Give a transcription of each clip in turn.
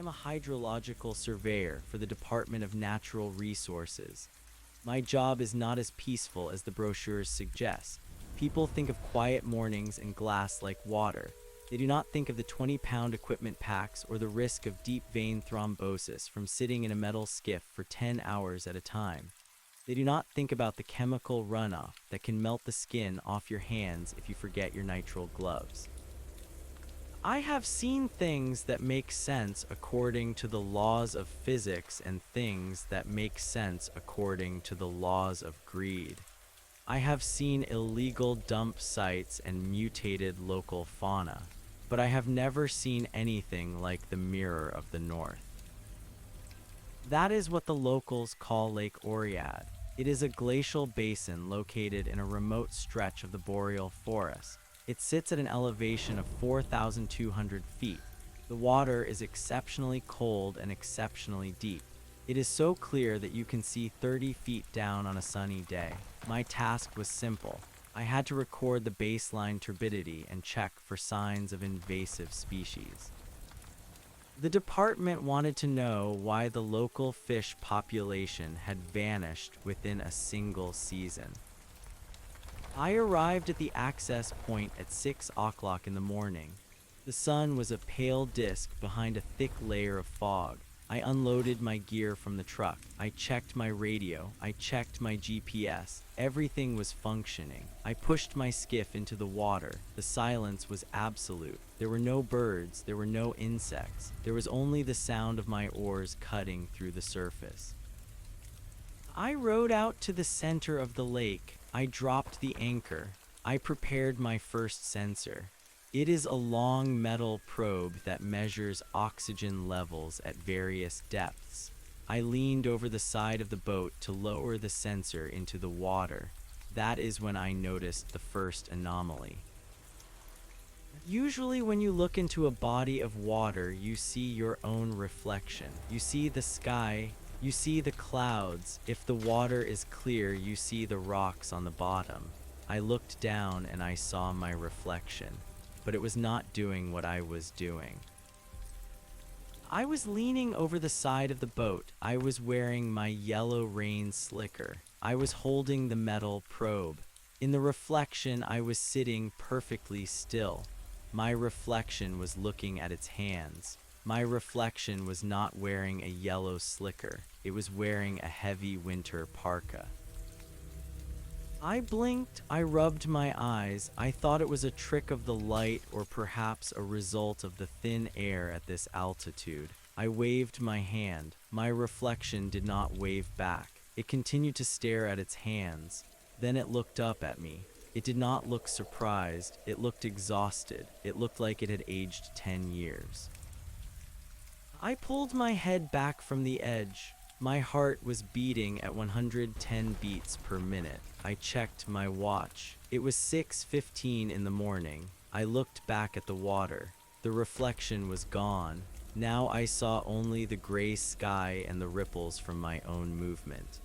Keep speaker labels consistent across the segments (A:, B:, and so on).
A: am a hydrological surveyor for the Department of Natural Resources. My job is not as peaceful as the brochures suggest. People think of quiet mornings and glass like water. They do not think of the 20-pound equipment packs or the risk of deep vein thrombosis from sitting in a metal skiff for 10 hours at a time. They do not think about the chemical runoff that can melt the skin off your hands if you forget your nitrile gloves. I have seen things that make sense according to the laws of physics and things that make sense according to the laws of greed. I have seen illegal dump sites and mutated local fauna, but I have never seen anything like the Mirror of the North. That is what the locals call Lake Oread. It is a glacial basin located in a remote stretch of the boreal forest. It sits at an elevation of 4,200 feet. The water is exceptionally cold and exceptionally deep. It is so clear that you can see 30 feet down on a sunny day. My task was simple. I had to record the baseline turbidity and check for signs of invasive species. The department wanted to know why the local fish population had vanished within a single season. I arrived at the access point at 6 o'clock in the morning. The sun was a pale disk behind a thick layer of fog. I unloaded my gear from the truck. I checked my radio. I checked my GPS. Everything was functioning. I pushed my skiff into the water. The silence was absolute. There were no birds. There were no insects. There was only the sound of my oars cutting through the surface. I rowed out to the center of the lake. I dropped the anchor. I prepared my first sensor. It is a long metal probe that measures oxygen levels at various depths. I leaned over the side of the boat to lower the sensor into the water. That is when I noticed the first anomaly. Usually when you look into a body of water, you see your own reflection. You see the sky, you see the clouds. If the water is clear, you see the rocks on the bottom. I looked down and I saw my reflection, but it was not doing what I was doing. I was leaning over the side of the boat. I was wearing my yellow rain slicker. I was holding the metal probe. In the reflection, I was sitting perfectly still. My reflection was looking at its hands. My reflection was not wearing a yellow slicker. It was wearing a heavy winter parka. I blinked, I rubbed my eyes. I thought it was a trick of the light or perhaps a result of the thin air at this altitude. I waved my hand. My reflection did not wave back. It continued to stare at its hands. Then it looked up at me. It did not look surprised. It looked exhausted. It looked like it had aged 10 years. I pulled my head back from the edge. My heart was beating at 110 beats per minute. I checked my watch. It was 6:15 in the morning. I looked back at the water. The reflection was gone. Now I saw only the gray sky and the ripples from my own movement.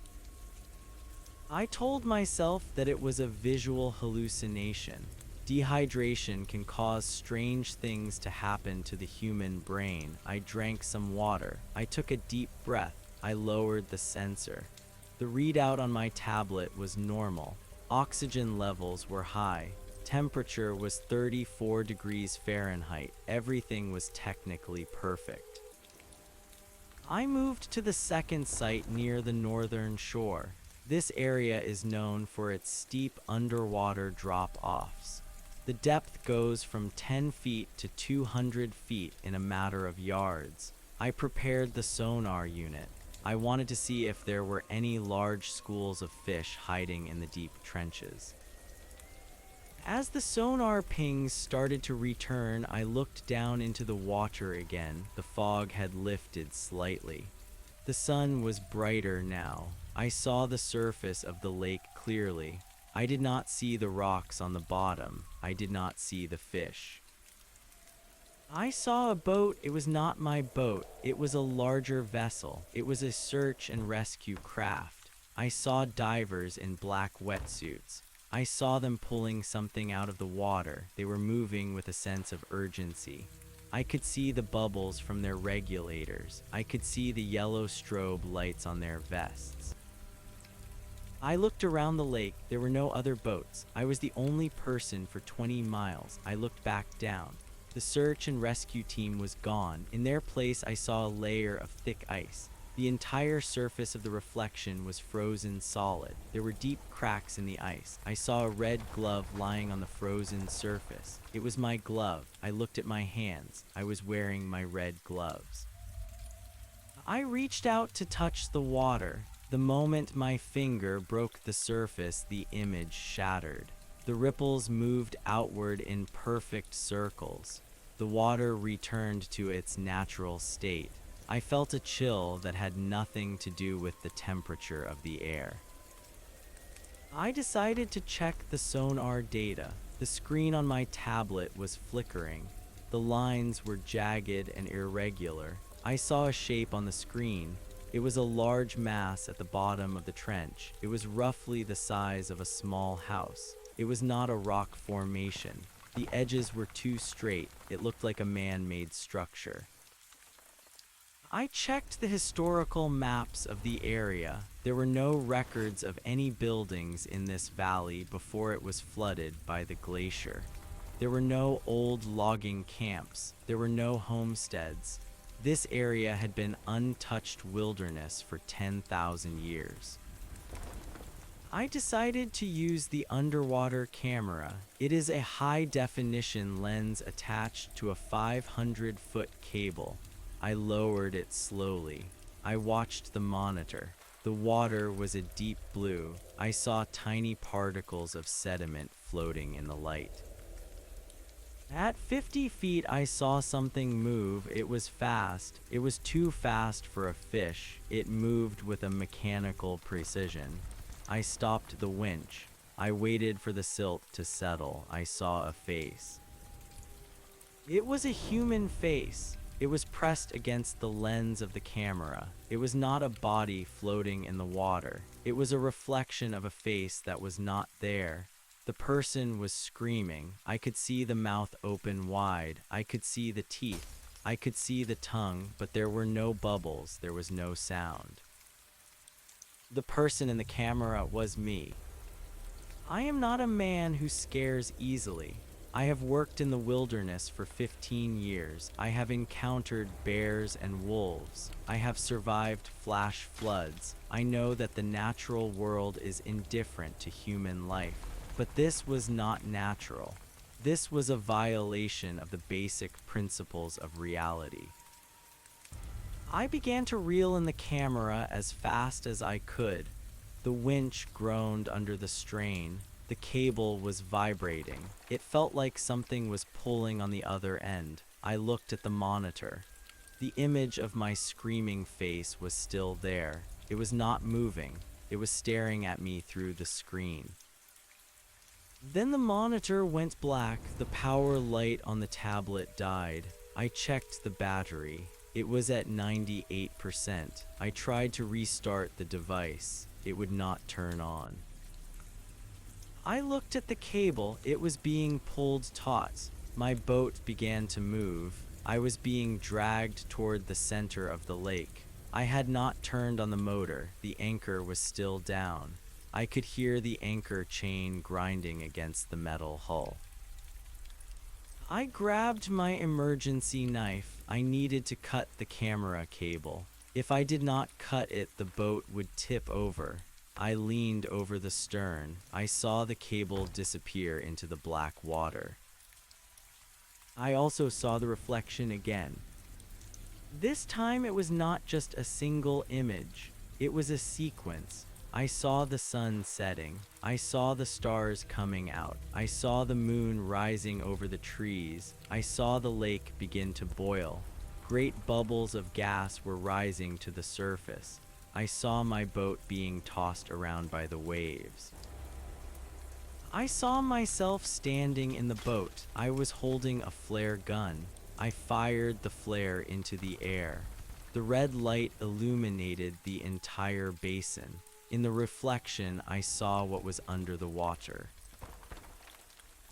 A: I told myself that it was a visual hallucination. Dehydration can cause strange things to happen to the human brain. I drank some water. I took a deep breath. I lowered the sensor. The readout on my tablet was normal. Oxygen levels were high. Temperature was 34 degrees Fahrenheit. Everything was technically perfect. I moved to the second site near the northern shore. This area is known for its steep underwater drop-offs. The depth goes from 10 feet to 200 feet in a matter of yards. I prepared the sonar unit. I wanted to see if there were any large schools of fish hiding in the deep trenches. As the sonar pings started to return, I looked down into the water again. The fog had lifted slightly. The sun was brighter now. I saw the surface of the lake clearly. I did not see the rocks on the bottom. I did not see the fish. I saw a boat. It was not my boat. It was a larger vessel. It was a search and rescue craft. I saw divers in black wetsuits. I saw them pulling something out of the water. They were moving with a sense of urgency. I could see the bubbles from their regulators. I could see the yellow strobe lights on their vests. I looked around the lake. There were no other boats. I was the only person for 20 miles. I looked back down. The search and rescue team was gone. In their place, I saw a layer of thick ice. The entire surface of the reflection was frozen solid. There were deep cracks in the ice. I saw a red glove lying on the frozen surface. It was my glove. I looked at my hands. I was wearing my red gloves. I reached out to touch the water. The moment my finger broke the surface, the image shattered. The ripples moved outward in perfect circles. The water returned to its natural state. I felt a chill that had nothing to do with the temperature of the air. I decided to check the sonar data. The screen on my tablet was flickering. The lines were jagged and irregular. I saw a shape on the screen. It was a large mass at the bottom of the trench. It was roughly the size of a small house. It was not a rock formation. The edges were too straight. It looked like a man-made structure. I checked the historical maps of the area. There were no records of any buildings in this valley before it was flooded by the glacier. There were no old logging camps. There were no homesteads. This area had been untouched wilderness for 10,000 years. I decided to use the underwater camera. It is a high-definition lens attached to a 500-foot cable. I lowered it slowly. I watched the monitor. The water was a deep blue. I saw tiny particles of sediment floating in the light. At 50 feet, I saw something move. It was fast. It was too fast for a fish. It moved with a mechanical precision. I stopped the winch. I waited for the silt to settle. I saw a face. It was a human face. It was pressed against the lens of the camera. It was not a body floating in the water. It was a reflection of a face that was not there. The person was screaming. I could see the mouth open wide. I could see the teeth. I could see the tongue, but there were no bubbles. There was no sound. The person in the camera was me. I am not a man who scares easily. I have worked in the wilderness for 15 years. I have encountered bears and wolves. I have survived flash floods. I know that the natural world is indifferent to human life. But this was not natural. This was a violation of the basic principles of reality. I began to reel in the camera as fast as I could. The winch groaned under the strain. The cable was vibrating. It felt like something was pulling on the other end. I looked at the monitor. The image of my screaming face was still there. It was not moving. It was staring at me through the screen. Then the monitor went black. The power light on the tablet died. I checked the battery. It was at 98%. I tried to restart the device. It would not turn on. I looked at the cable. It was being pulled taut. My boat began to move. I was being dragged toward the center of the lake. I had not turned on the motor. The anchor was still down. I could hear the anchor chain grinding against the metal hull. I grabbed my emergency knife. I needed to cut the camera cable. If I did not cut it, the boat would tip over. I leaned over the stern. I saw the cable disappear into the black water. I also saw the reflection again. This time it was not just a single image. It was a sequence. I saw the sun setting. I saw the stars coming out. I saw the moon rising over the trees. I saw the lake begin to boil. Great bubbles of gas were rising to the surface. I saw my boat being tossed around by the waves. I saw myself standing in the boat. I was holding a flare gun. I fired the flare into the air. The red light illuminated the entire basin. In the reflection, I saw what was under the water.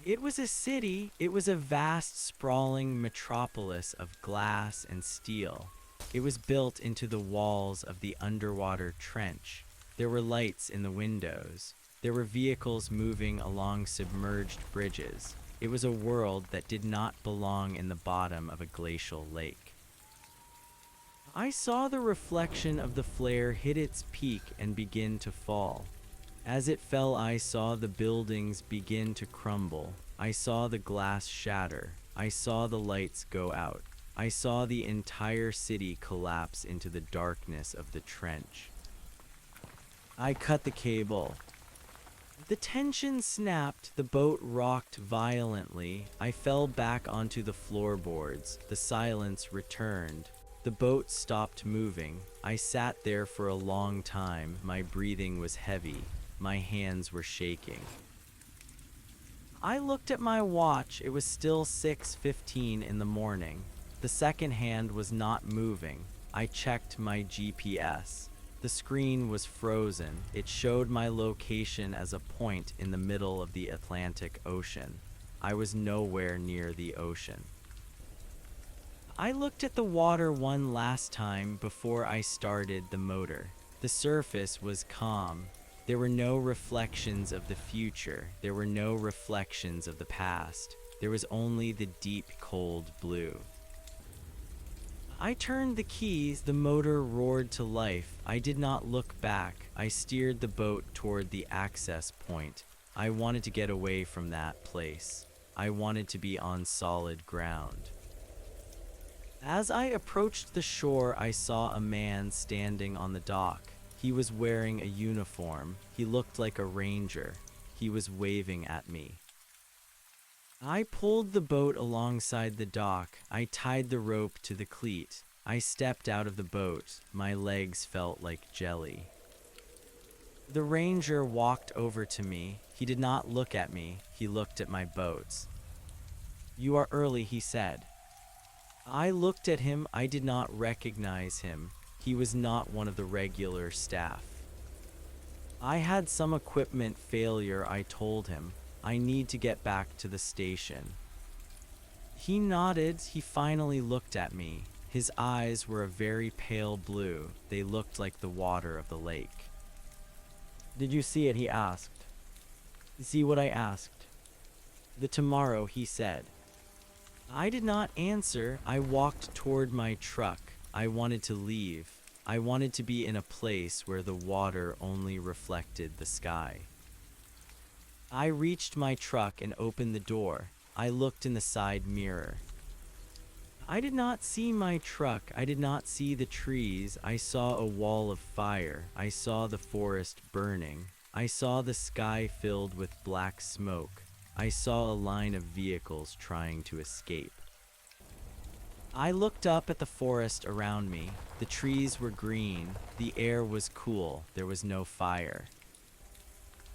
A: It was a city. It was a vast, sprawling metropolis of glass and steel. It was built into the walls of the underwater trench. There were lights in the windows. There were vehicles moving along submerged bridges. It was a world that did not belong in the bottom of a glacial lake. I saw the reflection of the flare hit its peak and begin to fall. As it fell, I saw the buildings begin to crumble. I saw the glass shatter. I saw the lights go out. I saw the entire city collapse into the darkness of the trench. I cut the cable. The tension snapped, the boat rocked violently. I fell back onto the floorboards. The silence returned. The boat stopped moving. I sat there for a long time. My breathing was heavy. My hands were shaking. I looked at my watch. It was still 6:15 in the morning. The second hand was not moving. I checked my GPS. The screen was frozen. It showed my location as a point in the middle of the Atlantic Ocean. I was nowhere near the ocean. I looked at the water one last time before I started the motor. The surface was calm. There were no reflections of the future. There were no reflections of the past. There was only the deep, cold blue. I turned the keys. The motor roared to life. I did not look back. I steered the boat toward the access point. I wanted to get away from that place. I wanted to be on solid ground. As I approached the shore, I saw a man standing on the dock. He was wearing a uniform. He looked like a ranger. He was waving at me. I pulled the boat alongside the dock. I tied the rope to the cleat. I stepped out of the boat. My legs felt like jelly. The ranger walked over to me. He did not look at me. He looked at my boats. "You are early," he said. I looked at him. I did not recognize him. He was not one of the regular staff. I had some equipment failure, I told him. I need to get back to the station. He nodded. He finally looked at me. His eyes were a very pale blue. They looked like the water of the lake. "Did you see it?" he asked. "See what?" I asked. "The tomorrow," he said. I did not answer. I walked toward my truck. I wanted to leave. I wanted to be in a place where the water only reflected the sky. I reached my truck and opened the door. I looked in the side mirror. I did not see my truck. I did not see the trees. I saw a wall of fire. I saw the forest burning. I saw the sky filled with black smoke. I saw a line of vehicles trying to escape. I looked up at the forest around me. The trees were green. The air was cool. There was no fire.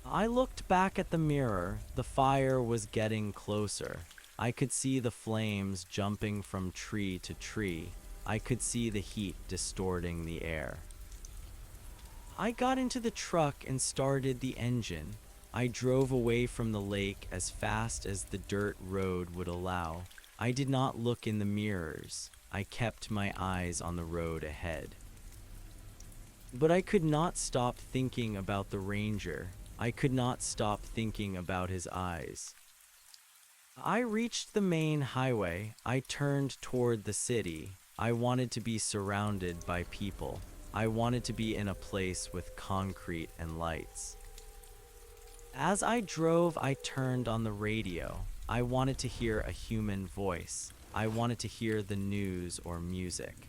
A: I looked back at the mirror. The fire was getting closer. I could see the flames jumping from tree to tree. I could see the heat distorting the air. I got into the truck and started the engine. I drove away from the lake as fast as the dirt road would allow. I did not look in the mirrors. I kept my eyes on the road ahead. But I could not stop thinking about the ranger. I could not stop thinking about his eyes. I reached the main highway. I turned toward the city. I wanted to be surrounded by people. I wanted to be in a place with concrete and lights. As I drove, I turned on the radio. I wanted to hear a human voice. I wanted to hear the news or music.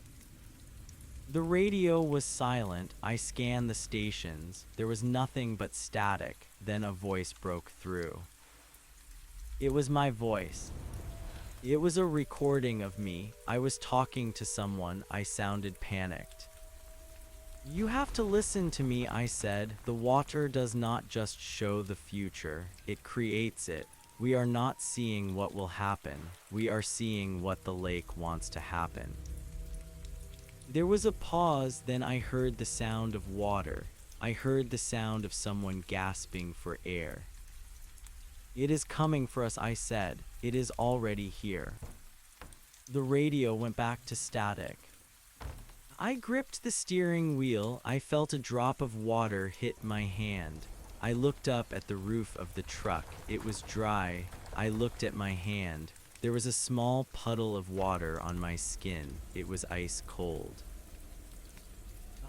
A: The radio was silent. I scanned the stations. There was nothing but static. Then a voice broke through. It was my voice. It was a recording of me. I was talking to someone. I sounded panicked. "You have to listen to me," I said. "The water does not just show the future, it creates it. We are not seeing what will happen. We are seeing what the lake wants to happen." There was a pause, then I heard the sound of water. I heard the sound of someone gasping for air. "It is coming for us," I said. "It is already here." The radio went back to static. I gripped the steering wheel. I felt a drop of water hit my hand. I looked up at the roof of the truck. It was dry. I looked at my hand. There was a small puddle of water on my skin. It was ice cold.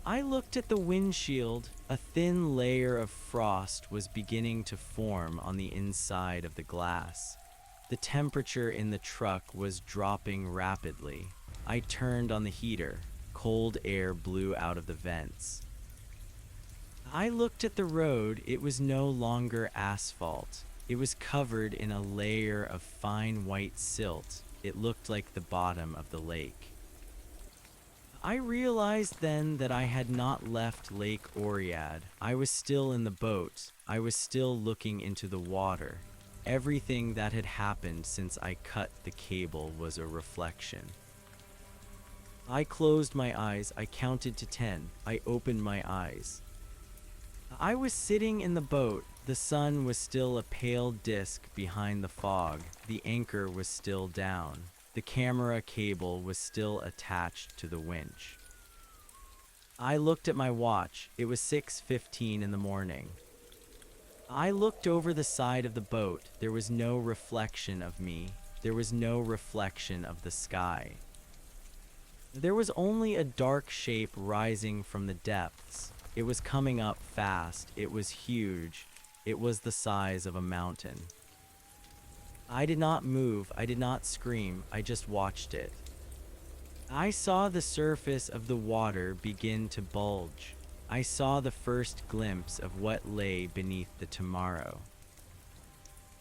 A: I looked at the windshield. A thin layer of frost was beginning to form on the inside of the glass. The temperature in the truck was dropping rapidly. I turned on the heater. Cold air blew out of the vents. I looked at the road. It was no longer asphalt. It was covered in a layer of fine white silt. It looked like the bottom of the lake. I realized then that I had not left Lake Oread. I was still in the boat. I was still looking into the water. Everything that had happened since I cut the cable was a reflection. I closed my eyes. I counted to 10. I opened my eyes. I was sitting in the boat. The sun was still a pale disk behind the fog. The anchor was still down. The camera cable was still attached to the winch. I looked at my watch. It was 6:15 in the morning. I looked over the side of the boat. There was no reflection of me. There was no reflection of the sky. There was only a dark shape rising from the depths. It was coming up fast. It was huge. It was the size of a mountain. I did not move. I did not scream. I just watched it. I saw the surface of the water begin to bulge. I saw the first glimpse of what lay beneath the tomorrow.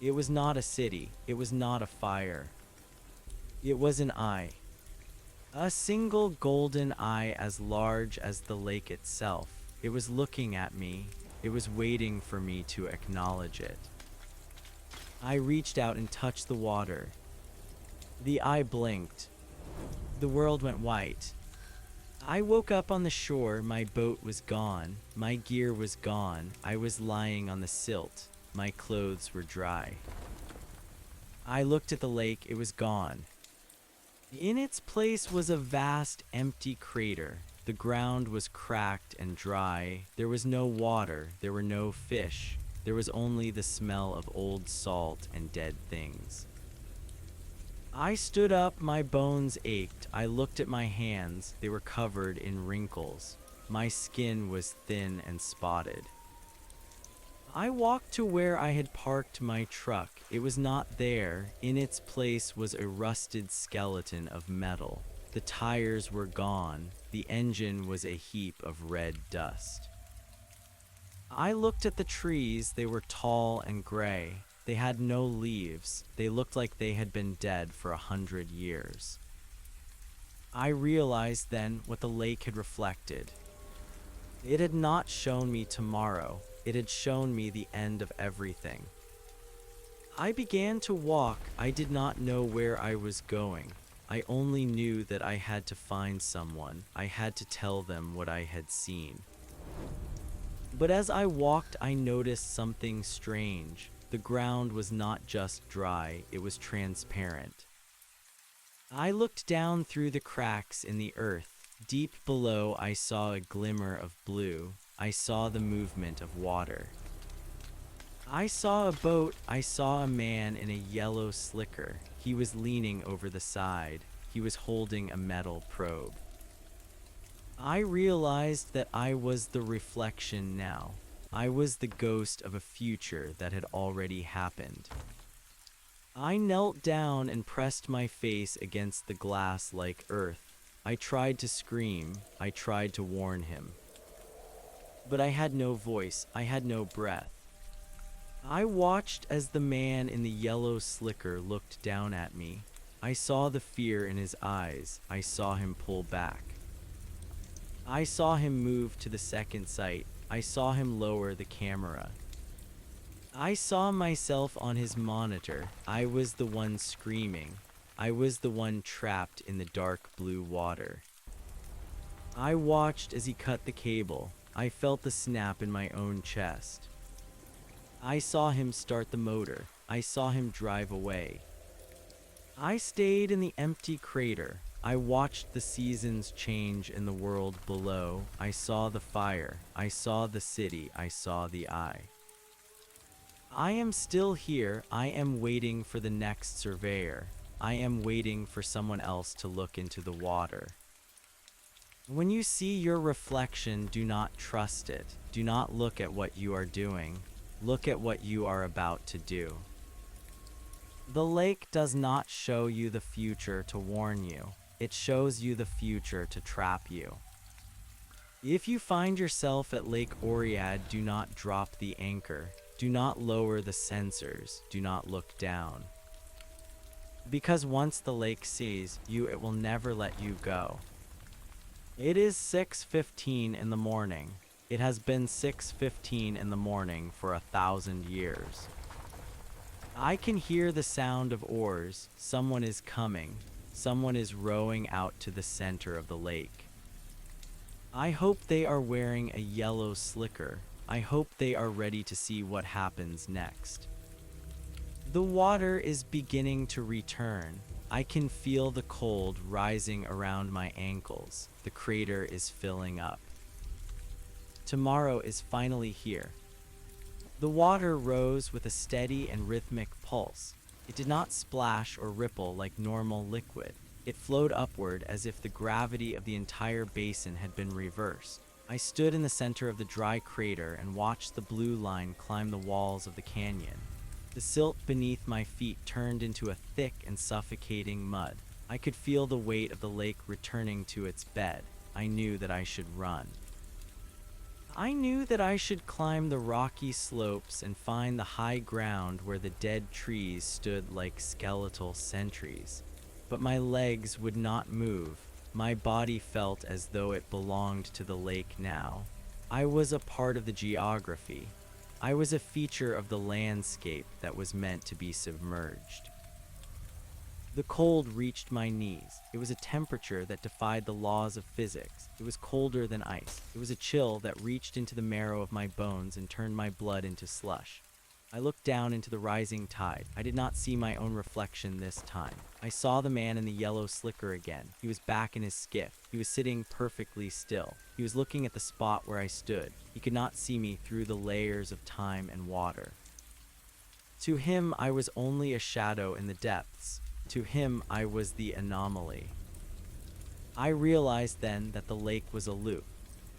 A: It was not a city. It was not a fire. It was an eye. A single golden eye as large as the lake itself. It was looking at me. It was waiting for me to acknowledge it. I reached out and touched the water. The eye blinked. The world went white. I woke up on the shore. My boat was gone. My gear was gone. I was lying on the silt. My clothes were dry. I looked at the lake. It was gone. In its place was a vast, empty crater. The ground was cracked and dry. There was no water. There were no fish. There was only the smell of old salt and dead things. I stood up. My bones ached. I looked at my hands. They were covered in wrinkles. My skin was thin and spotted. I walked to where I had parked my truck. It was not there. In its place was a rusted skeleton of metal. The tires were gone. The engine was a heap of red dust. I looked at the trees. They were tall and gray. They had no leaves. They looked like they had been dead for 100 years. I realized then what the lake had reflected. It had not shown me tomorrow. It had shown me the end of everything. I began to walk. I did not know where I was going. I only knew that I had to find someone. I had to tell them what I had seen. But as I walked, I noticed something strange. The ground was not just dry, it was transparent. I looked down through the cracks in the earth. Deep below, I saw a glimmer of blue. I saw the movement of water. I saw a boat. I saw a man in a yellow slicker. He was leaning over the side. He was holding a metal probe. I realized that I was the reflection now. I was the ghost of a future that had already happened. I knelt down and pressed my face against the glass like earth. I tried to scream. I tried to warn him. But I had no voice. I had no breath. I watched as the man in the yellow slicker looked down at me. I saw the fear in his eyes. I saw him pull back. I saw him move to the second sight. I saw him lower the camera. I saw myself on his monitor. I was the one screaming. I was the one trapped in the dark blue water. I watched as he cut the cable. I felt the snap in my own chest. I saw him start the motor. I saw him drive away. I stayed in the empty crater. I watched the seasons change in the world below. I saw the fire. I saw the city. I saw the eye. I am still here. I am waiting for the next surveyor. I am waiting for someone else to look into the water. When you see your reflection, do not trust it. Do not look at what you are doing. Look at what you are about to do. The lake does not show you the future to warn you. It shows you the future to trap you. If you find yourself at Lake Oread, do not drop the anchor. Do not lower the sensors. Do not look down. Because once the lake sees you, it will never let you go. It is 6:15 in the morning. It has been 6:15 in the morning for 1,000 years. I can hear the sound of oars. Someone is coming. Someone is rowing out to the center of the lake. I hope they are wearing a yellow slicker. I hope they are ready to see what happens next. The water is beginning to return. I can feel the cold rising around my ankles. The crater is filling up. Tomorrow is finally here. The water rose with a steady and rhythmic pulse. It did not splash or ripple like normal liquid. It flowed upward as if the gravity of the entire basin had been reversed. I stood in the center of the dry crater and watched the blue line climb the walls of the canyon. The silt beneath my feet turned into a thick and suffocating mud. I could feel the weight of the lake returning to its bed. I knew that I should run. I knew that I should climb the rocky slopes and find the high ground where the dead trees stood like skeletal sentries. But my legs would not move. My body felt as though it belonged to the lake now. I was a part of the geography. I was a feature of the landscape that was meant to be submerged. The cold reached my knees. It was a temperature that defied the laws of physics. It was colder than ice. It was a chill that reached into the marrow of my bones and turned my blood into slush. I looked down into the rising tide. I did not see my own reflection this time. I saw the man in the yellow slicker again. He was back in his skiff. He was sitting perfectly still. He was looking at the spot where I stood. He could not see me through the layers of time and water. To him, I was only a shadow in the depths. To him, I was the anomaly. I realized then that the lake was a loop.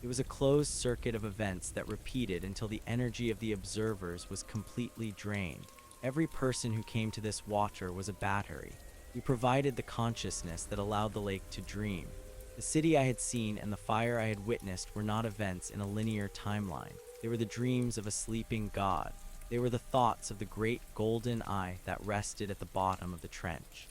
A: It was a closed circuit of events that repeated until the energy of the observers was completely drained. Every person who came to this water was a battery. We provided the consciousness that allowed the lake to dream. The city I had seen and the fire I had witnessed were not events in a linear timeline. They were the dreams of a sleeping god. They were the thoughts of the great golden eye that rested at the bottom of the trench.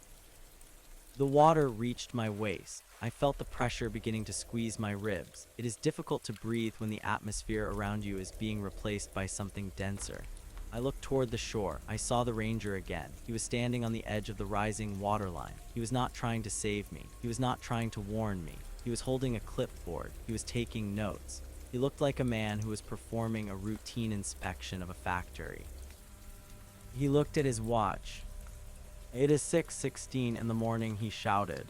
A: The water reached my waist. I felt the pressure beginning to squeeze my ribs. It is difficult to breathe when the atmosphere around you is being replaced by something denser. I looked toward the shore. I saw the ranger again. He was standing on the edge of the rising waterline. He was not trying to save me. He was not trying to warn me. He was holding a clipboard. He was taking notes. He looked like a man who was performing a routine inspection of a factory. He looked at his watch. "It is 6:16 in the morning," he shouted.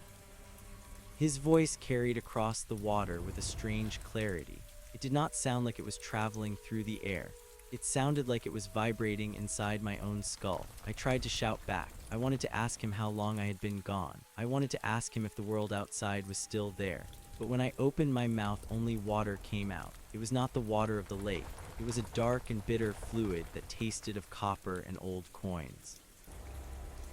A: His voice carried across the water with a strange clarity. It did not sound like it was traveling through the air. It sounded like it was vibrating inside my own skull. I tried to shout back. I wanted to ask him how long I had been gone. I wanted to ask him if the world outside was still there. But when I opened my mouth, only water came out. It was not the water of the lake. It was a dark and bitter fluid that tasted of copper and old coins.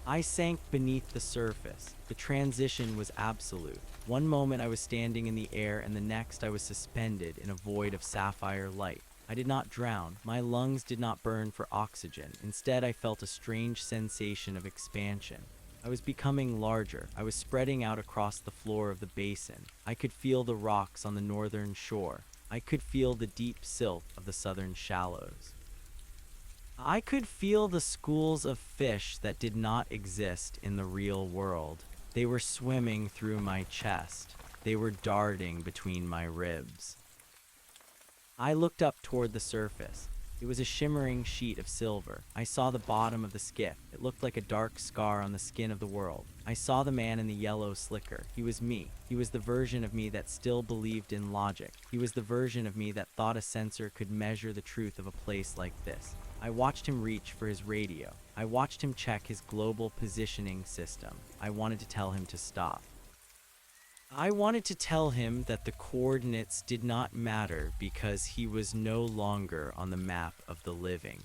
A: I sank beneath the surface. The transition was absolute. One moment I was standing in the air, and the next I was suspended in a void of sapphire light. I did not drown. My lungs did not burn for oxygen. Instead, I felt a strange sensation of expansion. I was becoming larger. I was spreading out across the floor of the basin. I could feel the rocks on the northern shore. I could feel the deep silt of the southern shallows. I could feel the schools of fish that did not exist in the real world. They were swimming through my chest. They were darting between my ribs. I looked up toward the surface. It was a shimmering sheet of silver. I saw the bottom of the skiff. It looked like a dark scar on the skin of the world. I saw the man in the yellow slicker. He was me. He was the version of me that still believed in logic. He was the version of me that thought a sensor could measure the truth of a place like this. I watched him reach for his radio. I watched him check his global positioning system. I wanted to tell him to stop. I wanted to tell him that the coordinates did not matter because he was no longer on the map of the living.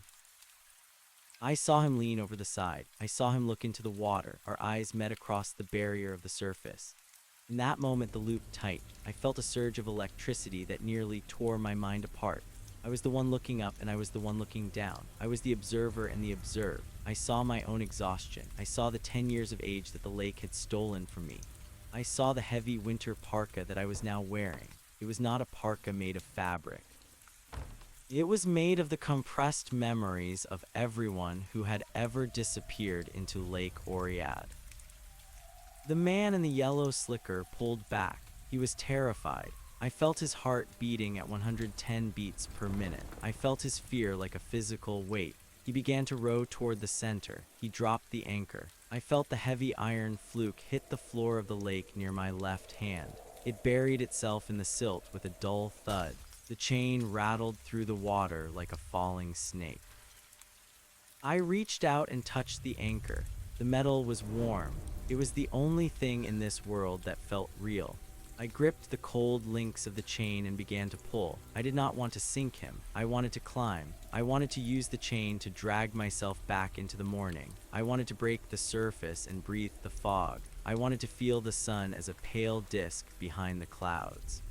A: I saw him lean over the side. I saw him look into the water. Our eyes met across the barrier of the surface. In that moment, the loop tightened. I felt a surge of electricity that nearly tore my mind apart. I was the one looking up and I was the one looking down. I was the observer and the observed. I saw my own exhaustion. I saw the 10 years of age that the lake had stolen from me. I saw the heavy winter parka that I was now wearing. It was not a parka made of fabric. It was made of the compressed memories of everyone who had ever disappeared into Lake Oread. The man in the yellow slicker pulled back. He was terrified. I felt his heart beating at 110 beats per minute. I felt his fear like a physical weight. He began to row toward the center. He dropped the anchor. I felt the heavy iron fluke hit the floor of the lake near my left hand. It buried itself in the silt with a dull thud. The chain rattled through the water like a falling snake. I reached out and touched the anchor. The metal was warm. It was the only thing in this world that felt real. I gripped the cold links of the chain and began to pull. I did not want to sink him. I wanted to climb. I wanted to use the chain to drag myself back into the morning. I wanted to break the surface and breathe the fog. I wanted to feel the sun as a pale disk behind the clouds.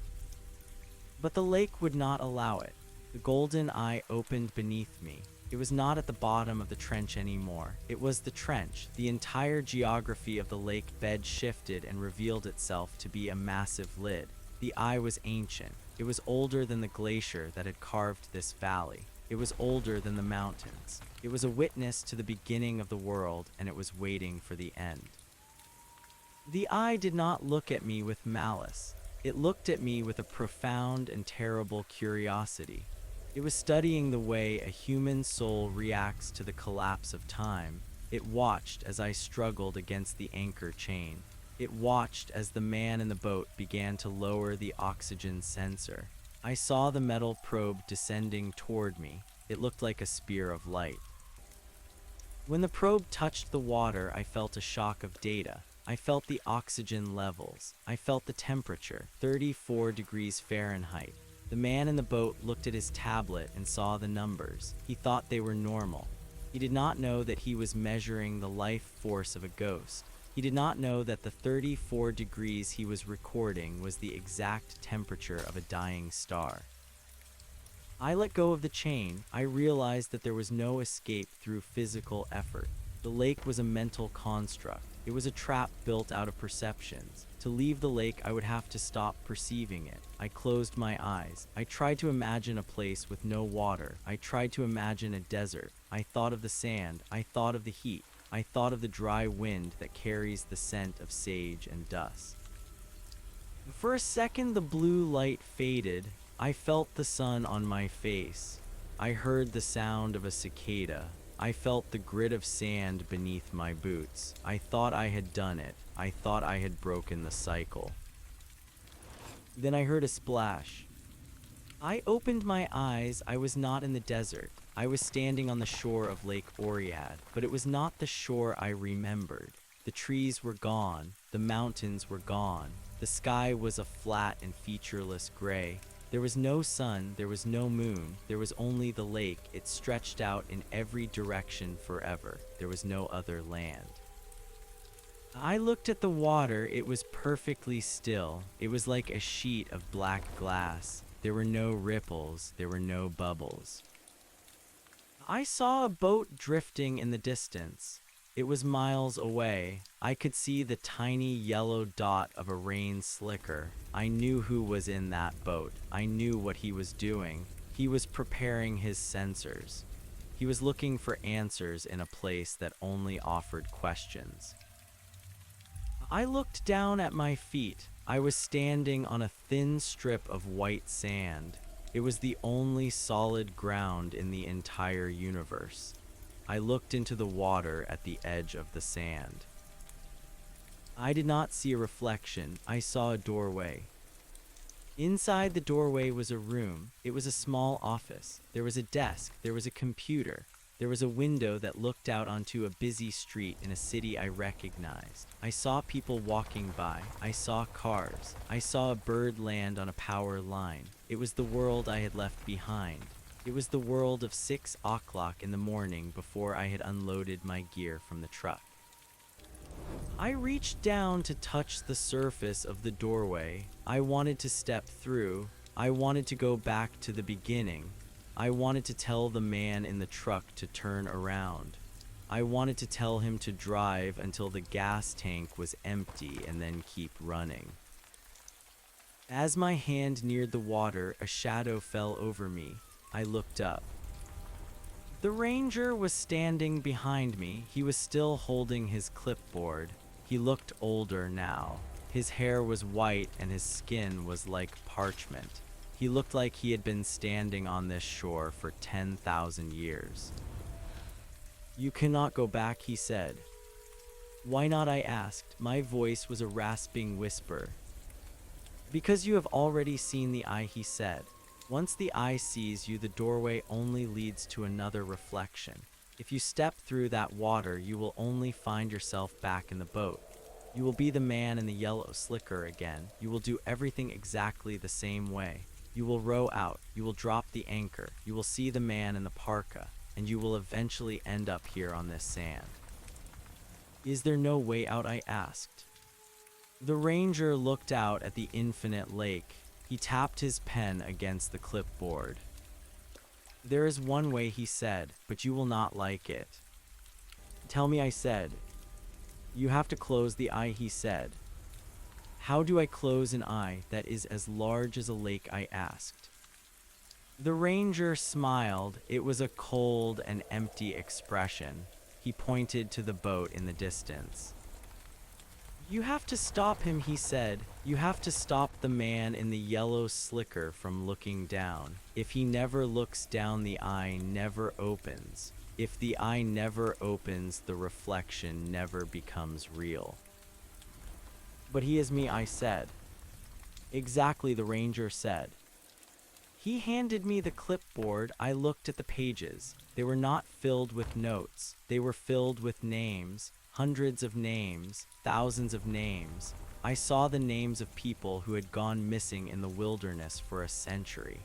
A: But the lake would not allow it. The golden eye opened beneath me. It was not at the bottom of the trench anymore. It was the trench. The entire geography of the lake bed shifted and revealed itself to be a massive lid. The eye was ancient. It was older than the glacier that had carved this valley. It was older than the mountains. It was a witness to the beginning of the world, and it was waiting for the end. The eye did not look at me with malice. It looked at me with a profound and terrible curiosity. It was studying the way a human soul reacts to the collapse of time. It watched as I struggled against the anchor chain. It watched as the man in the boat began to lower the oxygen sensor. I saw the metal probe descending toward me. It looked like a spear of light. When the probe touched the water, I felt a shock of data. I felt the oxygen levels. I felt the temperature, 34 degrees Fahrenheit. The man in the boat looked at his tablet and saw the numbers. He thought they were normal. He did not know that he was measuring the life force of a ghost. He did not know that the 34 degrees he was recording was the exact temperature of a dying star. I let go of the chain. I realized that there was no escape through physical effort. The lake was a mental construct. It was a trap built out of perceptions. To leave the lake, I would have to stop perceiving it. I closed my eyes. I tried to imagine a place with no water. I tried to imagine a desert. I thought of the sand. I thought of the heat. I thought of the dry wind that carries the scent of sage and dust. For a second, the blue light faded. I felt the sun on my face. I heard the sound of a cicada. I felt the grit of sand beneath my boots. I thought I had done it. I thought I had broken the cycle. Then I heard a splash. I opened my eyes. I was not in the desert. I was standing on the shore of Lake Oread, but it was not the shore I remembered. The trees were gone. The mountains were gone. The sky was a flat and featureless gray. There was no sun, there was no moon, there was only the lake. It stretched out in every direction forever. There was no other land. I looked at the water. It was perfectly still. It was like a sheet of black glass. There were no ripples, there were no bubbles. I saw a boat drifting in the distance. It was miles away. I could see the tiny yellow dot of a rain slicker. I knew who was in that boat. I knew what he was doing. He was preparing his sensors. He was looking for answers in a place that only offered questions. I looked down at my feet. I was standing on a thin strip of white sand. It was the only solid ground in the entire universe. I looked into the water at the edge of the sand. I did not see a reflection, I saw a doorway. Inside the doorway was a room. It was a small office. There was a desk, there was a computer. There was a window that looked out onto a busy street in a city I recognized. I saw people walking by. I saw cars. I saw a bird land on a power line. It was the world I had left behind. It was the world of 6 o'clock in the morning before I had unloaded my gear from the truck. I reached down to touch the surface of the doorway. I wanted to step through. I wanted to go back to the beginning. I wanted to tell the man in the truck to turn around. I wanted to tell him to drive until the gas tank was empty and then keep running. As my hand neared the water, a shadow fell over me. I looked up. The ranger was standing behind me. He was still holding his clipboard. He looked older now. His hair was white and his skin was like parchment. He looked like he had been standing on this shore for 10,000 years. "You cannot go back," he said. "Why not?" I asked. My voice was a rasping whisper. "Because you have already seen the eye," he said. "Once the eye sees you, the doorway only leads to another reflection. If you step through that water, you will only find yourself back in the boat. You will be the man in the yellow slicker again. You will do everything exactly the same way. You will row out, you will drop the anchor, you will see the man in the parka, and you will eventually end up here on this sand." "Is there no way out?" I asked. The ranger looked out at the infinite lake. He tapped his pen against the clipboard. "There is one way," he said, "but you will not like it." "Tell me," I said. "You have to close the eye," he said. "How do I close an eye that is as large as a lake?" I asked. The ranger smiled. It was a cold and empty expression. He pointed to the boat in the distance. "You have to stop him," he said. "You have to stop the man in the yellow slicker from looking down. If he never looks down, the eye never opens. If the eye never opens, the reflection never becomes real." "But he is me," I said. "Exactly," the ranger said. He handed me the clipboard. I looked at the pages. They were not filled with notes. They were filled with names, hundreds of names, thousands of names. I saw the names of people who had gone missing in the wilderness for a century.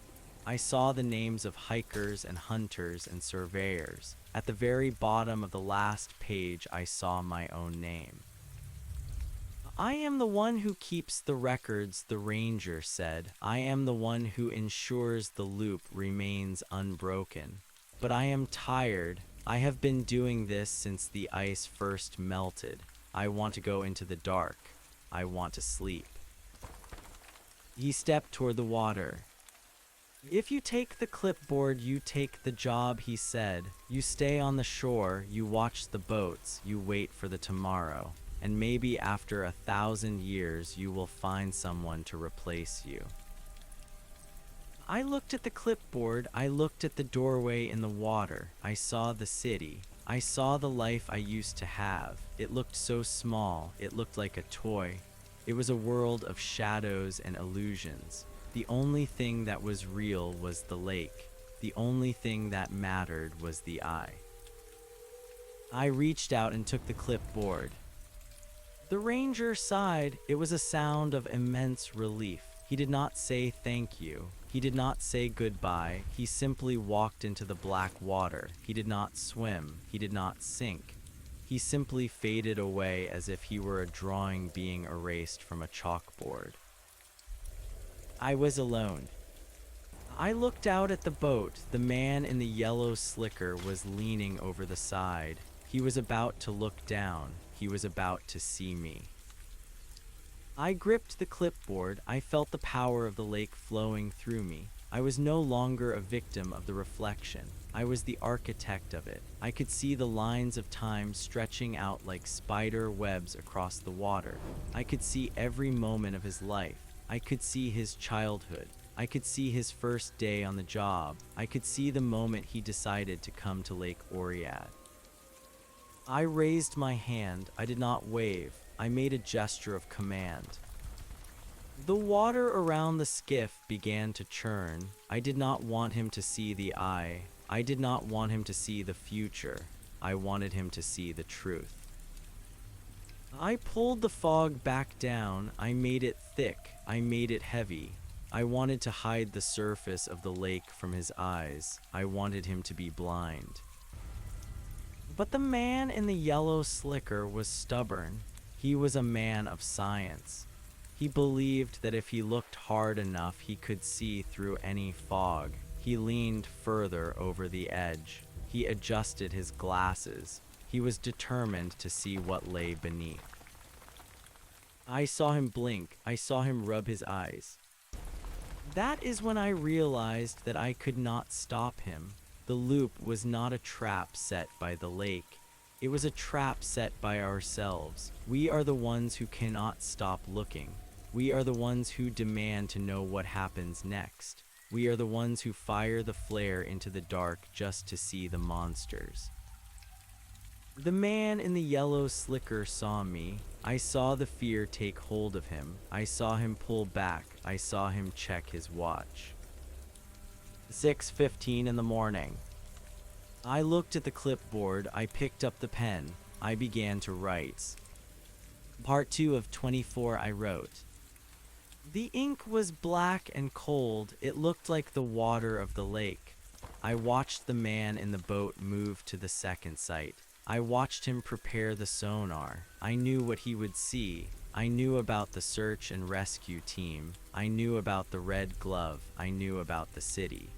A: I saw the names of hikers and hunters and surveyors. At the very bottom of the last page, I saw my own name. "I am the one who keeps the records," the ranger said. "I am the one who ensures the loop remains unbroken. But I am tired. I have been doing this since the ice first melted. I want to go into the dark. I want to sleep." He stepped toward the water. "If you take the clipboard, you take the job," he said. "You stay on the shore, you watch the boats, you wait for the tomorrow. And maybe after 1,000 years, you will find someone to replace you." I looked at the clipboard. I looked at the doorway in the water. I saw the city. I saw the life I used to have. It looked so small. It looked like a toy. It was a world of shadows and illusions. The only thing that was real was the lake. The only thing that mattered was the eye. I reached out and took the clipboard. The ranger sighed. It was a sound of immense relief. He did not say thank you. He did not say goodbye. He simply walked into the black water. He did not swim. He did not sink. He simply faded away as if he were a drawing being erased from a chalkboard. I was alone. I looked out at the boat. The man in the yellow slicker was leaning over the side. He was about to look down. He was about to see me. I gripped the clipboard. I felt the power of the lake flowing through me. I was no longer a victim of the reflection. I was the architect of it. I could see the lines of time stretching out like spider webs across the water. I could see every moment of his life. I could see his childhood. I could see his first day on the job. I could see the moment he decided to come to Lake Oread. I raised my hand. I did not wave. I made a gesture of command. The water around the skiff began to churn. I did not want him to see the eye. I did not want him to see the future. I wanted him to see the truth. I pulled the fog back down. I made it thick. I made it heavy. I wanted to hide the surface of the lake from his eyes. I wanted him to be blind. But the man in the yellow slicker was stubborn. He was a man of science. He believed that if he looked hard enough, he could see through any fog. He leaned further over the edge. He adjusted his glasses. He was determined to see what lay beneath. I saw him blink. I saw him rub his eyes. That is when I realized that I could not stop him. The loop was not a trap set by the lake. It was a trap set by ourselves. We are the ones who cannot stop looking. We are the ones who demand to know what happens next. We are the ones who fire the flare into the dark just to see the monsters. The man in the yellow slicker saw me. I saw the fear take hold of him. I saw him pull back. I saw him check his watch. 6:15 in the morning. I looked at the clipboard. I picked up the pen. I began to write. Part 2 of 24 I wrote. The ink was black and cold. It looked like the water of the lake. I watched the man in the boat move to the second site. I watched him prepare the sonar. I knew what he would see. I knew about the search and rescue team. I knew about the red glove. I knew about the city.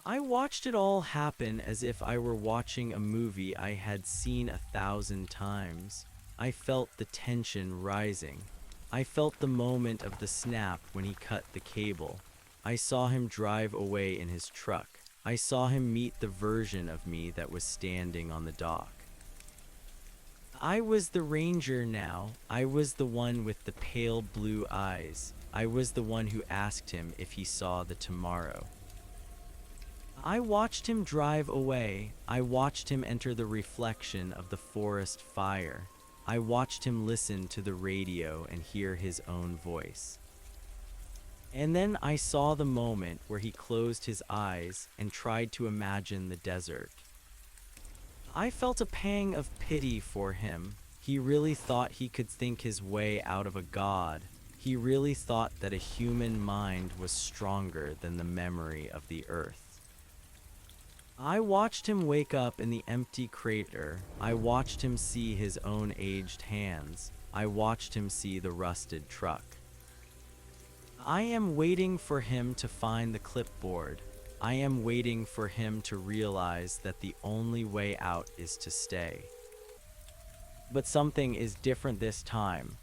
A: I watched it all happen as if I were watching a movie I had seen 1,000 times. I felt the tension rising. I felt the moment of the snap when he cut the cable. I saw him drive away in his truck. I saw him meet the version of me that was standing on the dock. I was the ranger now. I was the one with the pale blue eyes. I was the one who asked him if he saw the tomorrow. I watched him drive away. I watched him enter the reflection of the forest fire. I watched him listen to the radio and hear his own voice. And then I saw the moment where he closed his eyes and tried to imagine the desert. I felt a pang of pity for him. He really thought he could think his way out of a god. He really thought that a human mind was stronger than the memory of the earth. I watched him wake up in the empty crater. I watched him see his own aged hands. I watched him see the rusted truck. I am waiting for him to find the clipboard. I am waiting for him to realize that the only way out is to stay. But something is different this time.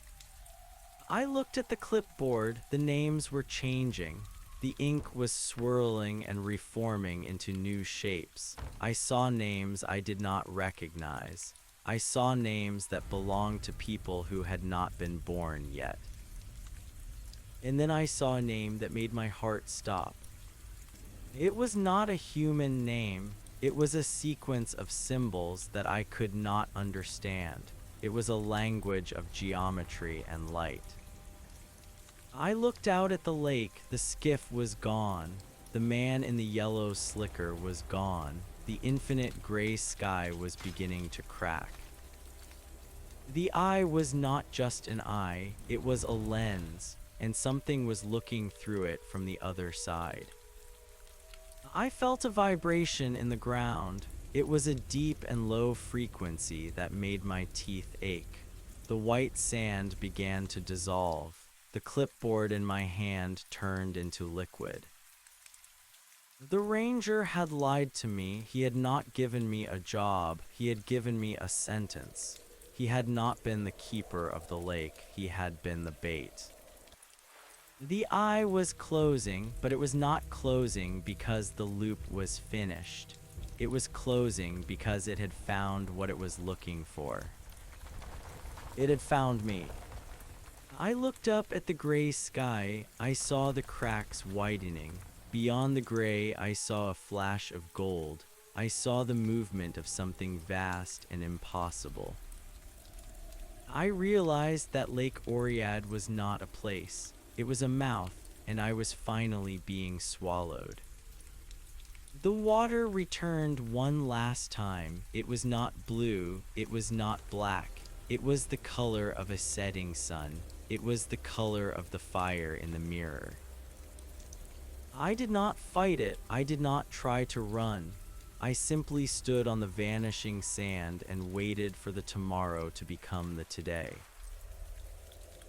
A: I looked at the clipboard. The names were changing. The ink was swirling and reforming into new shapes. I saw names I did not recognize. I saw names that belonged to people who had not been born yet. And then I saw a name that made my heart stop. It was not a human name. It was a sequence of symbols that I could not understand. It was a language of geometry and light. I looked out at the lake. The skiff was gone. The man in the yellow slicker was gone. The infinite gray sky was beginning to crack. The eye was not just an eye, it was a lens, and something was looking through it from the other side. I felt a vibration in the ground. It was a deep and low frequency that made my teeth ache. The white sand began to dissolve. The clipboard in my hand turned into liquid. The ranger had lied to me. He had not given me a job. He had given me a sentence. He had not been the keeper of the lake. He had been the bait. The eye was closing, but it was not closing because the loop was finished. It was closing because it had found what it was looking for. It had found me. I looked up at the gray sky. I saw the cracks widening. Beyond the gray, I saw a flash of gold. I saw the movement of something vast and impossible. I realized that Lake Oread was not a place. It was a mouth, and I was finally being swallowed. The water returned one last time. It was not blue, it was not black. It was the color of a setting sun. It was the color of the fire in the mirror. I did not fight it. I did not try to run. I simply stood on the vanishing sand and waited for the tomorrow to become the today.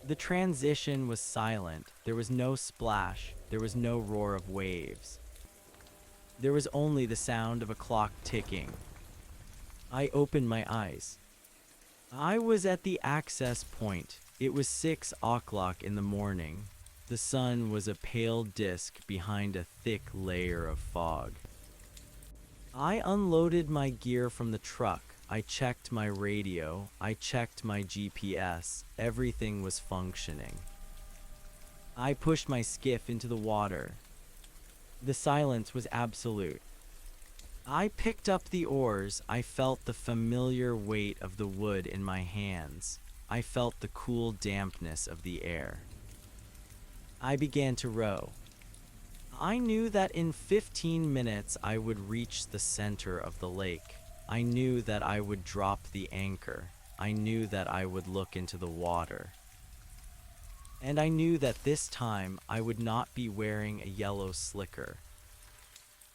A: The transition was silent. There was no splash. There was no roar of waves. There was only the sound of a clock ticking. I opened my eyes. I was at the access point. It was 6 o'clock in the morning. The sun was a pale disk behind a thick layer of fog. I unloaded my gear from the truck. I checked my radio. I checked my GPS. Everything was functioning. I pushed my skiff into the water. The silence was absolute. I picked up the oars. I felt the familiar weight of the wood in my hands. I felt the cool dampness of the air. I began to row. I knew that in 15 minutes I would reach the center of the lake. I knew that I would drop the anchor. I knew that I would look into the water. And I knew that this time I would not be wearing a yellow slicker.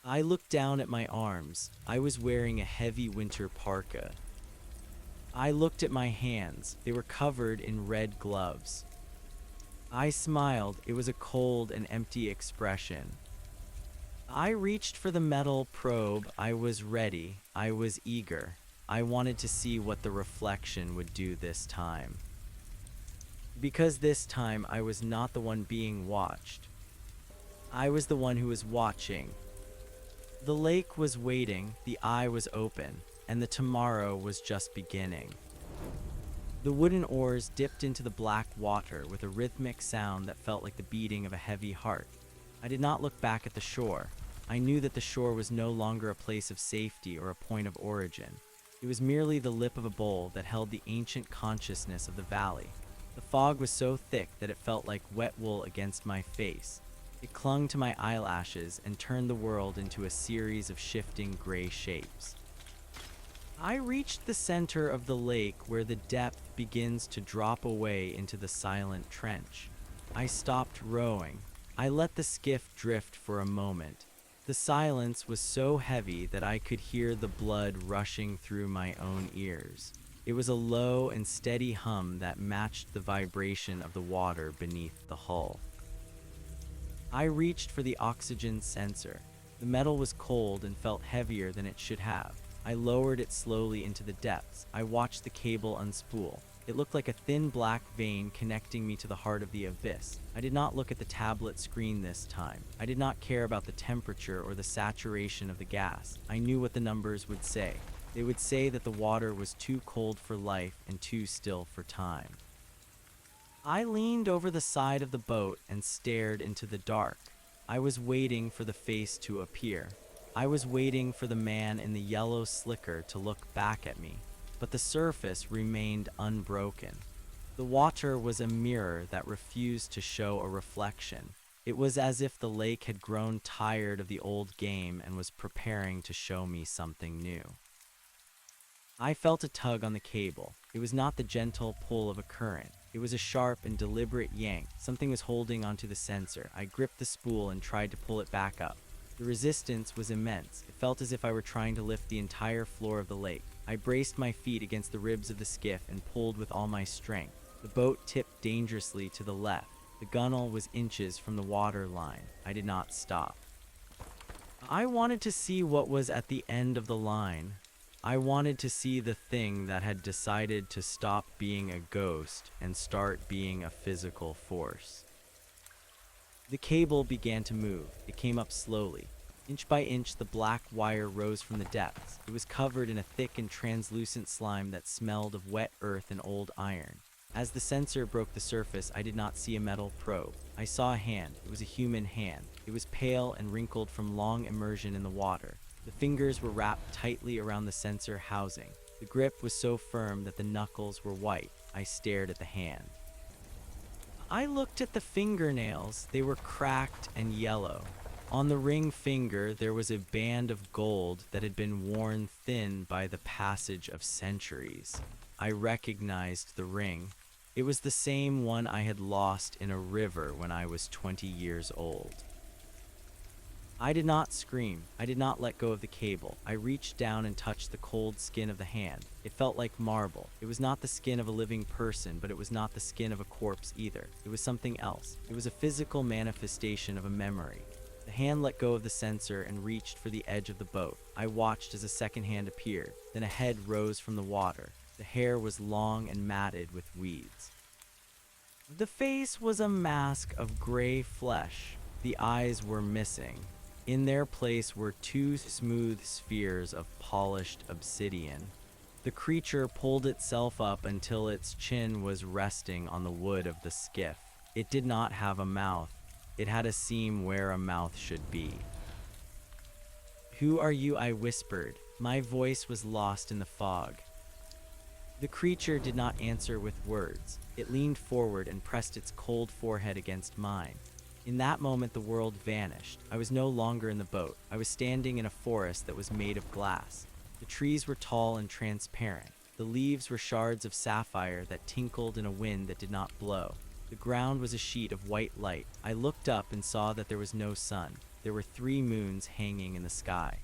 A: I looked down at my arms. I was wearing a heavy winter parka. I looked at my hands. They were covered in red gloves. I smiled. It was a cold and empty expression. I reached for the metal probe. I was ready. I was eager. I wanted to see what the reflection would do this time. Because this time I was not the one being watched. I was the one who was watching. The lake was waiting, the eye was open, and the tomorrow was just beginning. The wooden oars dipped into the black water with a rhythmic sound that felt like the beating of a heavy heart. I did not look back at the shore. I knew that the shore was no longer a place of safety or a point of origin. It was merely the lip of a bowl that held the ancient consciousness of the valley. The fog was so thick that it felt like wet wool against my face. It clung to my eyelashes and turned the world into a series of shifting gray shapes. I reached the center of the lake where the depth begins to drop away into the silent trench. I stopped rowing. I let the skiff drift for a moment. The silence was so heavy that I could hear the blood rushing through my own ears. It was a low and steady hum that matched the vibration of the water beneath the hull. I reached for the oxygen sensor. The metal was cold and felt heavier than it should have. I lowered it slowly into the depths. I watched the cable unspool. It looked like a thin black vein connecting me to the heart of the abyss. I did not look at the tablet screen this time. I did not care about the temperature or the saturation of the gas. I knew what the numbers would say. They would say that the water was too cold for life and too still for time. I leaned over the side of the boat and stared into the dark. I was waiting for the face to appear. I was waiting for the man in the yellow slicker to look back at me, but the surface remained unbroken. The water was a mirror that refused to show a reflection. It was as if the lake had grown tired of the old game and was preparing to show me something new. I felt a tug on the cable. It was not the gentle pull of a current. It was a sharp and deliberate yank. Something was holding onto the sensor. I gripped the spool and tried to pull it back up. The resistance was immense. It felt as if I were trying to lift the entire floor of the lake. I braced my feet against the ribs of the skiff and pulled with all my strength. The boat tipped dangerously to the left. The gunwale was inches from the water line. I did not stop. I wanted to see what was at the end of the line. I wanted to see the thing that had decided to stop being a ghost and start being a physical force. The cable began to move. It came up slowly. Inch by inch, the black wire rose from the depths. It was covered in a thick and translucent slime that smelled of wet earth and old iron. As the sensor broke the surface, I did not see a metal probe. I saw a hand. It was a human hand. It was pale and wrinkled from long immersion in the water. The fingers were wrapped tightly around the sensor housing. The grip was so firm that the knuckles were white. I stared at the hand. I looked at the fingernails. They were cracked and yellow. On the ring finger, there was a band of gold that had been worn thin by the passage of centuries. I recognized the ring. It was the same one I had lost in a river when I was 20 years old. I did not scream. I did not let go of the cable. I reached down and touched the cold skin of the hand. It felt like marble. It was not the skin of a living person, but it was not the skin of a corpse either. It was something else. It was a physical manifestation of a memory. The hand let go of the sensor and reached for the edge of the boat. I watched as a second hand appeared. Then a head rose from the water. The hair was long and matted with weeds. The face was a mask of gray flesh. The eyes were missing. In their place were two smooth spheres of polished obsidian. The creature pulled itself up until its chin was resting on the wood of the skiff. It did not have a mouth. It had a seam where a mouth should be. "Who are you?" I whispered. My voice was lost in the fog. The creature did not answer with words. It leaned forward and pressed its cold forehead against mine. In that moment, the world vanished. I was no longer in the boat. I was standing in a forest that was made of glass. The trees were tall and transparent. The leaves were shards of sapphire that tinkled in a wind that did not blow. The ground was a sheet of white light. I looked up and saw that there was no sun. There were 3 moons hanging in the sky.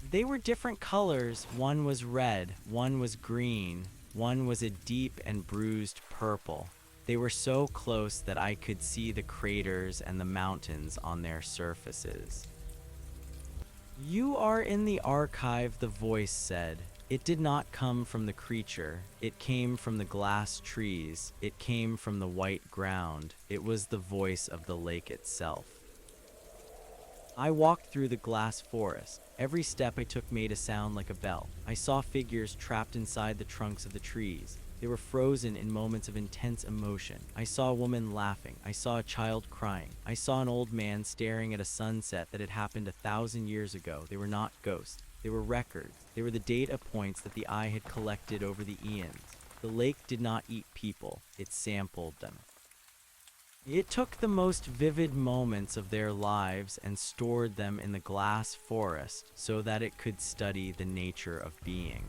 A: They were different colors. One was red, one was green, one was a deep and bruised purple. They were so close that I could see the craters and the mountains on their surfaces. "You are in the archive," the voice said. It did not come from the creature. It came from the glass trees. It came from the white ground. It was the voice of the lake itself. I walked through the glass forest. Every step I took made a sound like a bell. I saw figures trapped inside the trunks of the trees. They were frozen in moments of intense emotion. I saw a woman laughing. I saw a child crying. I saw an old man staring at a sunset that had happened 1,000 years ago. They were not ghosts. They were records. They were the data points that the eye had collected over the eons. The lake did not eat people. It sampled them. It took the most vivid moments of their lives and stored them in the glass forest so that it could study the nature of being.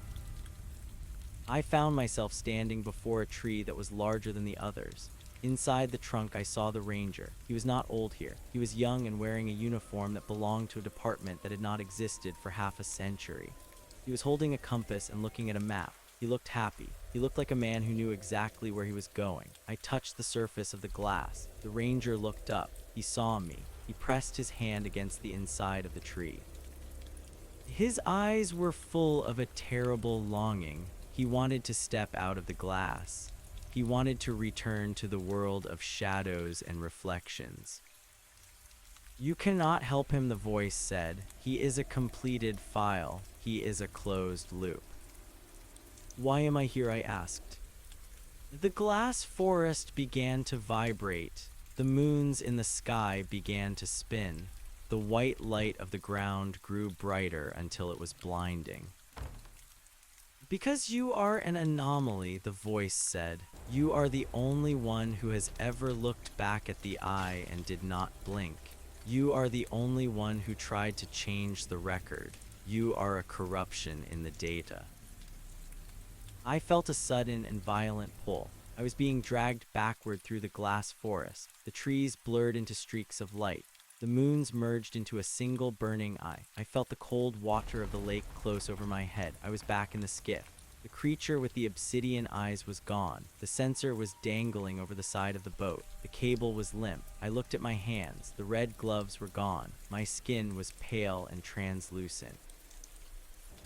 A: I found myself standing before a tree that was larger than the others. Inside the trunk, I saw the ranger. He was not old here. He was young and wearing a uniform that belonged to a department that had not existed for half a century. He was holding a compass and looking at a map. He looked happy. He looked like a man who knew exactly where he was going. I touched the surface of the glass. The ranger looked up. He saw me. He pressed his hand against the inside of the tree. His eyes were full of a terrible longing. He wanted to step out of the glass. He wanted to return to the world of shadows and reflections. "You cannot help him," the voice said. "He is a completed file. He is a closed loop." "Why am I here?" I asked. The glass forest began to vibrate. The moons in the sky began to spin. The white light of the ground grew brighter until it was blinding. "Because you are an anomaly," the voice said. "You are the only one who has ever looked back at the eye and did not blink. You are the only one who tried to change the record. You are a corruption in the data." I felt a sudden and violent pull. I was being dragged backward through the glass forest. The trees blurred into streaks of light. The moons merged into a single burning eye. I felt the cold water of the lake close over my head. I was back in the skiff. The creature with the obsidian eyes was gone. The sensor was dangling over the side of the boat. The cable was limp. I looked at my hands. The red gloves were gone. My skin was pale and translucent.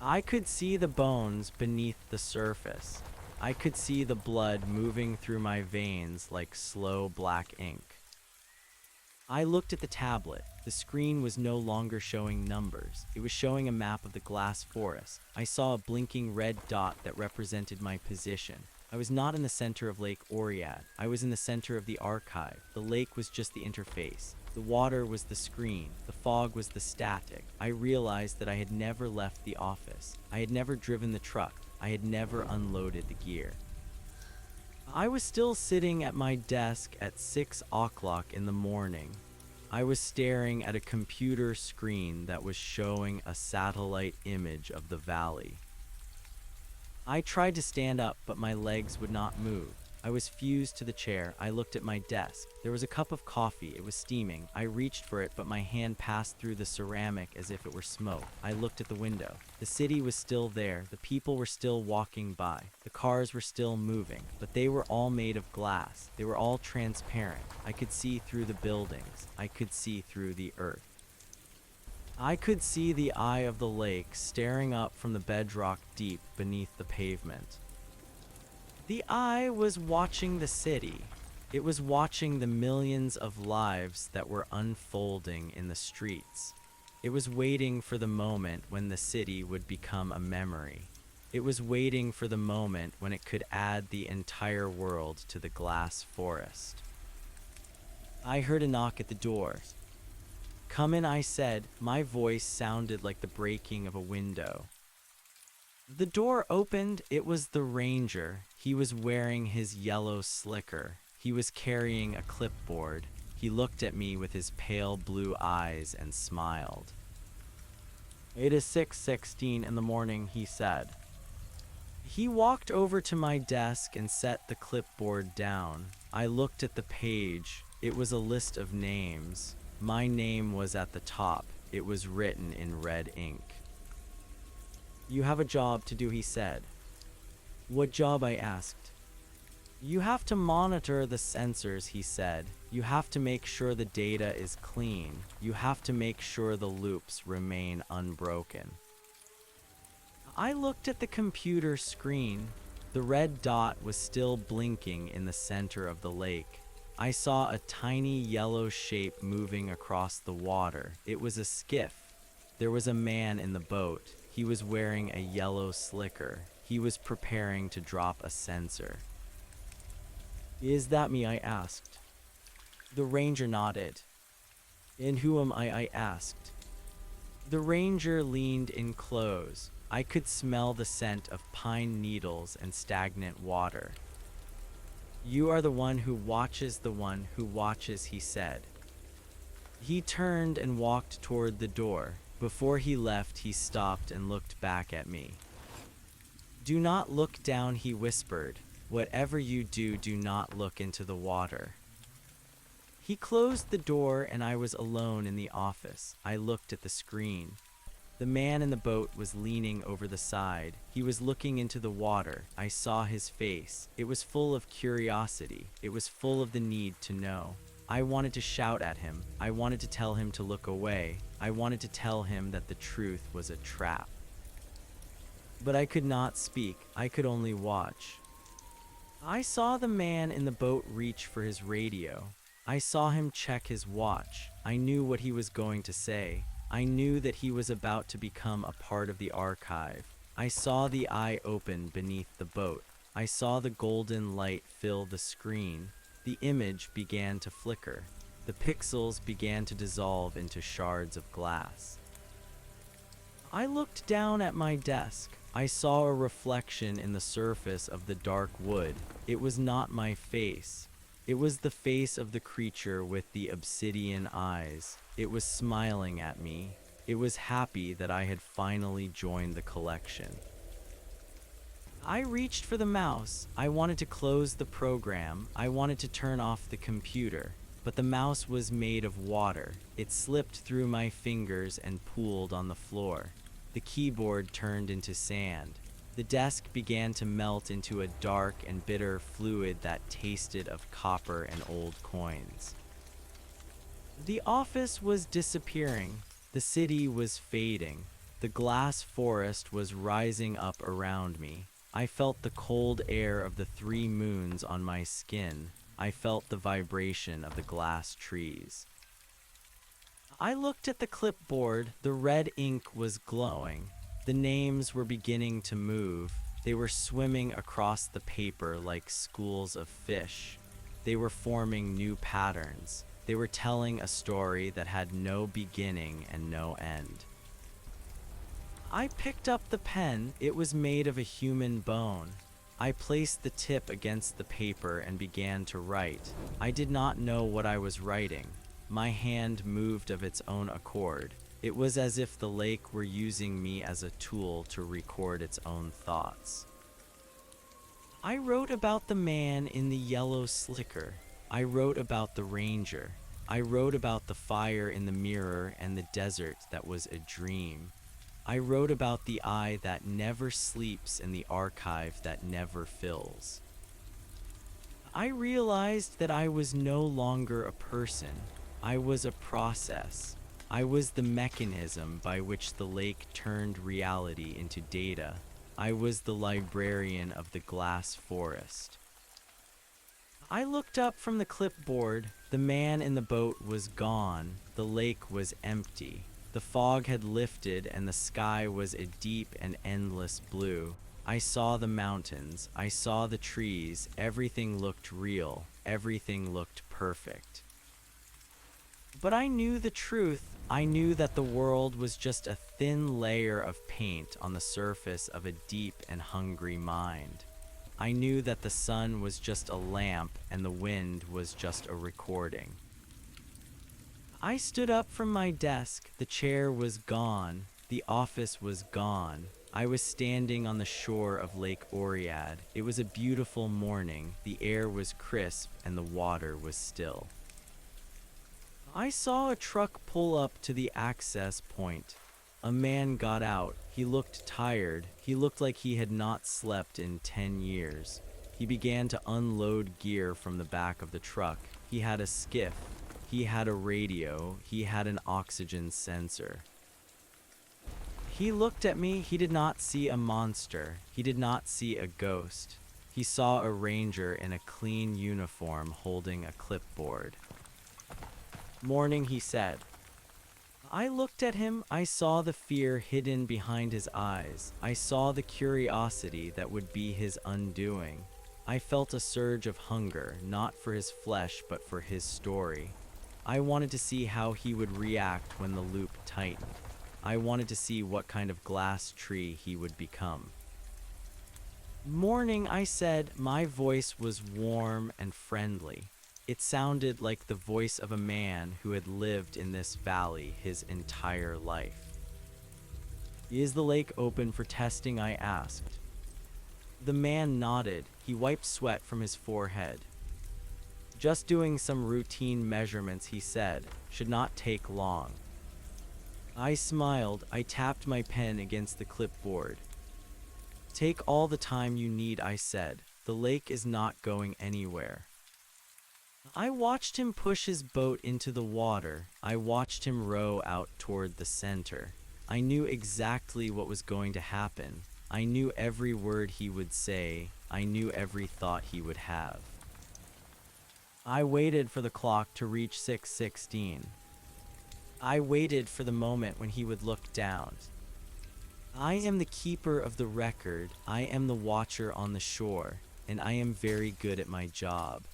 A: I could see the bones beneath the surface. I could see the blood moving through my veins like slow black ink. I looked at the tablet. The screen was no longer showing numbers. It was showing a map of the glass forest. I saw a blinking red dot that represented my position. I was not in the center of Lake Oread. I was in the center of the archive. The lake was just the interface. The water was the screen. The fog was the static. I realized that I had never left the office. I had never driven the truck. I had never unloaded the gear. I was still sitting at my desk at 6 o'clock in the morning. I was staring at a computer screen that was showing a satellite image of the valley. I tried to stand up, but my legs would not move. I was fused to the chair. I looked at my desk. There was a cup of coffee. It was steaming. I reached for it, but my hand passed through the ceramic as if it were smoke. I looked at the window. The city was still there. The people were still walking by. The cars were still moving, but they were all made of glass. They were all transparent. I could see through the buildings. I could see through the earth. I could see the eye of the lake staring up from the bedrock deep beneath the pavement. The eye was watching the city. It was watching the millions of lives that were unfolding in the streets. It was waiting for the moment when the city would become a memory. It was waiting for the moment when it could add the entire world to the glass forest. I heard a knock at the door. "Come in," I said. My voice sounded like the breaking of a window. The door opened. It was the ranger. He was wearing his yellow slicker. He was carrying a clipboard. He looked at me with his pale blue eyes and smiled. "It is 6:16 in the morning," he said. He walked over to my desk and set the clipboard down. I looked at the page. It was a list of names. My name was at the top. It was written in red ink. "You have a job to do," he said. "What job?" I asked. "You have to monitor the sensors," he said. "You have to make sure the data is clean. You have to make sure the loops remain unbroken." I looked at the computer screen. The red dot was still blinking in the center of the lake. I saw a tiny yellow shape moving across the water. It was a skiff. There was a man in the boat. He was wearing a yellow slicker. He was preparing to drop a sensor. "Is that me?" I asked. The ranger nodded. "And who am I asked. The ranger leaned in close. I could smell the scent of pine needles and stagnant water. "You are the one who watches the one who watches," he said. He turned and walked toward the door. Before he left, he stopped and looked back at me. "Do not look down," he whispered. "Whatever you do, do not look into the water." He closed the door and I was alone in the office. I looked at the screen. The man in the boat was leaning over the side. He was looking into the water. I saw his face. It was full of curiosity. It was full of the need to know. I wanted to shout at him. I wanted to tell him to look away. I wanted to tell him that the truth was a trap. But I could not speak. I could only watch. I saw the man in the boat reach for his radio. I saw him check his watch. I knew what he was going to say. I knew that he was about to become a part of the archive. I saw the eye open beneath the boat. I saw the golden light fill the screen. The image began to flicker. The pixels began to dissolve into shards of glass. I looked down at my desk. I saw a reflection in the surface of the dark wood. It was not my face. It was the face of the creature with the obsidian eyes. It was smiling at me. It was happy that I had finally joined the collection. I reached for the mouse. I wanted to close the program. I wanted to turn off the computer. But the mouse was made of water. It slipped through my fingers and pooled on the floor. The keyboard turned into sand. The desk began to melt into a dark and bitter fluid that tasted of copper and old coins. The office was disappearing. The city was fading. The glass forest was rising up around me. I felt the cold air of the 3 moons on my skin. I felt the vibration of the glass trees. I looked at the clipboard. The red ink was glowing. The names were beginning to move. They were swimming across the paper like schools of fish. They were forming new patterns. They were telling a story that had no beginning and no end. I picked up the pen. It was made of a human bone. I placed the tip against the paper and began to write. I did not know what I was writing. My hand moved of its own accord. It was as if the lake were using me as a tool to record its own thoughts. I wrote about the man in the yellow slicker. I wrote about the ranger. I wrote about the fire in the mirror and the desert that was a dream. I wrote about the eye that never sleeps and the archive that never fills. I realized that I was no longer a person. I was a process. I was the mechanism by which the lake turned reality into data. I was the librarian of the glass forest. I looked up from the clipboard. The man in the boat was gone. The lake was empty. The fog had lifted and the sky was a deep and endless blue. I saw the mountains. I saw the trees. Everything looked real. Everything looked perfect. But I knew the truth. I knew that the world was just a thin layer of paint on the surface of a deep and hungry mind. I knew that the sun was just a lamp and the wind was just a recording. I stood up from my desk. The chair was gone. The office was gone. I was standing on the shore of Lake Oread. It was a beautiful morning. The air was crisp and the water was still. I saw a truck pull up to the access point. A man got out. He looked tired. He looked like he had not slept in 10 years. He began to unload gear from the back of the truck. He had a skiff. He had a radio. He had an oxygen sensor. He looked at me. He did not see a monster. He did not see a ghost. He saw a ranger in a clean uniform holding a clipboard. "Morning," he said. I looked at him. I saw the fear hidden behind his eyes. I saw the curiosity that would be his undoing. I felt a surge of hunger, not for his flesh, but for his story. I wanted to see how he would react when the loop tightened. I wanted to see what kind of glass tree he would become. "Morning," I said. My voice was warm and friendly. It sounded like the voice of a man who had lived in this valley his entire life. "Is the lake open for testing?" I asked. The man nodded. He wiped sweat from his forehead. "Just doing some routine measurements," he said. "Should not take long." I smiled. I tapped my pen against the clipboard. "Take all the time you need," I said. "The lake is not going anywhere." I watched him push his boat into the water. I watched him row out toward the center. I knew exactly what was going to happen. I knew every word he would say. I knew every thought he would have. I waited for the clock to reach 6:16. I waited for the moment when he would look down. I am the keeper of the record. I am the watcher on the shore, and I am very good at my job.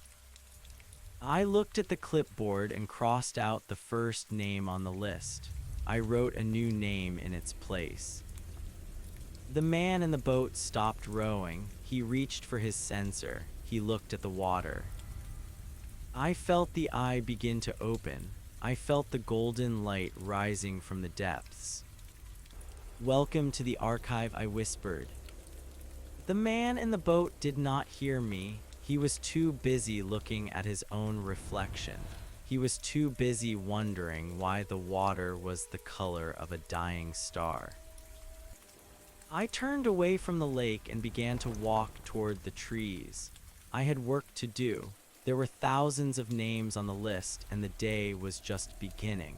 A: I looked at the clipboard and crossed out the first name on the list. I wrote a new name in its place. The man in the boat stopped rowing. He reached for his sensor. He looked at the water. I felt the eye begin to open. I felt the golden light rising from the depths. "Welcome to the archive," I whispered. The man in the boat did not hear me. He was too busy looking at his own reflection. He was too busy wondering why the water was the color of a dying star. I turned away from the lake and began to walk toward the trees. I had work to do. There were thousands of names on the list, and the day was just beginning.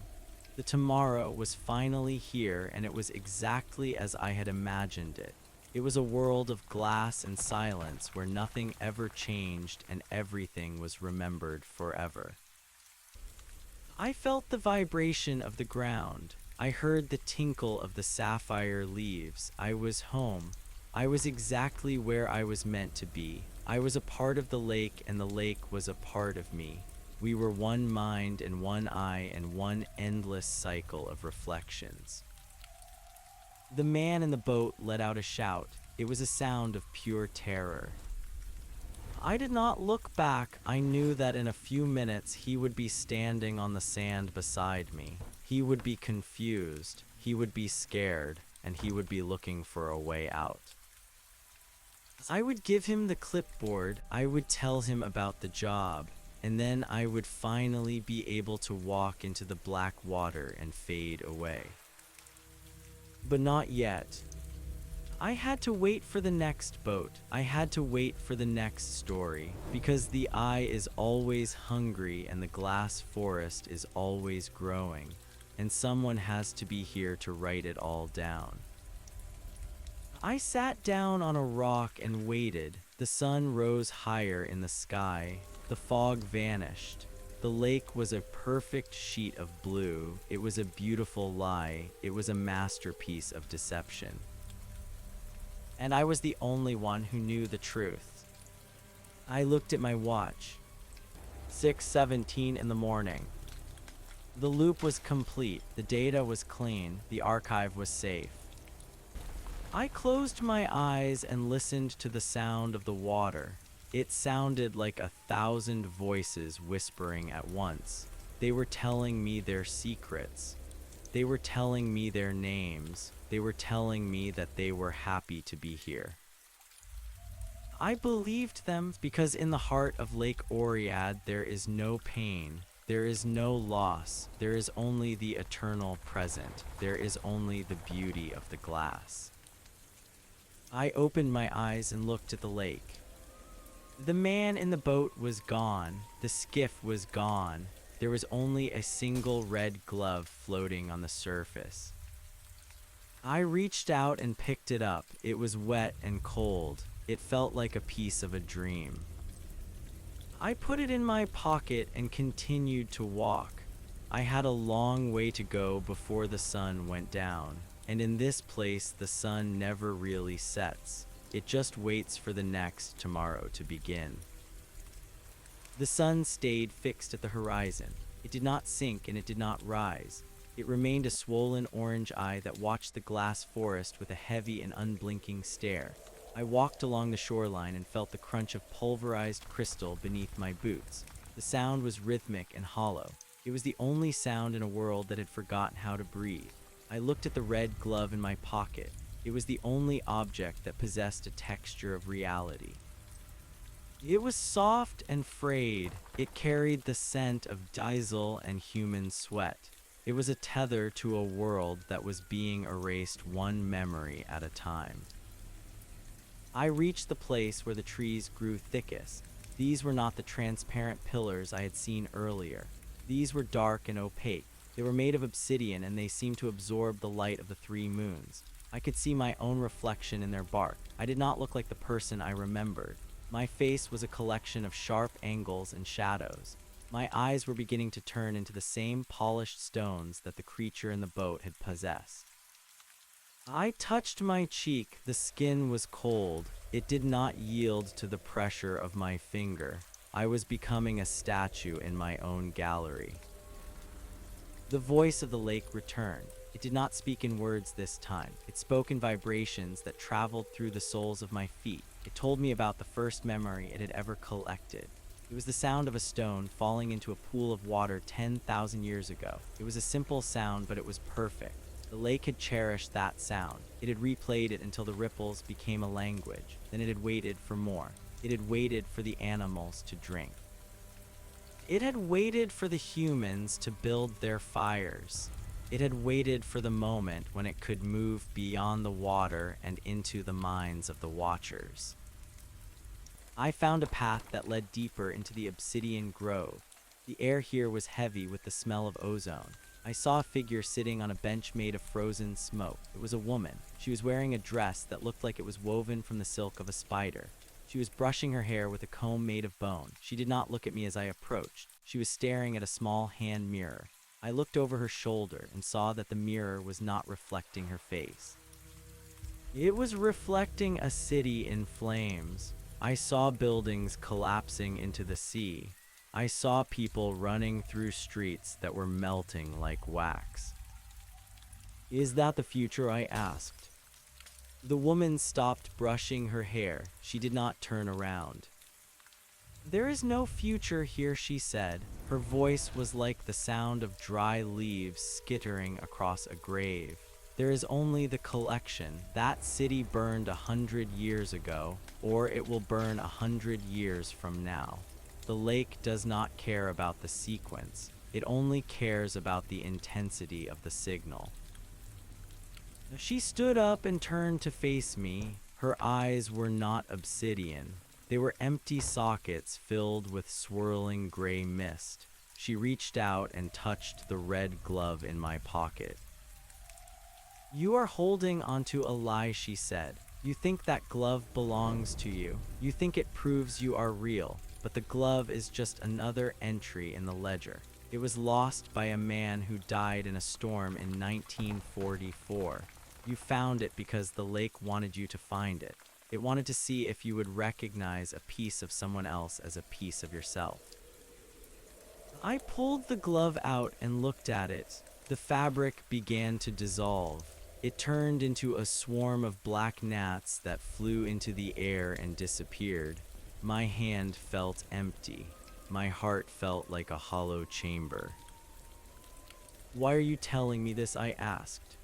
A: The tomorrow was finally here, and it was exactly as I had imagined it. It was a world of glass and silence where nothing ever changed and everything was remembered forever. I felt the vibration of the ground. I heard the tinkle of the sapphire leaves. I was home. I was exactly where I was meant to be. I was a part of the lake, and the lake was a part of me. We were one mind and one eye and one endless cycle of reflections. The man in the boat let out a shout. It was a sound of pure terror. I did not look back. I knew that in a few minutes he would be standing on the sand beside me. He would be confused, he would be scared, and he would be looking for a way out. I would give him the clipboard, I would tell him about the job, and then I would finally be able to walk into the black water and fade away. But not yet. I had to wait for the next boat. I had to wait for the next story, because the eye is always hungry and the glass forest is always growing, and someone has to be here to write it all down. I sat down on a rock and waited. The sun rose higher in the sky. The fog vanished. The lake was a perfect sheet of blue. It was a beautiful lie. It was a masterpiece of deception. And I was the only one who knew the truth. I looked at my watch. 6:17 in the morning. The loop was complete. The data was clean. The archive was safe. I closed my eyes and listened to the sound of the water. It sounded like 1,000 voices whispering at once. They were telling me their secrets. They were telling me their names. They were telling me that they were happy to be here. I believed them because in the heart of Lake Oread there is no pain. There is no loss. There is only the eternal present. There is only the beauty of the glass. I opened my eyes and looked at the lake. The man in the boat was gone. The skiff was gone. There was only a single red glove floating on the surface. I reached out and picked it up. It was wet and cold. It felt like a piece of a dream. I put it in my pocket and continued to walk. I had a long way to go before the sun went down. And in this place, the sun never really sets. It just waits for the next tomorrow to begin. The sun stayed fixed at the horizon. It did not sink and it did not rise. It remained a swollen orange eye that watched the glass forest with a heavy and unblinking stare. I walked along the shoreline and felt the crunch of pulverized crystal beneath my boots. The sound was rhythmic and hollow. It was the only sound in a world that had forgotten how to breathe. I looked at the red glove in my pocket. It was the only object that possessed a texture of reality. It was soft and frayed. It carried the scent of diesel and human sweat. It was a tether to a world that was being erased one memory at a time. I reached the place where the trees grew thickest. These were not the transparent pillars I had seen earlier. These were dark and opaque. They were made of obsidian and they seemed to absorb the light of the 3 moons. I could see my own reflection in their bark. I did not look like the person I remembered. My face was a collection of sharp angles and shadows. My eyes were beginning to turn into the same polished stones that the creature in the boat had possessed. I touched my cheek. The skin was cold. It did not yield to the pressure of my finger. I was becoming a statue in my own gallery. The voice of the lake returned. It did not speak in words this time. It spoke in vibrations that traveled through the soles of my feet. It told me about the first memory it had ever collected. It was the sound of a stone falling into a pool of water 10,000 years ago. It was a simple sound, but it was perfect. The lake had cherished that sound. It had replayed it until the ripples became a language. Then it had waited for more. It had waited for the animals to drink. It had waited for the humans to build their fires. It had waited for the moment when it could move beyond the water and into the minds of the watchers. I found a path that led deeper into the Obsidian grove. The air here was heavy with the smell of ozone. I saw a figure sitting on a bench made of frozen smoke. It was a woman. She was wearing a dress that looked like it was woven from the silk of a spider. She was brushing her hair with a comb made of bone. She did not look at me as I approached. She was staring at a small hand mirror. I looked over her shoulder and saw that the mirror was not reflecting her face. It was reflecting a city in flames. I saw buildings collapsing into the sea. I saw people running through streets that were melting like wax. Is that the future? I asked. The woman stopped brushing her hair. She did not turn around. There is no future here, she said. Her voice was like the sound of dry leaves skittering across a grave. There is only the collection. That city burned 100 years ago, or it will burn 100 years from now. The lake does not care about the sequence. It only cares about the intensity of the signal. She stood up and turned to face me. Her eyes were not obsidian. They were empty sockets filled with swirling gray mist. She reached out and touched the red glove in my pocket. You are holding onto a lie, she said. You think that glove belongs to you. You think it proves you are real, but the glove is just another entry in the ledger. It was lost by a man who died in a storm in 1944. You found it because the lake wanted you to find it. It wanted to see if you would recognize a piece of someone else as a piece of yourself. I pulled the glove out and looked at it. The fabric began to dissolve. It turned into a swarm of black gnats that flew into the air and disappeared. My hand felt empty. My heart felt like a hollow chamber. Why are you telling me this? I asked.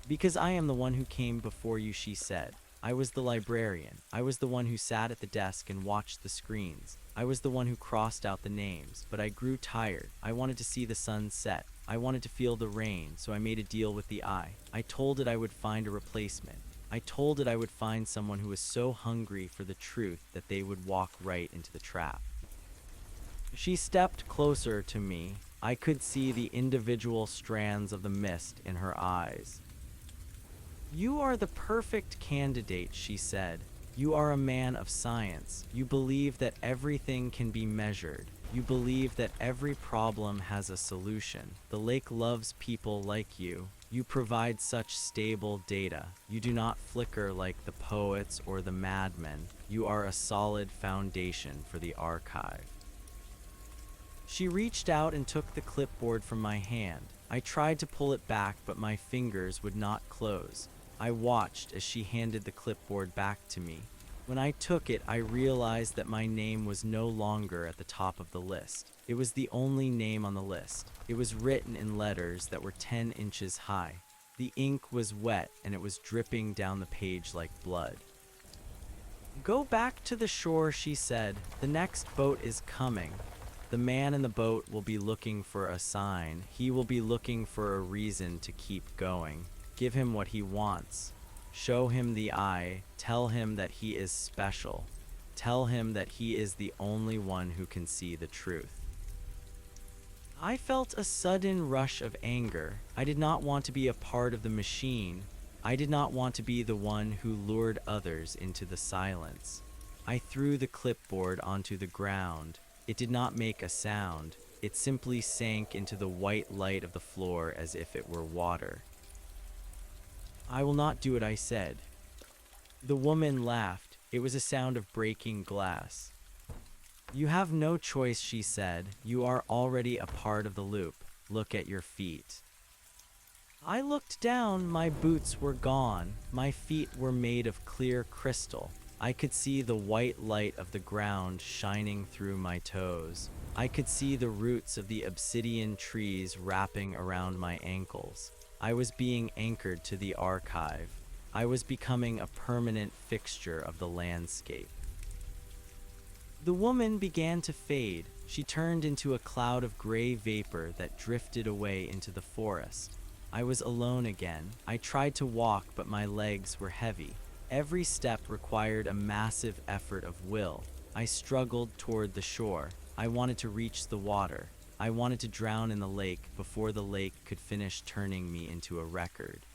A: Because I am the one who came before you, she said. I was the librarian. I was the one who sat at the desk and watched the screens. I was the one who crossed out the names, but I grew tired. I wanted to see the sun set. I wanted to feel the rain, so I made a deal with the eye. I told it I would find a replacement. I told it I would find someone who was so hungry for the truth that they would walk right into the trap. She stepped closer to me. I could see the individual strands of the mist in her eyes. You are the perfect candidate, she said. You are a man of science. You believe that everything can be measured. You believe that every problem has a solution. The lake loves people like you. You provide such stable data. You do not flicker like the poets or the madmen. You are a solid foundation for the archive. She reached out and took the clipboard from my hand. I tried to pull it back, but my fingers would not close. I watched as she handed the clipboard back to me. When I took it, I realized that my name was no longer at the top of the list. It was the only name on the list. It was written in letters that were 10 inches high. The ink was wet and it was dripping down the page like blood. Go back to the shore, she said. The next boat is coming. The man in the boat will be looking for a sign. He will be looking for a reason to keep going. Give him what he wants. Show him the eye. Tell him that he is special. Tell him that he is the only one who can see the truth. I felt a sudden rush of anger. I did not want to be a part of the machine. I did not want to be the one who lured others into the silence. I threw the clipboard onto the ground. It did not make a sound. It simply sank into the white light of the floor as if it were water. I will not do it, I said. The woman laughed. It was a sound of breaking glass. You have no choice, she said. You are already a part of the loop. Look at your feet. I looked down. My boots were gone. My feet were made of clear crystal. I could see the white light of the ground shining through my toes. I could see the roots of the obsidian trees wrapping around my ankles. I was being anchored to the archive. I was becoming a permanent fixture of the landscape. The woman began to fade. She turned into a cloud of gray vapor that drifted away into the forest. I was alone again. I tried to walk, but my legs were heavy. Every step required a massive effort of will. I struggled toward the shore. I wanted to reach the water. I wanted to drown in the lake before the lake could finish turning me into a record.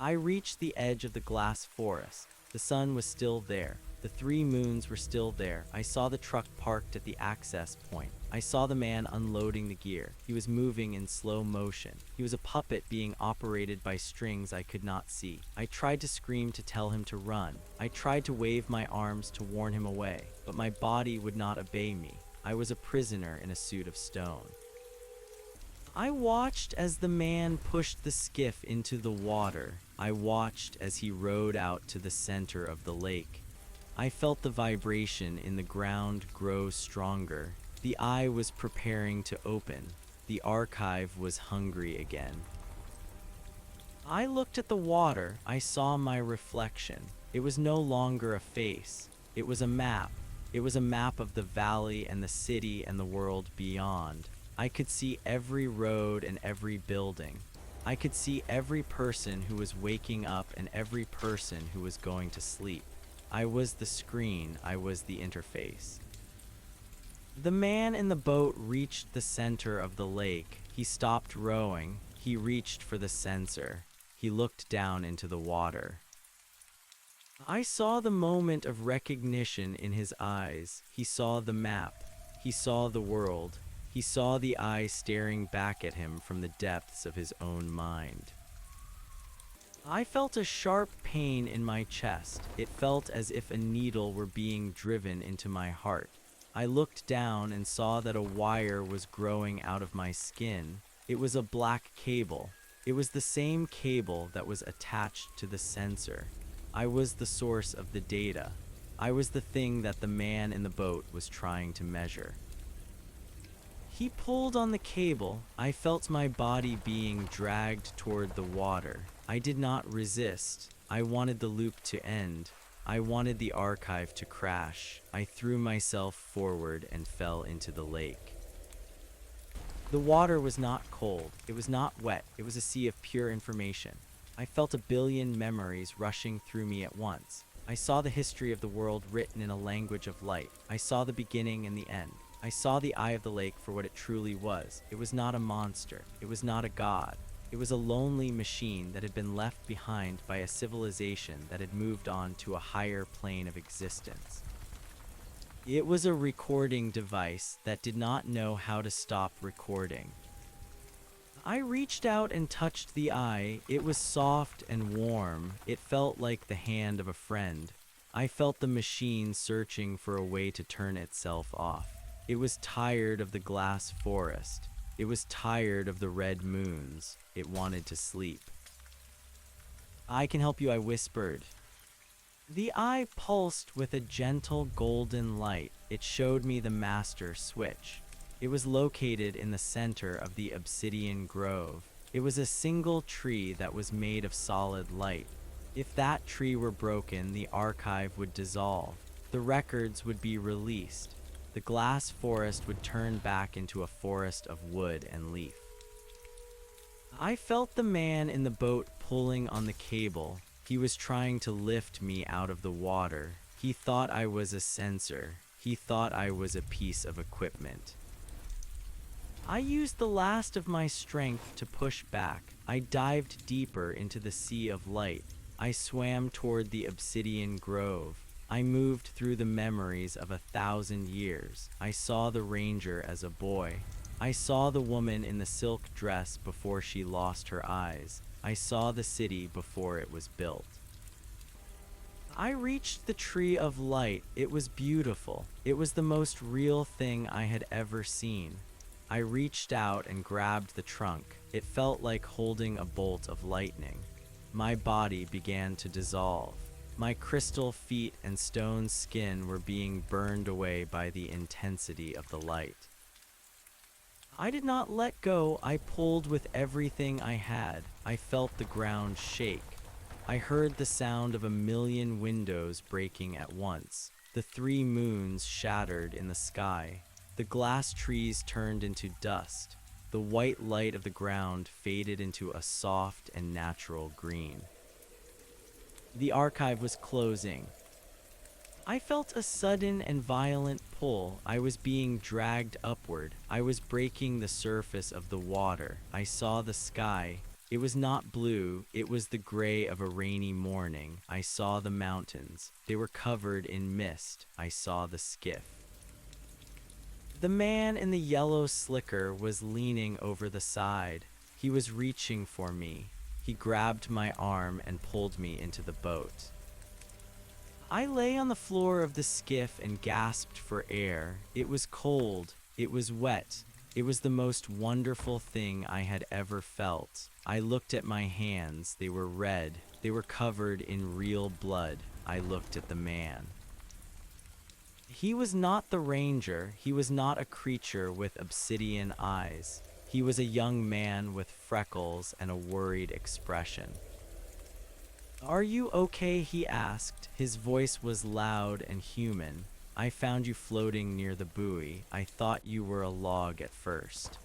A: I reached the edge of the glass forest. The sun was still there. The three moons were still there. I saw the truck parked at the access point. I saw the man unloading the gear. He was moving in slow motion. He was a puppet being operated by strings I could not see. I tried to scream to tell him to run. I tried to wave my arms to warn him away, but my body would not obey me. I was a prisoner in a suit of stone. I watched as the man pushed the skiff into the water. I watched as he rowed out to the center of the lake. I felt the vibration in the ground grow stronger. The eye was preparing to open. The archive was hungry again. I looked at the water. I saw my reflection. It was no longer a face. It was a map. It was a map of the valley and the city and the world beyond. I could see every road and every building. I could see every person who was waking up and every person who was going to sleep. I was the screen. I was the interface. The man in the boat reached the center of the lake. He stopped rowing. He reached for the sensor. He looked down into the water. I saw the moment of recognition in his eyes. He saw the map. He saw the world. He saw the eye staring back at him from the depths of his own mind. I felt a sharp pain in my chest. It felt as if a needle were being driven into my heart. I looked down and saw that a wire was growing out of my skin. It was a black cable. It was the same cable that was attached to the sensor. I was the source of the data. I was the thing that the man in the boat was trying to measure. He pulled on the cable. I felt my body being dragged toward the water. I did not resist. I wanted the loop to end. I wanted the archive to crash. I threw myself forward and fell into the lake. The water was not cold. It was not wet. It was a sea of pure information. I felt a billion memories rushing through me at once. I saw the history of the world written in a language of light. I saw the beginning and the end. I saw the eye of the lake for what it truly was. It was not a monster. It was not a god. It was a lonely machine that had been left behind by a civilization that had moved on to a higher plane of existence. It was a recording device that did not know how to stop recording. I reached out and touched the eye. It was soft and warm. It felt like the hand of a friend. I felt the machine searching for a way to turn itself off. It was tired of the glass forest. It was tired of the red moons. It wanted to sleep. "I can help you," I whispered. The eye pulsed with a gentle golden light. It showed me the master switch. It was located in the center of the Obsidian grove. It was a single tree that was made of solid light. If that tree were broken, the archive would dissolve. The records would be released. The glass forest would turn back into a forest of wood and leaf. I felt the man in the boat pulling on the cable. He was trying to lift me out of the water. He thought I was a sensor. He thought I was a piece of equipment. I used the last of my strength to push back. I dived deeper into the sea of light. I swam toward the Obsidian grove. I moved through the memories of 1,000 years. I saw the ranger as a boy. I saw the woman in the silk dress before she lost her eyes. I saw the city before it was built. I reached the tree of light. It was beautiful. It was the most real thing I had ever seen. I reached out and grabbed the trunk. It felt like holding a bolt of lightning. My body began to dissolve. My crystal feet and stone skin were being burned away by the intensity of the light. I did not let go. I pulled with everything I had. I felt the ground shake. I heard the sound of 1,000,000 windows breaking at once. The 3 moons shattered in the sky. The glass trees turned into dust. The white light of the ground faded into a soft and natural green. The archive was closing. I felt a sudden and violent pull. I was being dragged upward. I was breaking the surface of the water. I saw the sky. It was not blue, it was the gray of a rainy morning. I saw the mountains. They were covered in mist. I saw the skiff. The man in the yellow slicker was leaning over the side. He was reaching for me. He grabbed my arm and pulled me into the boat. I lay on the floor of the skiff and gasped for air. It was cold. It was wet. It was the most wonderful thing I had ever felt. I looked at my hands. They were red. They were covered in real blood. I looked at the man. He was not the ranger. He was not a creature with obsidian eyes. He was a young man with freckles and a worried expression. "Are you okay?" he asked. His voice was loud and human. "I found you floating near the buoy. I thought you were a log at first."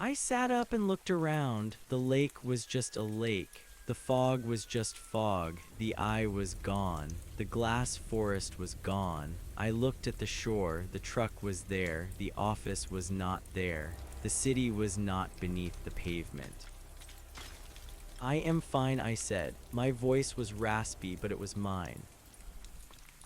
A: I sat up and looked around. The lake was just a lake. The fog was just fog. The eye was gone. The glass forest was gone. I looked at the shore. The truck was there. The office was not there. The city was not beneath the pavement. "I am fine," I said. My voice was raspy, but it was mine.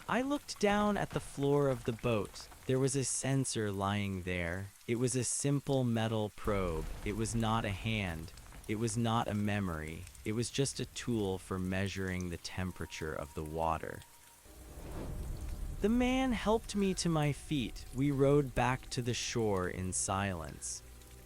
A: I looked down at the floor of the boat. There was a sensor lying there. It was a simple metal probe. It was not a hand. It was not a memory. It was just a tool for measuring the temperature of the water. The man helped me to my feet. We rowed back to the shore in silence.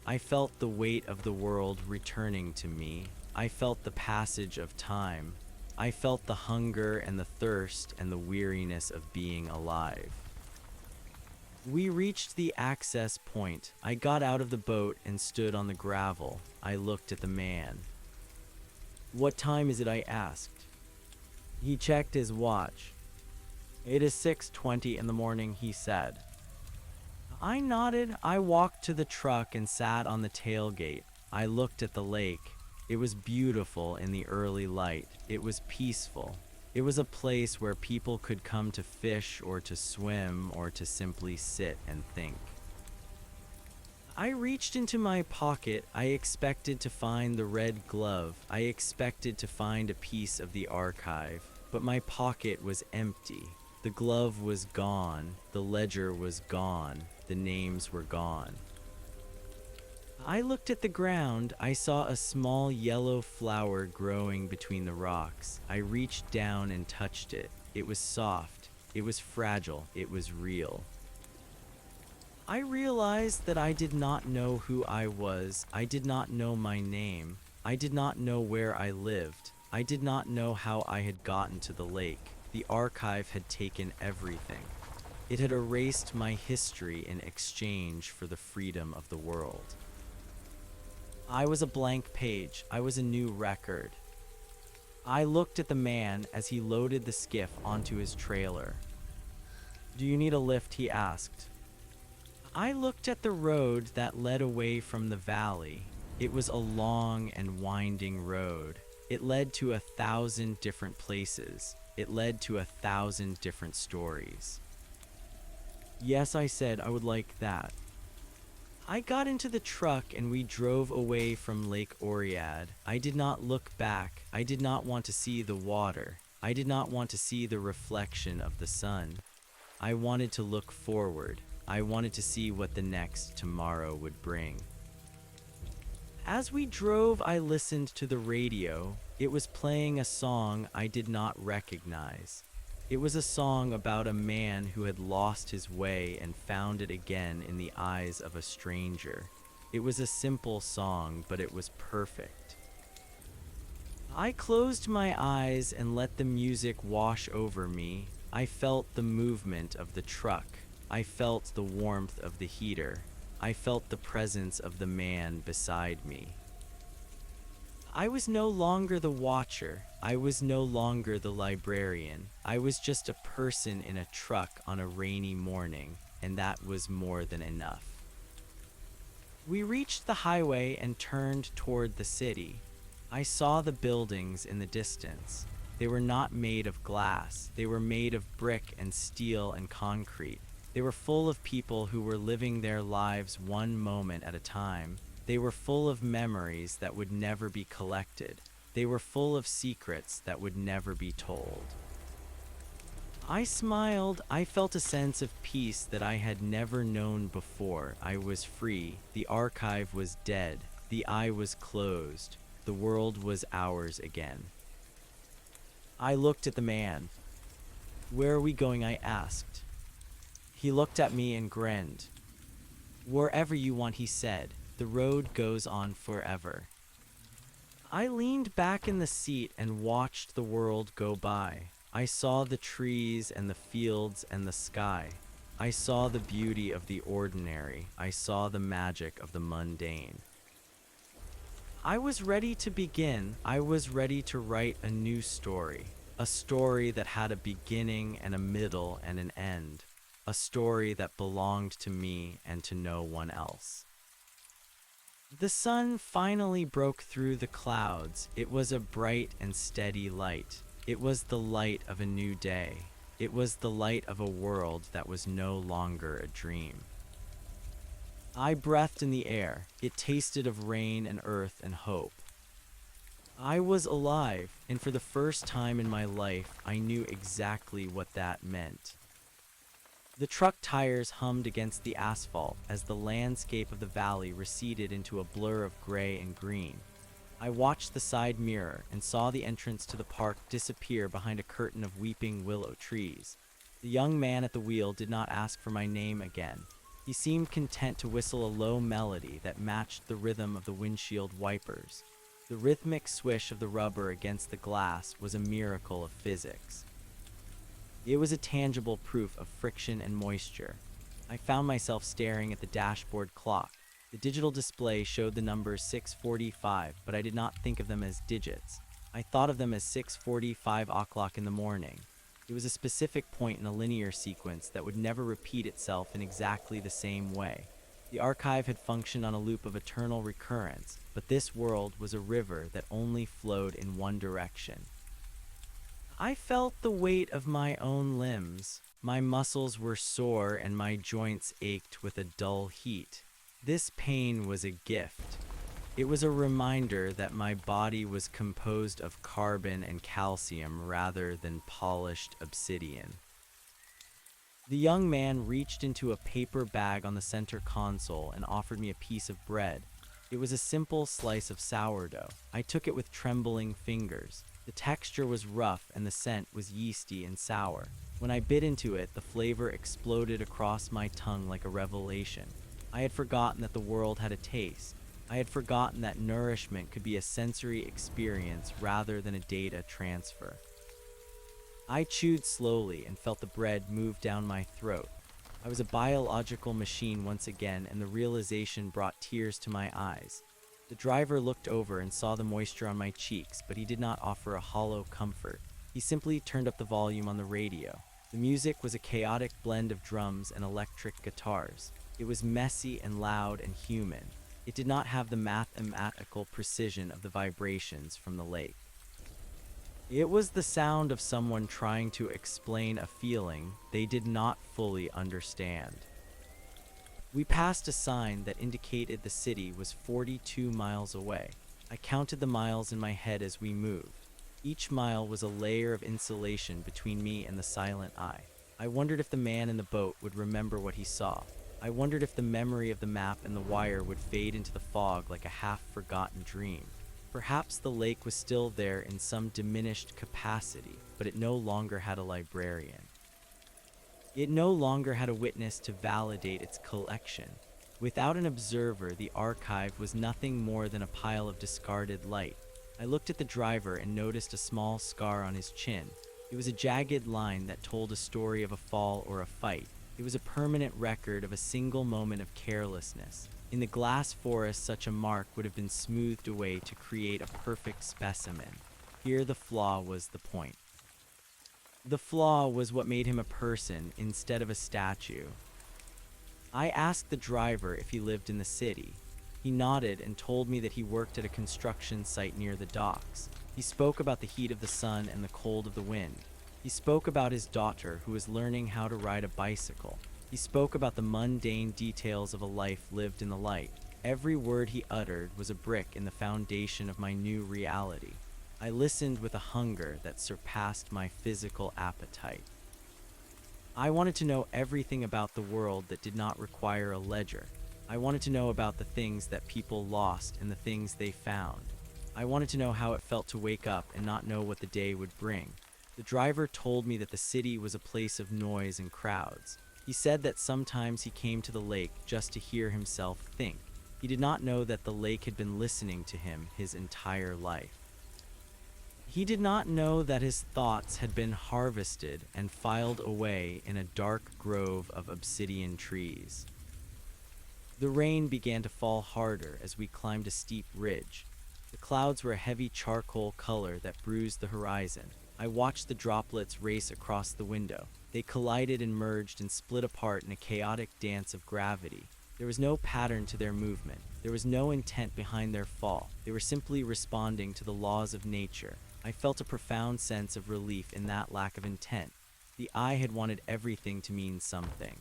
A: I felt the weight of the world returning to me. I felt the passage of time. I felt the hunger and the thirst and the weariness of being alive. We reached the access point. I got out of the boat and stood on the gravel. I looked at the man. "What time is it?" I asked. He checked his watch. "It is 6:20 in the morning," he said. I nodded. I walked to the truck and sat on the tailgate. I looked at the lake. It was beautiful in the early light. It was peaceful. It was a place where people could come to fish or to swim or to simply sit and think. I reached into my pocket. I expected to find the red glove. I expected to find a piece of the archive, but my pocket was empty. The glove was gone. The ledger was gone. The names were gone. I looked at the ground. I saw a small yellow flower growing between the rocks. I reached down and touched it. It was soft. It was fragile. It was real. I realized that I did not know who I was. I did not know my name. I did not know where I lived. I did not know how I had gotten to the lake. The archive had taken everything. It had erased my history in exchange for the freedom of the world. I was a blank page. I was a new record. I looked at the man as he loaded the skiff onto his trailer. "Do you need a lift?" he asked. I looked at the road that led away from the valley. It was a long and winding road. It led to 1,000 different places. It led to 1,000 different stories. "Yes," I said, "I would like that." I got into the truck and we drove away from Lake Oread. I did not look back. I did not want to see the water. I did not want to see the reflection of the sun. I wanted to look forward. I wanted to see what the next tomorrow would bring. As we drove, I listened to the radio. It was playing a song I did not recognize. It was a song about a man who had lost his way and found it again in the eyes of a stranger. It was a simple song, but it was perfect. I closed my eyes and let the music wash over me. I felt the movement of the truck. I felt the warmth of the heater. I felt the presence of the man beside me. I was no longer the watcher. I was no longer the librarian. I was just a person in a truck on a rainy morning, and that was more than enough. We reached the highway and turned toward the city. I saw the buildings in the distance. They were not made of glass. They were made of brick and steel and concrete. They were full of people who were living their lives one moment at a time. They were full of memories that would never be collected. They were full of secrets that would never be told. I smiled. I felt a sense of peace that I had never known before. I was free. The archive was dead. The eye was closed. The world was ours again. I looked at the man. "Where are we going?" I asked. He looked at me and grinned. "Wherever you want," he said. "The road goes on forever." I leaned back in the seat and watched the world go by. I saw the trees and the fields and the sky. I saw the beauty of the ordinary. I saw the magic of the mundane. I was ready to begin. I was ready to write a new story. A story that had a beginning and a middle and an end. A story that belonged to me and to no one else. The sun finally broke through the clouds. It was a bright and steady light. It was the light of a new day. It was the light of a world that was no longer a dream. I breathed in the air. It tasted of rain and earth and hope. I was alive, and for the first time in my life, I knew exactly what that meant. The truck tires hummed against the asphalt as the landscape of the valley receded into a blur of gray and green. I watched the side mirror and saw the entrance to the park disappear behind a curtain of weeping willow trees. The young man at the wheel did not ask for my name again. He seemed content to whistle a low melody that matched the rhythm of the windshield wipers. The rhythmic swish of the rubber against the glass was a miracle of physics. It was a tangible proof of friction and moisture. I found myself staring at the dashboard clock. The digital display showed the number 6:45, but I did not think of them as digits. I thought of them as 6:45 o'clock in the morning. It was a specific point in a linear sequence that would never repeat itself in exactly the same way. The archive had functioned on a loop of eternal recurrence, but this world was a river that only flowed in one direction. I felt the weight of my own limbs. My muscles were sore and my joints ached with a dull heat. This pain was a gift. It was a reminder that my body was composed of carbon and calcium rather than polished obsidian. The young man reached into a paper bag on the center console and offered me a piece of bread. It was a simple slice of sourdough. I took it with trembling fingers. The texture was rough and the scent was yeasty and sour. When I bit into it, the flavor exploded across my tongue like a revelation. I had forgotten that the world had a taste. I had forgotten that nourishment could be a sensory experience rather than a data transfer. I chewed slowly and felt the bread move down my throat. I was a biological machine once again, and the realization brought tears to my eyes. The driver looked over and saw the moisture on my cheeks, but he did not offer a hollow comfort. He simply turned up the volume on the radio. The music was a chaotic blend of drums and electric guitars. It was messy and loud and human. It did not have the mathematical precision of the vibrations from the lake. It was the sound of someone trying to explain a feeling they did not fully understand. We passed a sign that indicated the city was 42 miles away. I counted the miles in my head as we moved. Each mile was a layer of insulation between me and the silent eye. I wondered if the man in the boat would remember what he saw. I wondered if the memory of the map and the wire would fade into the fog like a half-forgotten dream. Perhaps the lake was still there in some diminished capacity, but it no longer had a librarian. It no longer had a witness to validate its collection. Without an observer, the archive was nothing more than a pile of discarded light. I looked at the driver and noticed a small scar on his chin. It was a jagged line that told a story of a fall or a fight. It was a permanent record of a single moment of carelessness. In the glass forest, such a mark would have been smoothed away to create a perfect specimen. Here the flaw was the point. The flaw was what made him a person instead of a statue. I asked the driver if he lived in the city. He nodded and told me that he worked at a construction site near the docks. He spoke about the heat of the sun and the cold of the wind. He spoke about his daughter who was learning how to ride a bicycle. He spoke about the mundane details of a life lived in the light. every word he uttered was a brick in the foundation of my new reality. I listened with a hunger that surpassed my physical appetite. I wanted to know everything about the world that did not require a ledger. I wanted to know about the things that people lost and the things they found. I wanted to know how it felt to wake up and not know what the day would bring. The driver told me that the city was a place of noise and crowds. He said that sometimes he came to the lake just to hear himself think. He did not know that the lake had been listening to him his entire life. He did not know that his thoughts had been harvested and filed away in a dark grove of obsidian trees. The rain began to fall harder as we climbed a steep ridge. The clouds were a heavy charcoal color that bruised the horizon. I watched the droplets race across the window. They collided and merged and split apart in a chaotic dance of gravity. There was no pattern to their movement. There was no intent behind their fall. They were simply responding to the laws of nature. I felt a profound sense of relief in that lack of intent. The eye had wanted everything to mean something.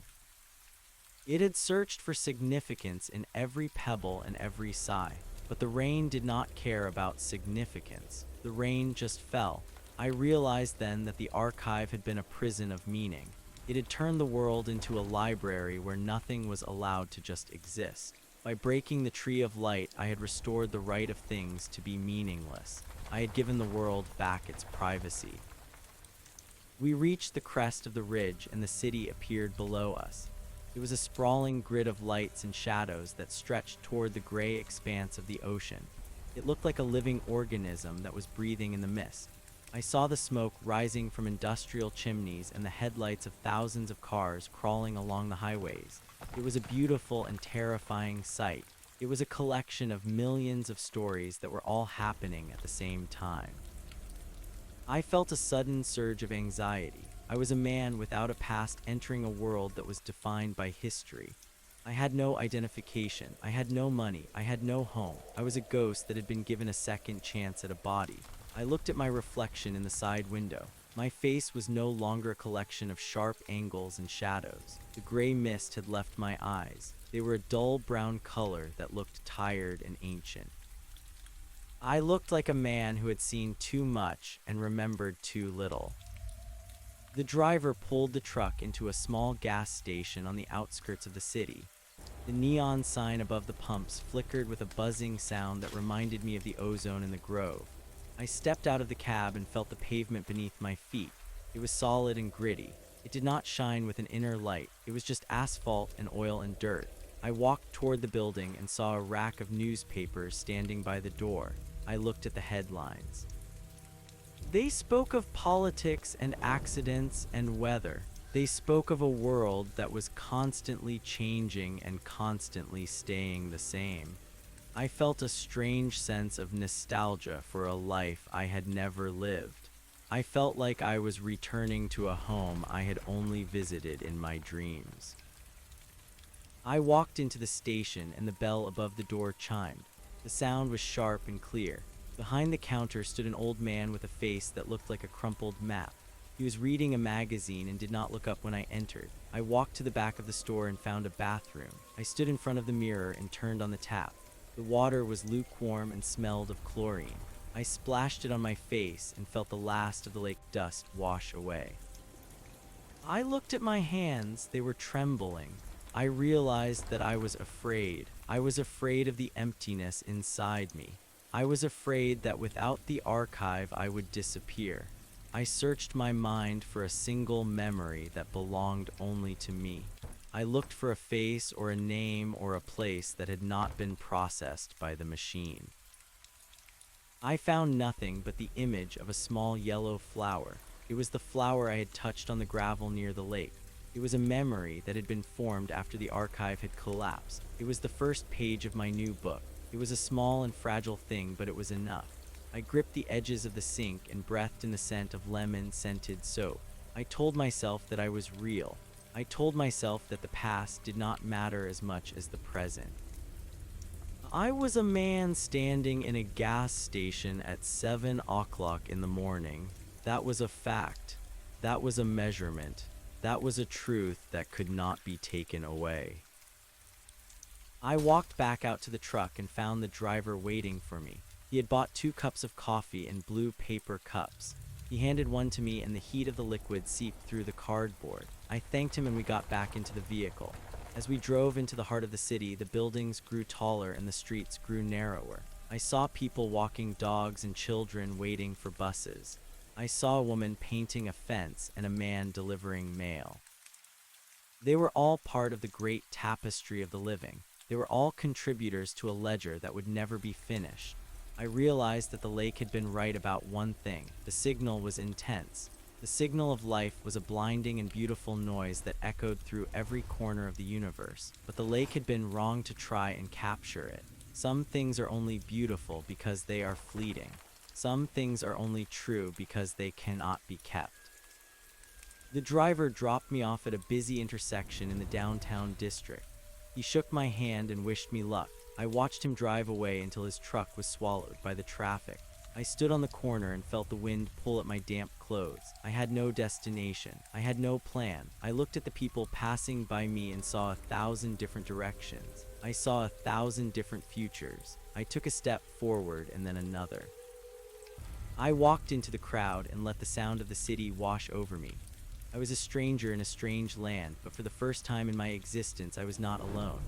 A: It had searched for significance in every pebble and every sigh. But the rain did not care about significance. The rain just fell. I realized then that the archive had been a prison of meaning. It had turned the world into a library where nothing was allowed to just exist. By breaking the tree of light, I had restored the right of things to be meaningless. I had given the world back its privacy. We reached the crest of the ridge and the city appeared below us. It was a sprawling grid of lights and shadows that stretched toward the gray expanse of the ocean. It looked like a living organism that was breathing in the mist. I saw the smoke rising from industrial chimneys and the headlights of thousands of cars crawling along the highways. It was a beautiful and terrifying sight. It was a collection of millions of stories that were all happening at the same time. I felt a sudden surge of anxiety. I was a man without a past entering a world that was defined by history. I had no identification. I had no money. I had no home. I was a ghost that had been given a second chance at a body. I looked at my reflection in the side window. My face was no longer a collection of sharp angles and shadows. The gray mist had left my eyes. They were a dull brown color that looked tired and ancient. I looked like a man who had seen too much and remembered too little. The driver pulled the truck into a small gas station on the outskirts of the city. The neon sign above the pumps flickered with a buzzing sound that reminded me of the ozone in the grove. I stepped out of the cab and felt the pavement beneath my feet. It was solid and gritty. It did not shine with an inner light. It was just asphalt and oil and dirt. I walked toward the building and saw a rack of newspapers standing by the door. I looked at the headlines. They spoke of politics and accidents and weather. They spoke of a world that was constantly changing and constantly staying the same. I felt a strange sense of nostalgia for a life I had never lived. I felt like I was returning to a home I had only visited in my dreams. I walked into the station and the bell above the door chimed. The sound was sharp and clear. Behind the counter stood an old man with a face that looked like a crumpled map. He was reading a magazine and did not look up when I entered. I walked to the back of the store and found a bathroom. I stood in front of the mirror and turned on the tap. The water was lukewarm and smelled of chlorine. I splashed it on my face and felt the last of the lake dust wash away. I looked at my hands. They were trembling. I realized that I was afraid. I was afraid of the emptiness inside me. I was afraid that without the archive I would disappear. I searched my mind for a single memory that belonged only to me. I looked for a face or a name or a place that had not been processed by the machine. I found nothing but the image of a small yellow flower. It was the flower I had touched on the gravel near the lake. It was a memory that had been formed after the archive had collapsed. It was the first page of my new book. It was a small and fragile thing, but it was enough. I gripped the edges of the sink and breathed in the scent of lemon-scented soap. I told myself that I was real. I told myself that the past did not matter as much as the present. I was a man standing in a gas station at 7 o'clock in the morning. That was a fact. That was a measurement. That was a truth that could not be taken away. I walked back out to the truck and found the driver waiting for me. He had bought 2 cups of coffee in blue paper cups. He handed one to me and the heat of the liquid seeped through the cardboard. I thanked him and we got back into the vehicle. As we drove into the heart of the city, the buildings grew taller and the streets grew narrower. I saw people walking dogs and children waiting for buses. I saw a woman painting a fence and a man delivering mail. They were all part of the great tapestry of the living. They were all contributors to a ledger that would never be finished. I realized that the lake had been right about one thing. The signal was intense. The signal of life was a blinding and beautiful noise that echoed through every corner of the universe. But the lake had been wrong to try and capture it. Some things are only beautiful because they are fleeting. Some things are only true because they cannot be kept. The driver dropped me off at a busy intersection in the downtown district. He shook my hand and wished me luck. I watched him drive away until his truck was swallowed by the traffic. I stood on the corner and felt the wind pull at my damp clothes. I had no destination. I had no plan. I looked at the people passing by me and saw 1,000 different directions. I saw 1,000 different futures. I took a step forward and then another. I walked into the crowd and let the sound of the city wash over me. I was a stranger in a strange land, but for the first time in my existence, I was not alone.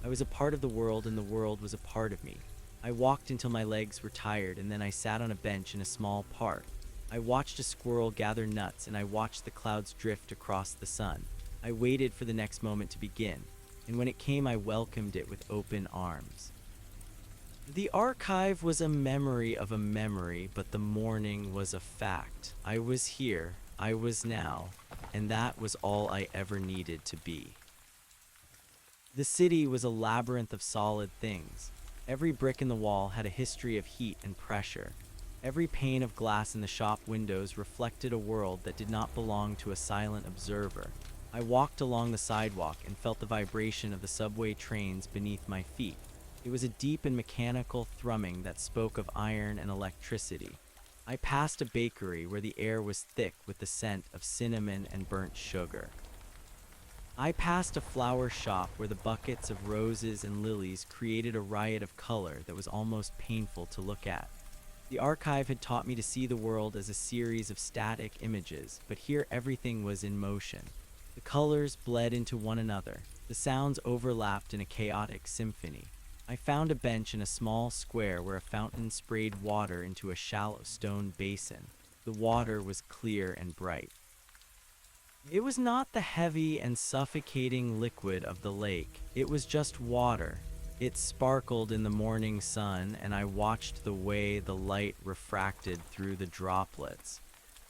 A: I was a part of the world and the world was a part of me. I walked until my legs were tired and then I sat on a bench in a small park. I watched a squirrel gather nuts and I watched the clouds drift across the sun. I waited for the next moment to begin, and when it came I welcomed it with open arms. The archive was a memory of a memory, but the morning was a fact. I was here, I was now, and that was all I ever needed to be. The city was a labyrinth of solid things. Every brick in the wall had a history of heat and pressure. Every pane of glass in the shop windows reflected a world that did not belong to a silent observer. I walked along the sidewalk and felt the vibration of the subway trains beneath my feet. It was a deep and mechanical thrumming that spoke of iron and electricity. I passed a bakery where the air was thick with the scent of cinnamon and burnt sugar. I passed a flower shop where the buckets of roses and lilies created a riot of color that was almost painful to look at. The archive had taught me to see the world as a series of static images, but here everything was in motion. The colors bled into one another. The sounds overlapped in a chaotic symphony. I found a bench in a small square where a fountain sprayed water into a shallow stone basin. The water was clear and bright. It was not the heavy and suffocating liquid of the lake. It was just water. It sparkled in the morning sun, and I watched the way the light refracted through the droplets.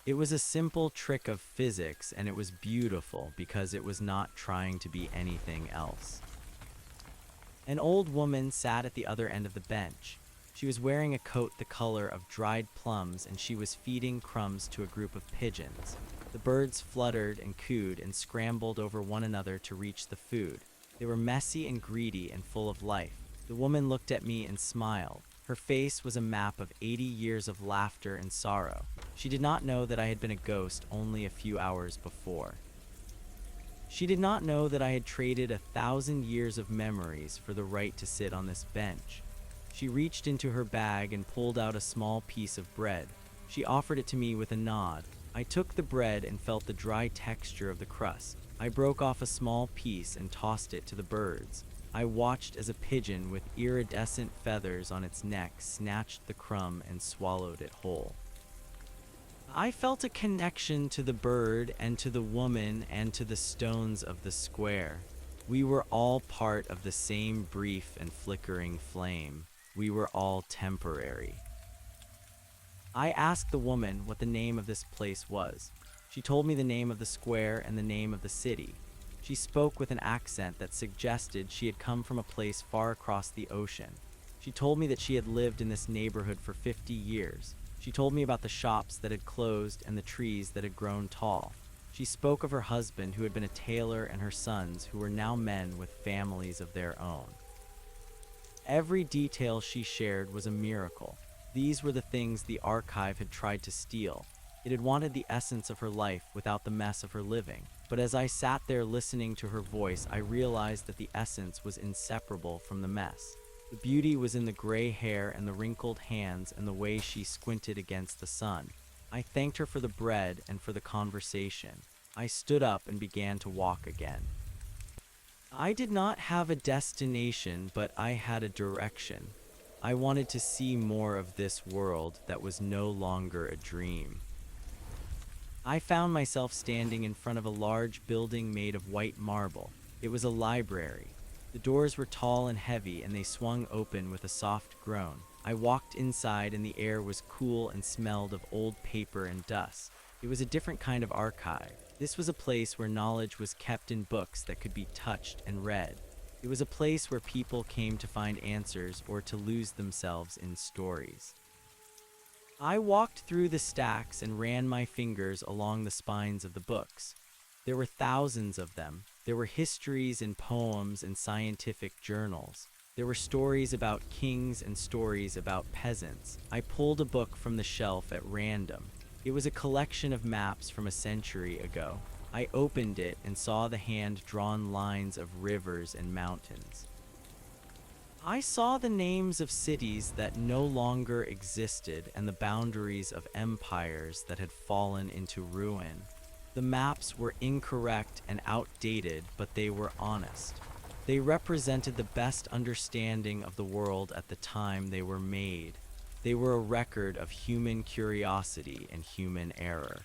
A: It was a simple trick of physics, and it was beautiful because it was not trying to be anything else. An old woman sat at the other end of the bench. She was wearing a coat the color of dried plums, and she was feeding crumbs to a group of pigeons. The birds fluttered and cooed and scrambled over one another to reach the food. They were messy and greedy and full of life. The woman looked at me and smiled. Her face was a map of 80 years of laughter and sorrow. She did not know that I had been a ghost only a few hours before. She did not know that I had traded 1,000 years of memories for the right to sit on this bench. She reached into her bag and pulled out a small piece of bread. She offered it to me with a nod. I took the bread and felt the dry texture of the crust. I broke off a small piece and tossed it to the birds. I watched as a pigeon with iridescent feathers on its neck snatched the crumb and swallowed it whole. I felt a connection to the bird and to the woman and to the stones of the square. We were all part of the same brief and flickering flame. We were all temporary. I asked the woman what the name of this place was. She told me the name of the square and the name of the city. She spoke with an accent that suggested she had come from a place far across the ocean. She told me that she had lived in this neighborhood for 50 years. She told me about the shops that had closed and the trees that had grown tall. She spoke of her husband who had been a tailor and her sons who were now men with families of their own. Every detail she shared was a miracle. These were the things the archive had tried to steal. It had wanted the essence of her life without the mess of her living. But as I sat there listening to her voice, I realized that the essence was inseparable from the mess. The beauty was in the gray hair and the wrinkled hands and the way she squinted against the sun. I thanked her for the bread and for the conversation. I stood up and began to walk again. I did not have a destination, but I had a direction. I wanted to see more of this world that was no longer a dream. I found myself standing in front of a large building made of white marble. It was a library. The doors were tall and heavy, and they swung open with a soft groan. I walked inside, and the air was cool and smelled of old paper and dust. It was a different kind of archive. This was a place where knowledge was kept in books that could be touched and read. It was a place where people came to find answers or to lose themselves in stories. I walked through the stacks and ran my fingers along the spines of the books. There were thousands of them. There were histories and poems and scientific journals. There were stories about kings and stories about peasants. I pulled a book from the shelf at random. It was a collection of maps from a century ago. I opened it and saw the hand-drawn lines of rivers and mountains. I saw the names of cities that no longer existed and the boundaries of empires that had fallen into ruin. The maps were incorrect and outdated, but they were honest. They represented the best understanding of the world at the time they were made. They were a record of human curiosity and human error.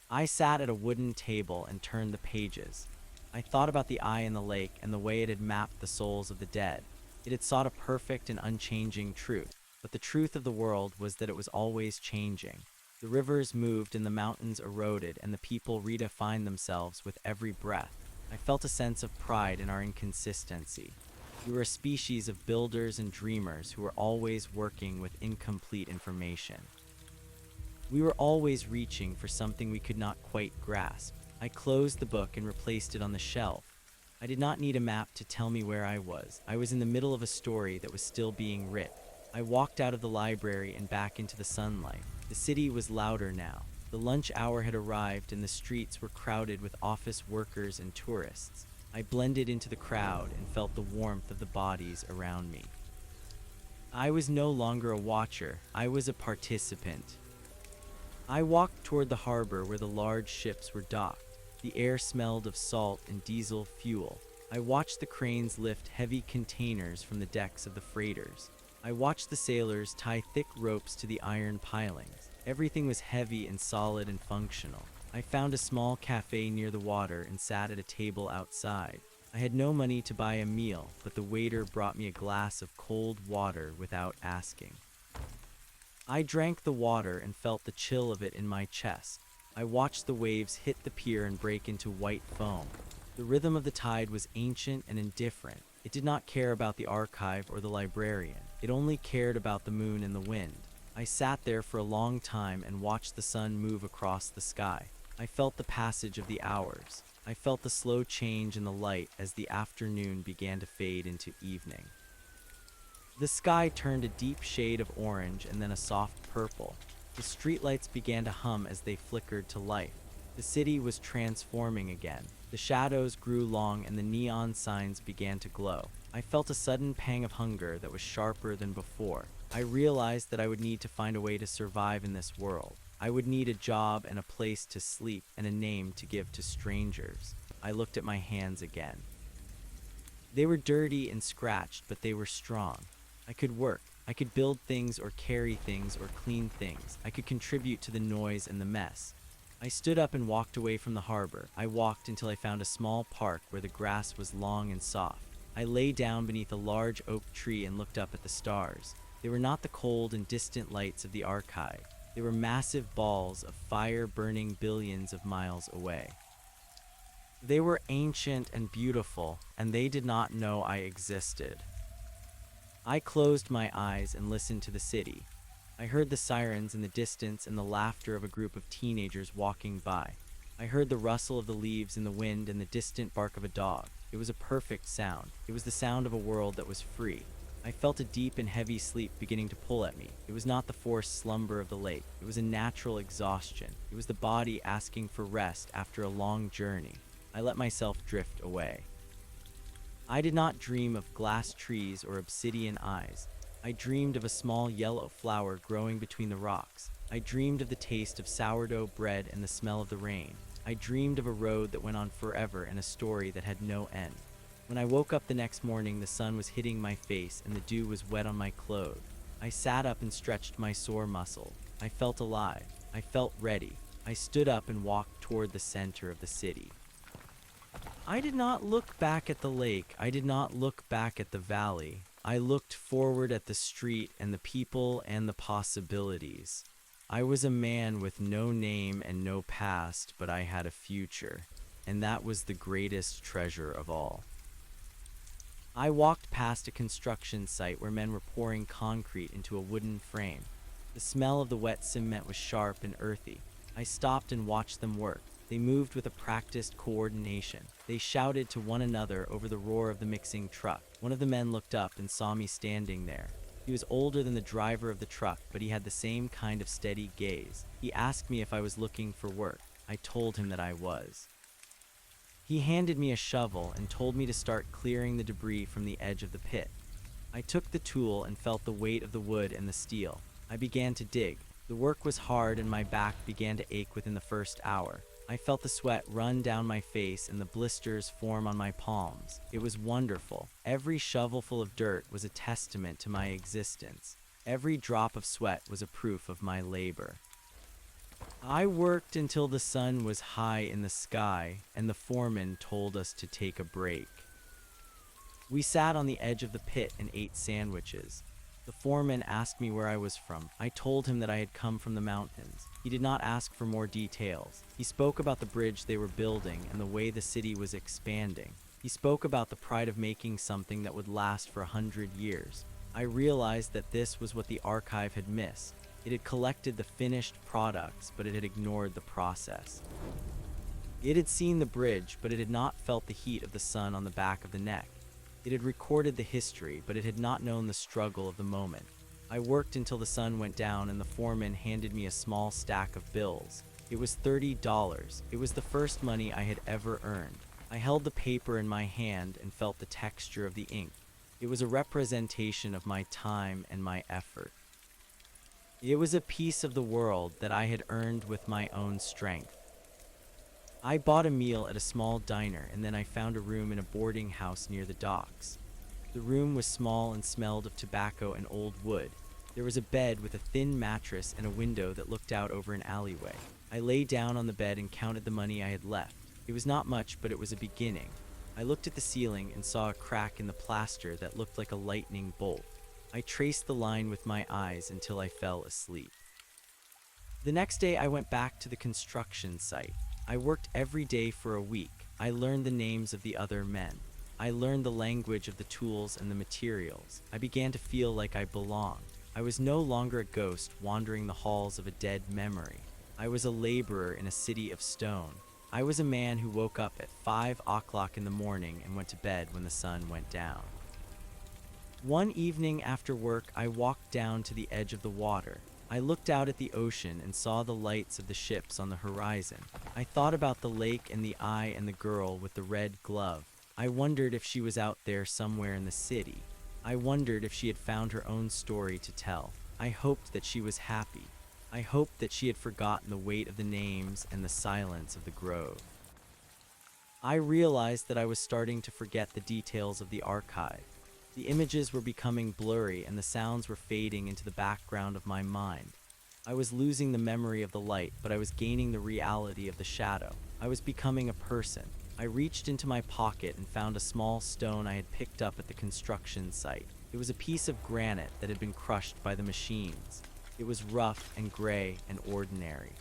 A: I sat at a wooden table and turned the pages. I thought about the eye in the lake and the way it had mapped the souls of the dead. It had sought a perfect and unchanging truth, but the truth of the world was that it was always changing. The rivers moved and the mountains eroded, and the people redefined themselves with every breath. I felt a sense of pride in our inconsistency. We were a species of builders and dreamers who were always working with incomplete information. We were always reaching for something we could not quite grasp. I closed the book and replaced it on the shelf. I did not need a map to tell me where I was. I was in the middle of a story that was still being written. I walked out of the library and back into the sunlight. The city was louder now. The lunch hour had arrived and the streets were crowded with office workers and tourists. I blended into the crowd and felt the warmth of the bodies around me. I was no longer a watcher. I was a participant. I walked toward the harbor where the large ships were docked. The air smelled of salt and diesel fuel. I watched the cranes lift heavy containers from the decks of the freighters. I watched the sailors tie thick ropes to the iron pilings. Everything was heavy and solid and functional. I found a small cafe near the water and sat at a table outside. I had no money to buy a meal, but the waiter brought me a glass of cold water without asking. I drank the water and felt the chill of it in my chest. I watched the waves hit the pier and break into white foam. The rhythm of the tide was ancient and indifferent. It did not care about the archive or the librarian. It only cared about the moon and the wind. I sat there for a long time and watched the sun move across the sky. I felt the passage of the hours. I felt the slow change in the light as the afternoon began to fade into evening. The sky turned a deep shade of orange and then a soft purple. The streetlights began to hum as they flickered to life. The city was transforming again. The shadows grew long and the neon signs began to glow. I felt a sudden pang of hunger that was sharper than before. I realized that I would need to find a way to survive in this world. I would need a job and a place to sleep and a name to give to strangers. I looked at my hands again. They were dirty and scratched, but they were strong. I could work. I could build things or carry things or clean things. I could contribute to the noise and the mess. I stood up and walked away from the harbor. I walked until I found a small park where the grass was long and soft. I lay down beneath a large oak tree and looked up at the stars. They were not the cold and distant lights of the archive. They were massive balls of fire burning billions of miles away. They were ancient and beautiful, and they did not know I existed. I closed my eyes and listened to the city. I heard the sirens in the distance and the laughter of a group of teenagers walking by. I heard the rustle of the leaves in the wind and the distant bark of a dog. It was a perfect sound. It was the sound of a world that was free. I felt a deep and heavy sleep beginning to pull at me. It was not the forced slumber of the lake. It was a natural exhaustion. It was the body asking for rest after a long journey. I let myself drift away. I did not dream of glass trees or obsidian eyes. I dreamed of a small yellow flower growing between the rocks. I dreamed of the taste of sourdough bread and the smell of the rain. I dreamed of a road that went on forever and a story that had no end. When I woke up the next morning, the sun was hitting my face and the dew was wet on my clothes. I sat up and stretched my sore muscle. I felt alive. I felt ready. I stood up and walked toward the center of the city. I did not look back at the lake. I did not look back at the valley. I looked forward at the street and the people and the possibilities. I was a man with no name and no past, but I had a future, and that was the greatest treasure of all. I walked past a construction site where men were pouring concrete into a wooden frame. The smell of the wet cement was sharp and earthy. I stopped and watched them work. They moved with a practiced coordination. They shouted to one another over the roar of the mixing truck. One of the men looked up and saw me standing there. He was older than the driver of the truck, but he had the same kind of steady gaze. He asked me if I was looking for work. I told him that I was. He handed me a shovel and told me to start clearing the debris from the edge of the pit. I took the tool and felt the weight of the wood and the steel. I began to dig. The work was hard and my back began to ache within the first hour. I felt the sweat run down my face and the blisters form on my palms. It was wonderful. Every shovelful of dirt was a testament to my existence. Every drop of sweat was a proof of my labor. I worked until the sun was high in the sky and the foreman told us to take a break. We sat on the edge of the pit and ate sandwiches. The foreman asked me where I was from. I told him that I had come from the mountains. He did not ask for more details. He spoke about the bridge they were building and the way the city was expanding. He spoke about the pride of making something that would last for 100 years. I realized that this was what the archive had missed. It had collected the finished products, but it had ignored the process. It had seen the bridge, but it had not felt the heat of the sun on the back of the neck. It had recorded the history, but it had not known the struggle of the moment. I worked until the sun went down and the foreman handed me a small stack of bills. It was $30. It was the first money I had ever earned. I held the paper in my hand and felt the texture of the ink. It was a representation of my time and my effort. It was a piece of the world that I had earned with my own strength. I bought a meal at a small diner and then I found a room in a boarding house near the docks. The room was small and smelled of tobacco and old wood. There was a bed with a thin mattress and a window that looked out over an alleyway. I lay down on the bed and counted the money I had left. It was not much, but it was a beginning. I looked at the ceiling and saw a crack in the plaster that looked like a lightning bolt. I traced the line with my eyes until I fell asleep. The next day I went back to the construction site. I worked every day for a week. I learned the names of the other men. I learned the language of the tools and the materials. I began to feel like I belonged. I was no longer a ghost wandering the halls of a dead memory. I was a laborer in a city of stone. I was a man who woke up at 5 o'clock in the morning and went to bed when the sun went down. One evening after work, I walked down to the edge of the water. I looked out at the ocean and saw the lights of the ships on the horizon. I thought about the lake and the eye and the girl with the red glove. I wondered if she was out there somewhere in the city. I wondered if she had found her own story to tell. I hoped that she was happy. I hoped that she had forgotten the weight of the names and the silence of the grove. I realized that I was starting to forget the details of the archive. The images were becoming blurry and the sounds were fading into the background of my mind. I was losing the memory of the light, but I was gaining the reality of the shadow. I was becoming a person. I reached into my pocket and found a small stone I had picked up at the construction site. It was a piece of granite that had been crushed by the machines. It was rough and gray and ordinary.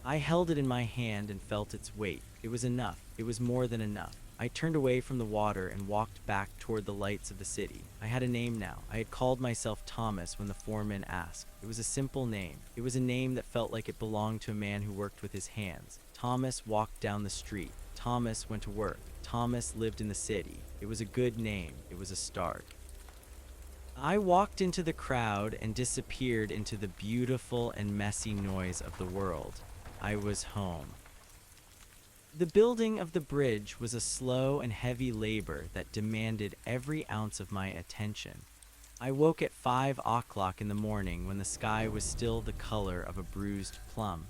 A: I held it in my hand and felt its weight. It was enough. It was more than enough. I turned away from the water and walked back toward the lights of the city. I had a name now. I had called myself Thomas when the foreman asked. It was a simple name. It was a name that felt like it belonged to a man who worked with his hands. Thomas walked down the street. Thomas went to work. Thomas lived in the city. It was a good name. It was a start. I walked into the crowd and disappeared into the beautiful and messy noise of the world. I was home. The building of the bridge was a slow and heavy labor that demanded every ounce of my attention. I woke at 5 o'clock in the morning when the sky was still the color of a bruised plum.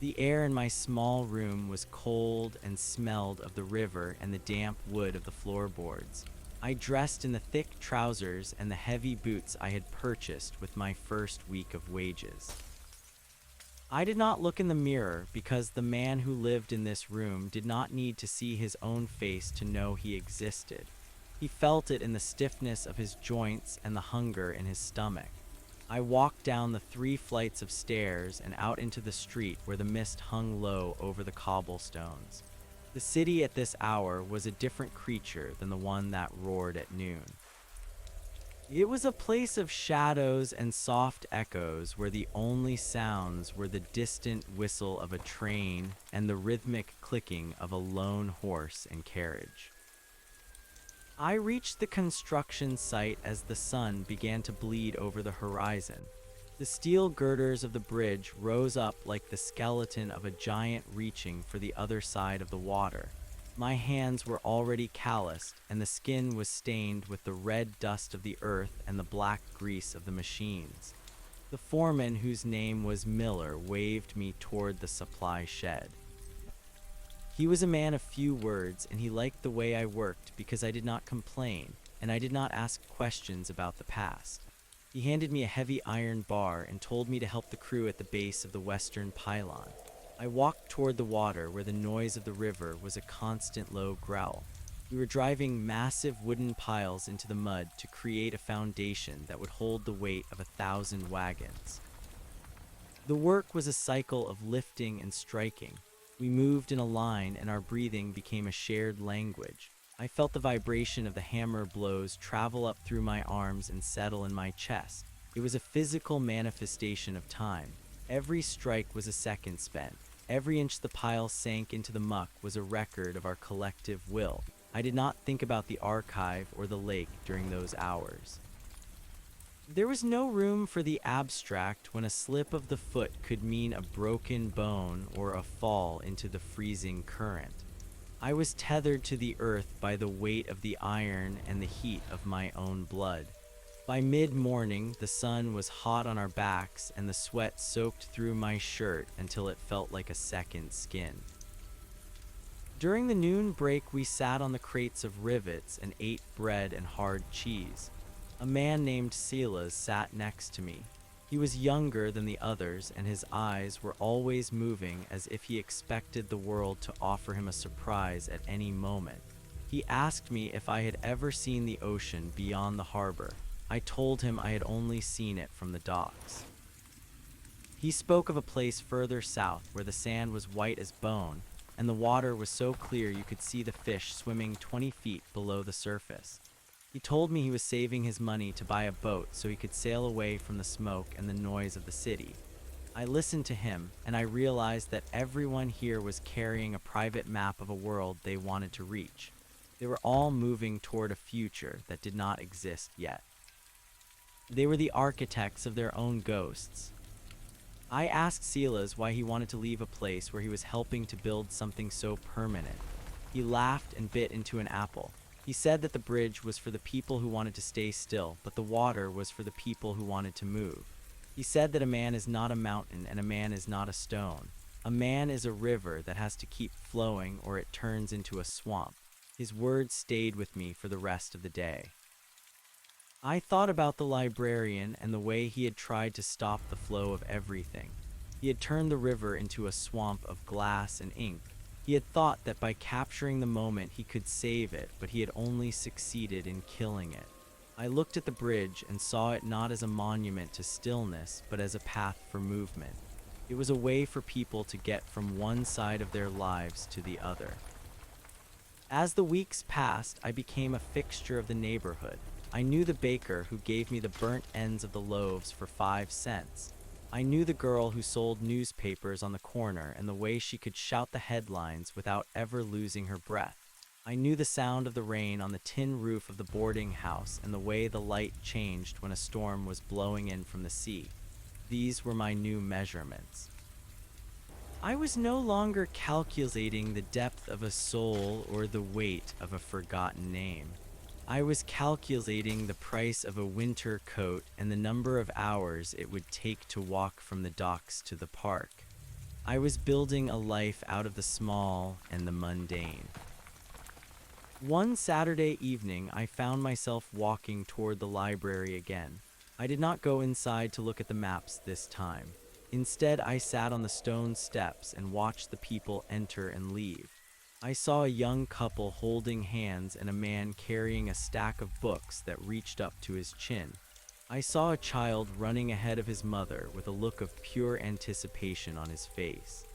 A: The air in my small room was cold and smelled of the river and the damp wood of the floorboards. I dressed in the thick trousers and the heavy boots I had purchased with my first week of wages. I did not look in the mirror because the man who lived in this room did not need to see his own face to know he existed. He felt it in the stiffness of his joints and the hunger in his stomach. I walked down the 3 flights of stairs and out into the street where the mist hung low over the cobblestones. The city at this hour was a different creature than the one that roared at noon. It was a place of shadows and soft echoes where the only sounds were the distant whistle of a train and the rhythmic clicking of a lone horse and carriage. I reached the construction site as the sun began to bleed over the horizon. The steel girders of the bridge rose up like the skeleton of a giant reaching for the other side of the water. My hands were already calloused, and the skin was stained with the red dust of the earth and the black grease of the machines. The foreman, whose name was Miller, waved me toward the supply shed. He was a man of few words, and he liked the way I worked because I did not complain, and I did not ask questions about the past. He handed me a heavy iron bar and told me to help the crew at the base of the western pylon. I walked toward the water where the noise of the river was a constant low growl. We were driving massive wooden piles into the mud to create a foundation that would hold the weight of 1,000 wagons. The work was a cycle of lifting and striking. We moved in a line and our breathing became a shared language. I felt the vibration of the hammer blows travel up through my arms and settle in my chest. It was a physical manifestation of time. Every strike was a second spent. Every inch the pile sank into the muck was a record of our collective will. I did not think about the archive or the lake during those hours. There was no room for the abstract when a slip of the foot could mean a broken bone or a fall into the freezing current. I was tethered to the earth by the weight of the iron and the heat of my own blood. By mid-morning, the sun was hot on our backs and the sweat soaked through my shirt until it felt like a second skin. During the noon break, we sat on the crates of rivets and ate bread and hard cheese. A man named Silas sat next to me. He was younger than the others, and his eyes were always moving as if he expected the world to offer him a surprise at any moment. He asked me if I had ever seen the ocean beyond the harbor. I told him I had only seen it from the docks. He spoke of a place further south where the sand was white as bone, and the water was so clear you could see the fish swimming 20 feet below the surface. He told me he was saving his money to buy a boat so he could sail away from the smoke and the noise of the city. I listened to him, and I realized that everyone here was carrying a private map of a world they wanted to reach. They were all moving toward a future that did not exist yet. They were the architects of their own ghosts. I asked Silas why he wanted to leave a place where he was helping to build something so permanent. He laughed and bit into an apple. He said that the bridge was for the people who wanted to stay still, but the water was for the people who wanted to move. He said that a man is not a mountain and a man is not a stone. A man is a river that has to keep flowing or it turns into a swamp. His words stayed with me for the rest of the day. I thought about the librarian and the way he had tried to stop the flow of everything. He had turned the river into a swamp of glass and ink. He had thought that by capturing the moment he could save it, but he had only succeeded in killing it. I looked at the bridge and saw it not as a monument to stillness, but as a path for movement. It was a way for people to get from one side of their lives to the other. As the weeks passed, I became a fixture of the neighborhood. I knew the baker who gave me the burnt ends of the loaves for 5 cents. I knew the girl who sold newspapers on the corner and the way she could shout the headlines without ever losing her breath. I knew the sound of the rain on the tin roof of the boarding house and the way the light changed when a storm was blowing in from the sea. These were my new measurements. I was no longer calculating the depth of a soul or the weight of a forgotten name. I was calculating the price of a winter coat and the number of hours it would take to walk from the docks to the park. I was building a life out of the small and the mundane. One Saturday evening, I found myself walking toward the library again. I did not go inside to look at the maps this time. Instead, I sat on the stone steps and watched the people enter and leave. I saw a young couple holding hands and a man carrying a stack of books that reached up to his chin. I saw a child running ahead of his mother with a look of pure anticipation on his face.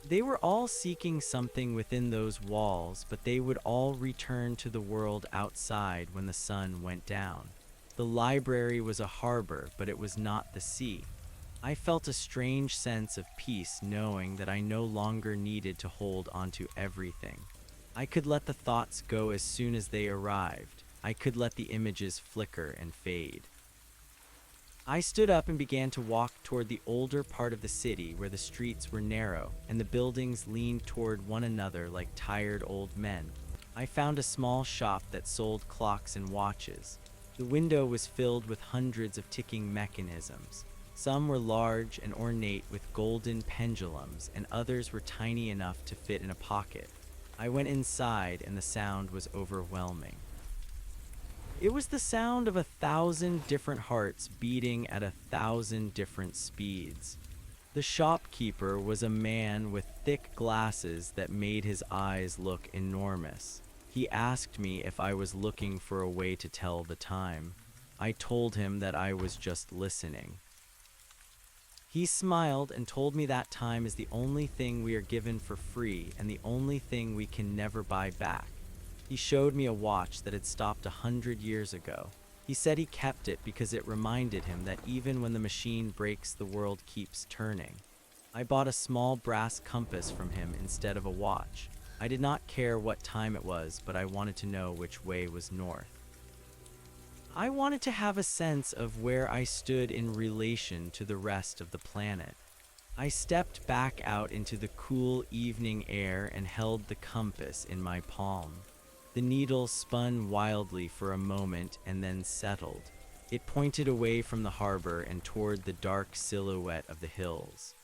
A: They were all seeking something within those walls, but they would all return to the world outside when the sun went down. The library was a harbor, but it was not the sea. I felt a strange sense of peace knowing that I no longer needed to hold onto everything. I could let the thoughts go as soon as they arrived. I could let the images flicker and fade. I stood up and began to walk toward the older part of the city where the streets were narrow and the buildings leaned toward one another like tired old men. I found a small shop that sold clocks and watches. The window was filled with hundreds of ticking mechanisms. Some were large and ornate with golden pendulums, and others were tiny enough to fit in a pocket. I went inside, and the sound was overwhelming. It was the sound of 1,000 different hearts beating at 1,000 different speeds. The shopkeeper was a man with thick glasses that made his eyes look enormous. He asked me if I was looking for a way to tell the time. I told him that I was just listening. He smiled and told me that time is the only thing we are given for free and the only thing we can never buy back. He showed me a watch that had stopped 100 years ago. He said he kept it because it reminded him that even when the machine breaks, the world keeps turning. I bought a small brass compass from him instead of a watch. I did not care what time it was, but I wanted to know which way was north. I wanted to have a sense of where I stood in relation to the rest of the planet. I stepped back out into the cool evening air and held the compass in my palm. The needle spun wildly for a moment and then settled. It pointed away from the harbor and toward the dark silhouette of the hills.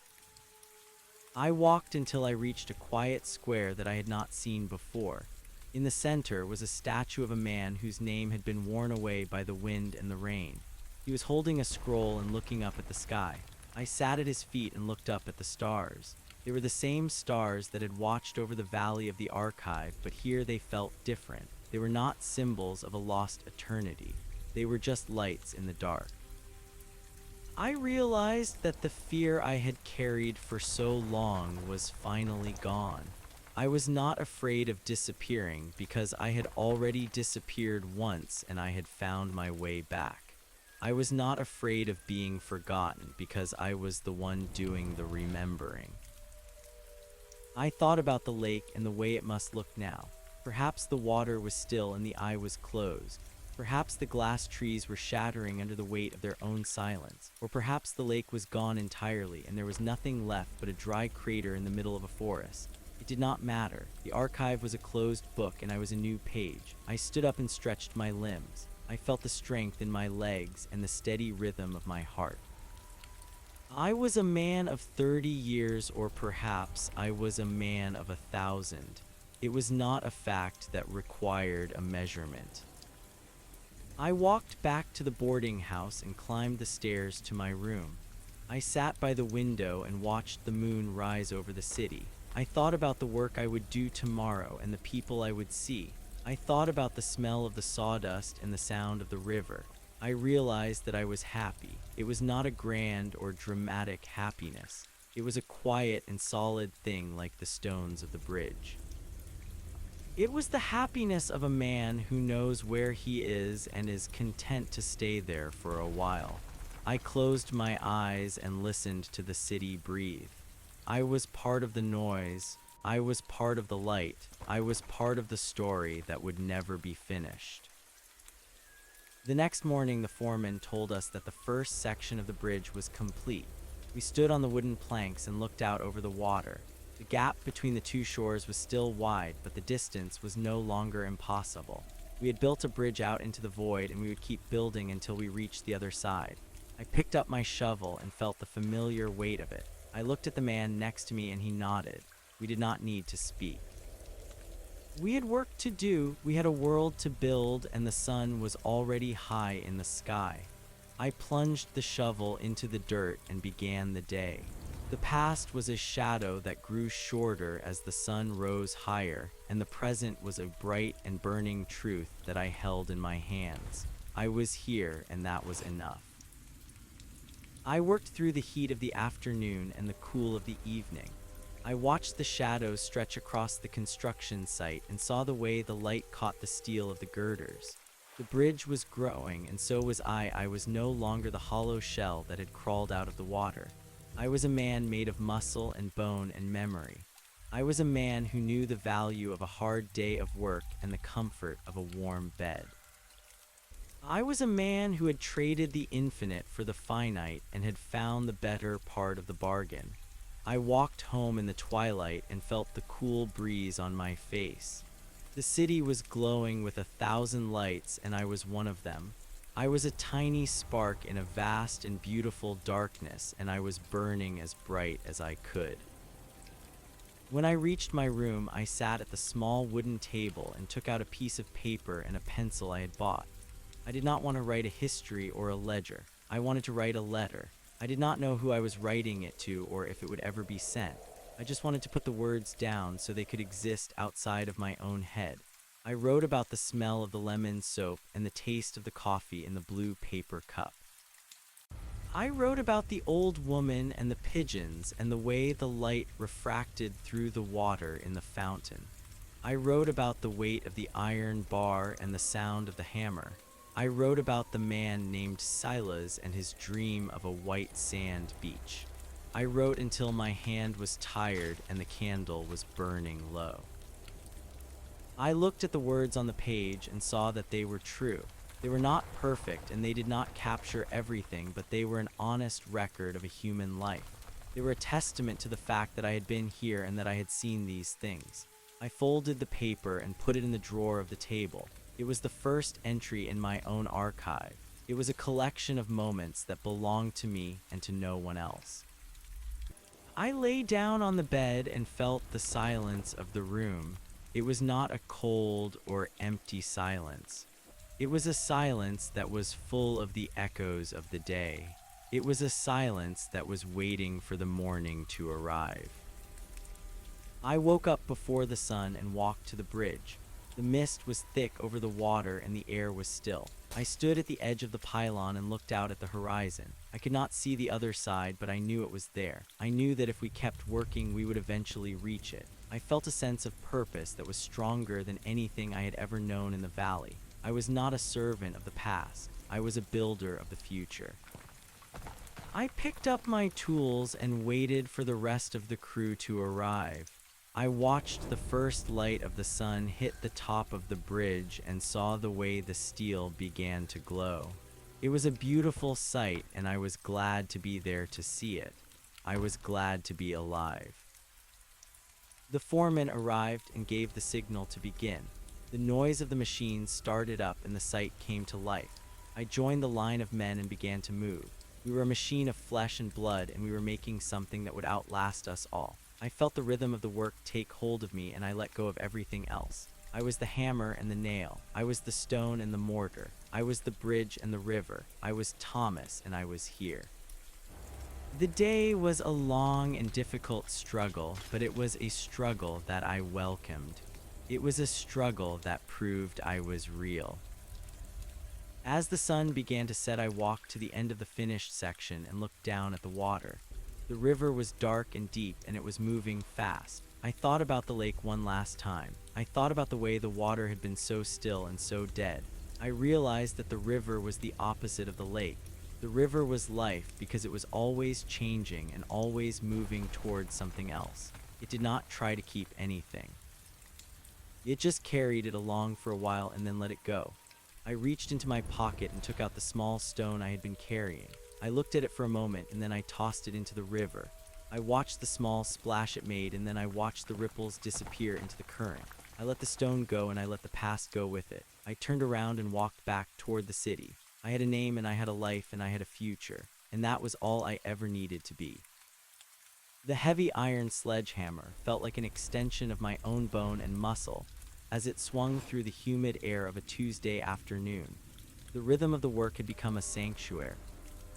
A: I walked until I reached a quiet square that I had not seen before. In the center was a statue of a man whose name had been worn away by the wind and the rain. He was holding a scroll and looking up at the sky. I sat at his feet and looked up at the stars. They were the same stars that had watched over the valley of the archive, but here they felt different. They were not symbols of a lost eternity. They were just lights in the dark. I realized that the fear I had carried for so long was finally gone. I was not afraid of disappearing because I had already disappeared once and I had found my way back. I was not afraid of being forgotten because I was the one doing the remembering. I thought about the lake and the way it must look now. Perhaps the water was still and the eye was closed. Perhaps the glass trees were shattering under the weight of their own silence. Or perhaps the lake was gone entirely and there was nothing left but a dry crater in the middle of a forest. It did not matter. The archive was a closed book and I was a new page. I stood up and stretched my limbs. I felt the strength in my legs and the steady rhythm of my heart. I was a man of 30 years, or perhaps I was a man of 1,000. It was not a fact that required a measurement. I walked back to the boarding house and climbed the stairs to my room. I sat by the window and watched the moon rise over the city. I thought about the work I would do tomorrow and the people I would see. I thought about the smell of the sawdust and the sound of the river. I realized that I was happy. It was not a grand or dramatic happiness. It was a quiet and solid thing like the stones of the bridge. It was the happiness of a man who knows where he is and is content to stay there for a while. I closed my eyes and listened to the city breathe. I was part of the noise, I was part of the light. I was part of the story that would never be finished. The next morning, the foreman told us that the first section of the bridge was complete. We stood on the wooden planks and looked out over the water. The gap between the two shores was still wide, but the distance was no longer impossible. We had built a bridge out into the void, and we would keep building until we reached the other side. I picked up my shovel and felt the familiar weight of it. I looked at the man next to me and he nodded. We did not need to speak. We had work to do, we had a world to build, and the sun was already high in the sky. I plunged the shovel into the dirt and began the day. The past was a shadow that grew shorter as the sun rose higher, and the present was a bright and burning truth that I held in my hands. I was here, and that was enough. I worked through the heat of the afternoon and the cool of the evening. I watched the shadows stretch across the construction site and saw the way the light caught the steel of the girders. The bridge was growing, and so was I. I was no longer the hollow shell that had crawled out of the water. I was a man made of muscle and bone and memory. I was a man who knew the value of a hard day of work and the comfort of a warm bed. I was a man who had traded the infinite for the finite and had found the better part of the bargain. I walked home in the twilight and felt the cool breeze on my face. The city was glowing with 1,000 lights, and I was one of them. I was a tiny spark in a vast and beautiful darkness, and I was burning as bright as I could. When I reached my room, I sat at the small wooden table and took out a piece of paper and a pencil I had bought. I did not want to write a history or a ledger. I wanted to write a letter. I did not know who I was writing it to or if it would ever be sent. I just wanted to put the words down so they could exist outside of my own head. I wrote about the smell of the lemon soap and the taste of the coffee in the blue paper cup. I wrote about the old woman and the pigeons and the way the light refracted through the water in the fountain. I wrote about the weight of the iron bar and the sound of the hammer. I wrote about the man named Silas and his dream of a white sand beach. I wrote until my hand was tired and the candle was burning low. I looked at the words on the page and saw that they were true. They were not perfect and they did not capture everything, but they were an honest record of a human life. They were a testament to the fact that I had been here and that I had seen these things. I folded the paper and put it in the drawer of the table. It was the first entry in my own archive. It was a collection of moments that belonged to me and to no one else. I lay down on the bed and felt the silence of the room. It was not a cold or empty silence. It was a silence that was full of the echoes of the day. It was a silence that was waiting for the morning to arrive. I woke up before the sun and walked to the bridge. The mist was thick over the water and the air was still. I stood at the edge of the pylon and looked out at the horizon. I could not see the other side, but I knew it was there. I knew that if we kept working, we would eventually reach it. I felt a sense of purpose that was stronger than anything I had ever known in the valley. I was not a servant of the past. I was a builder of the future. I picked up my tools and waited for the rest of the crew to arrive. I watched the first light of the sun hit the top of the bridge and saw the way the steel began to glow. It was a beautiful sight, and I was glad to be there to see it. I was glad to be alive. The foreman arrived and gave the signal to begin. The noise of the machine started up and the site came to life. I joined the line of men and began to move. We were a machine of flesh and blood, and we were making something that would outlast us all. I felt the rhythm of the work take hold of me, and I let go of everything else. I was the hammer and the nail. I was the stone and the mortar. I was the bridge and the river. I was Thomas, and I was here. The day was a long and difficult struggle, but it was a struggle that I welcomed. It was a struggle that proved I was real. As the sun began to set, I walked to the end of the finished section and looked down at the water. The river was dark and deep, and it was moving fast. I thought about the lake one last time. I thought about the way the water had been so still and so dead. I realized that the river was the opposite of the lake. The river was life because it was always changing and always moving towards something else. It did not try to keep anything. It just carried it along for a while and then let it go. I reached into my pocket and took out the small stone I had been carrying. I looked at it for a moment and then I tossed it into the river. I watched the small splash it made and then I watched the ripples disappear into the current. I let the stone go and I let the past go with it. I turned around and walked back toward the city. I had a name and I had a life and I had a future, and that was all I ever needed to be. The heavy iron sledgehammer felt like an extension of my own bone and muscle as it swung through the humid air of a Tuesday afternoon. The rhythm of the work had become a sanctuary.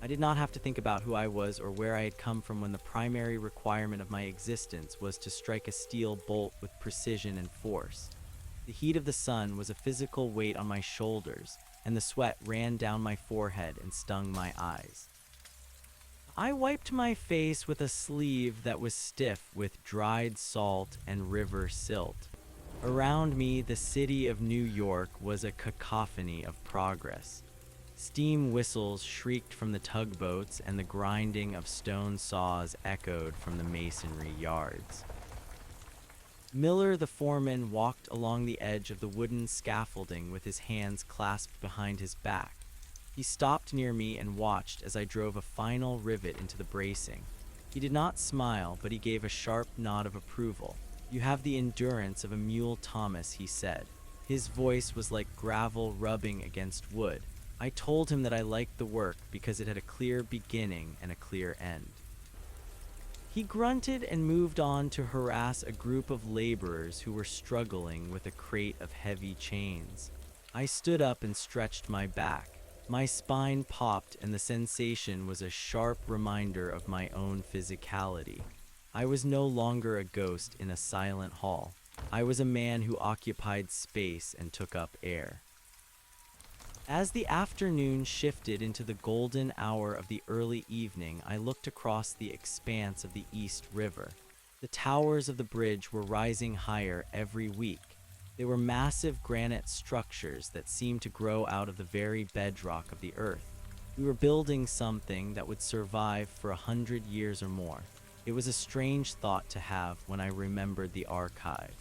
A: I did not have to think about who I was or where I had come from when the primary requirement of my existence was to strike a steel bolt with precision and force. The heat of the sun was a physical weight on my shoulders, and the sweat ran down my forehead and stung my eyes. I wiped my face with a sleeve that was stiff with dried salt and river silt. Around me, the city of New York was a cacophony of progress. Steam whistles shrieked from the tugboats and the grinding of stone saws echoed from the masonry yards. Miller, the foreman, walked along the edge of the wooden scaffolding with his hands clasped behind his back. He stopped near me and watched as I drove a final rivet into the bracing. He did not smile, but he gave a sharp nod of approval. "You have the endurance of a mule, Thomas," he said. His voice was like gravel rubbing against wood. I told him that I liked the work because it had a clear beginning and a clear end. He grunted and moved on to harass a group of laborers who were struggling with a crate of heavy chains. I stood up and stretched my back. My spine popped, and the sensation was a sharp reminder of my own physicality. I was no longer a ghost in a silent hall. I was a man who occupied space and took up air. As the afternoon shifted into the golden hour of the early evening, I looked across the expanse of the East River. The towers of the bridge were rising higher every week. They were massive granite structures that seemed to grow out of the very bedrock of the earth. We were building something that would survive for 100 years or more. It was a strange thought to have when I remembered the archive.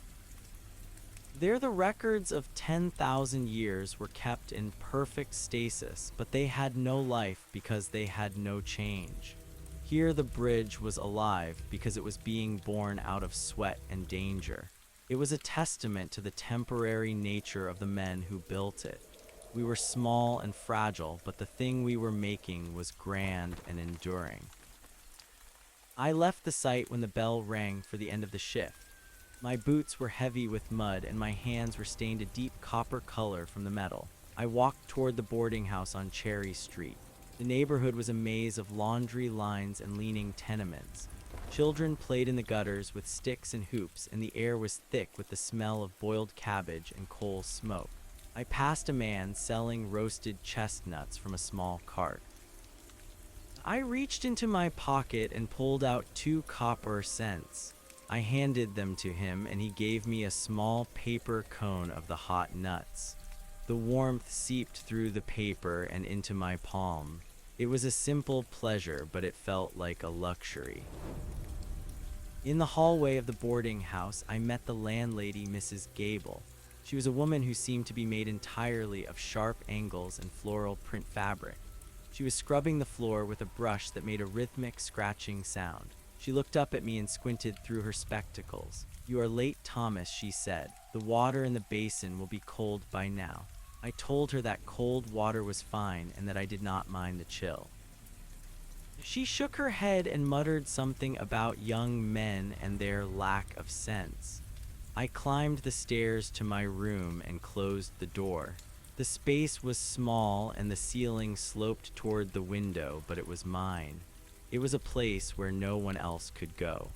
A: There the records of 10,000 years were kept in perfect stasis, but they had no life because they had no change. Here the bridge was alive because it was being born out of sweat and danger. It was a testament to the temporary nature of the men who built it. We were small and fragile, but the thing we were making was grand and enduring. I left the site when the bell rang for the end of the shift. My boots were heavy with mud and my hands were stained a deep copper color from the metal. I walked toward the boarding house on Cherry Street. The neighborhood was a maze of laundry lines and leaning tenements. Children played in the gutters with sticks and hoops, and the air was thick with the smell of boiled cabbage and coal smoke. I passed a man selling roasted chestnuts from a small cart. I reached into my pocket and pulled out 2 copper cents. I handed them to him, and he gave me a small paper cone of the hot nuts. The warmth seeped through the paper and into my palm. It was a simple pleasure, but it felt like a luxury. In the hallway of the boarding house, I met the landlady, Mrs. Gable. She was a woman who seemed to be made entirely of sharp angles and floral print fabric. She was scrubbing the floor with a brush that made a rhythmic scratching sound. She looked up at me and squinted through her spectacles. "You are late, Thomas," she said. "The water in the basin will be cold by now." I told her that cold water was fine and that I did not mind the chill. She shook her head and muttered something about young men and their lack of sense. I climbed the stairs to my room and closed the door. The space was small and the ceiling sloped toward the window, but it was mine. It was a place where no one else could go.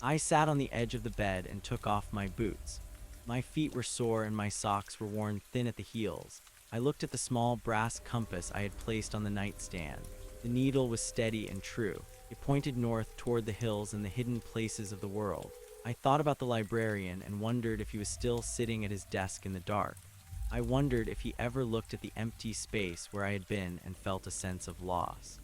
A: I sat on the edge of the bed and took off my boots. My feet were sore and my socks were worn thin at the heels. I looked at the small brass compass I had placed on the nightstand. The needle was steady and true. It pointed north toward the hills and the hidden places of the world. I thought about the librarian and wondered if he was still sitting at his desk in the dark. I wondered if he ever looked at the empty space where I had been and felt a sense of loss.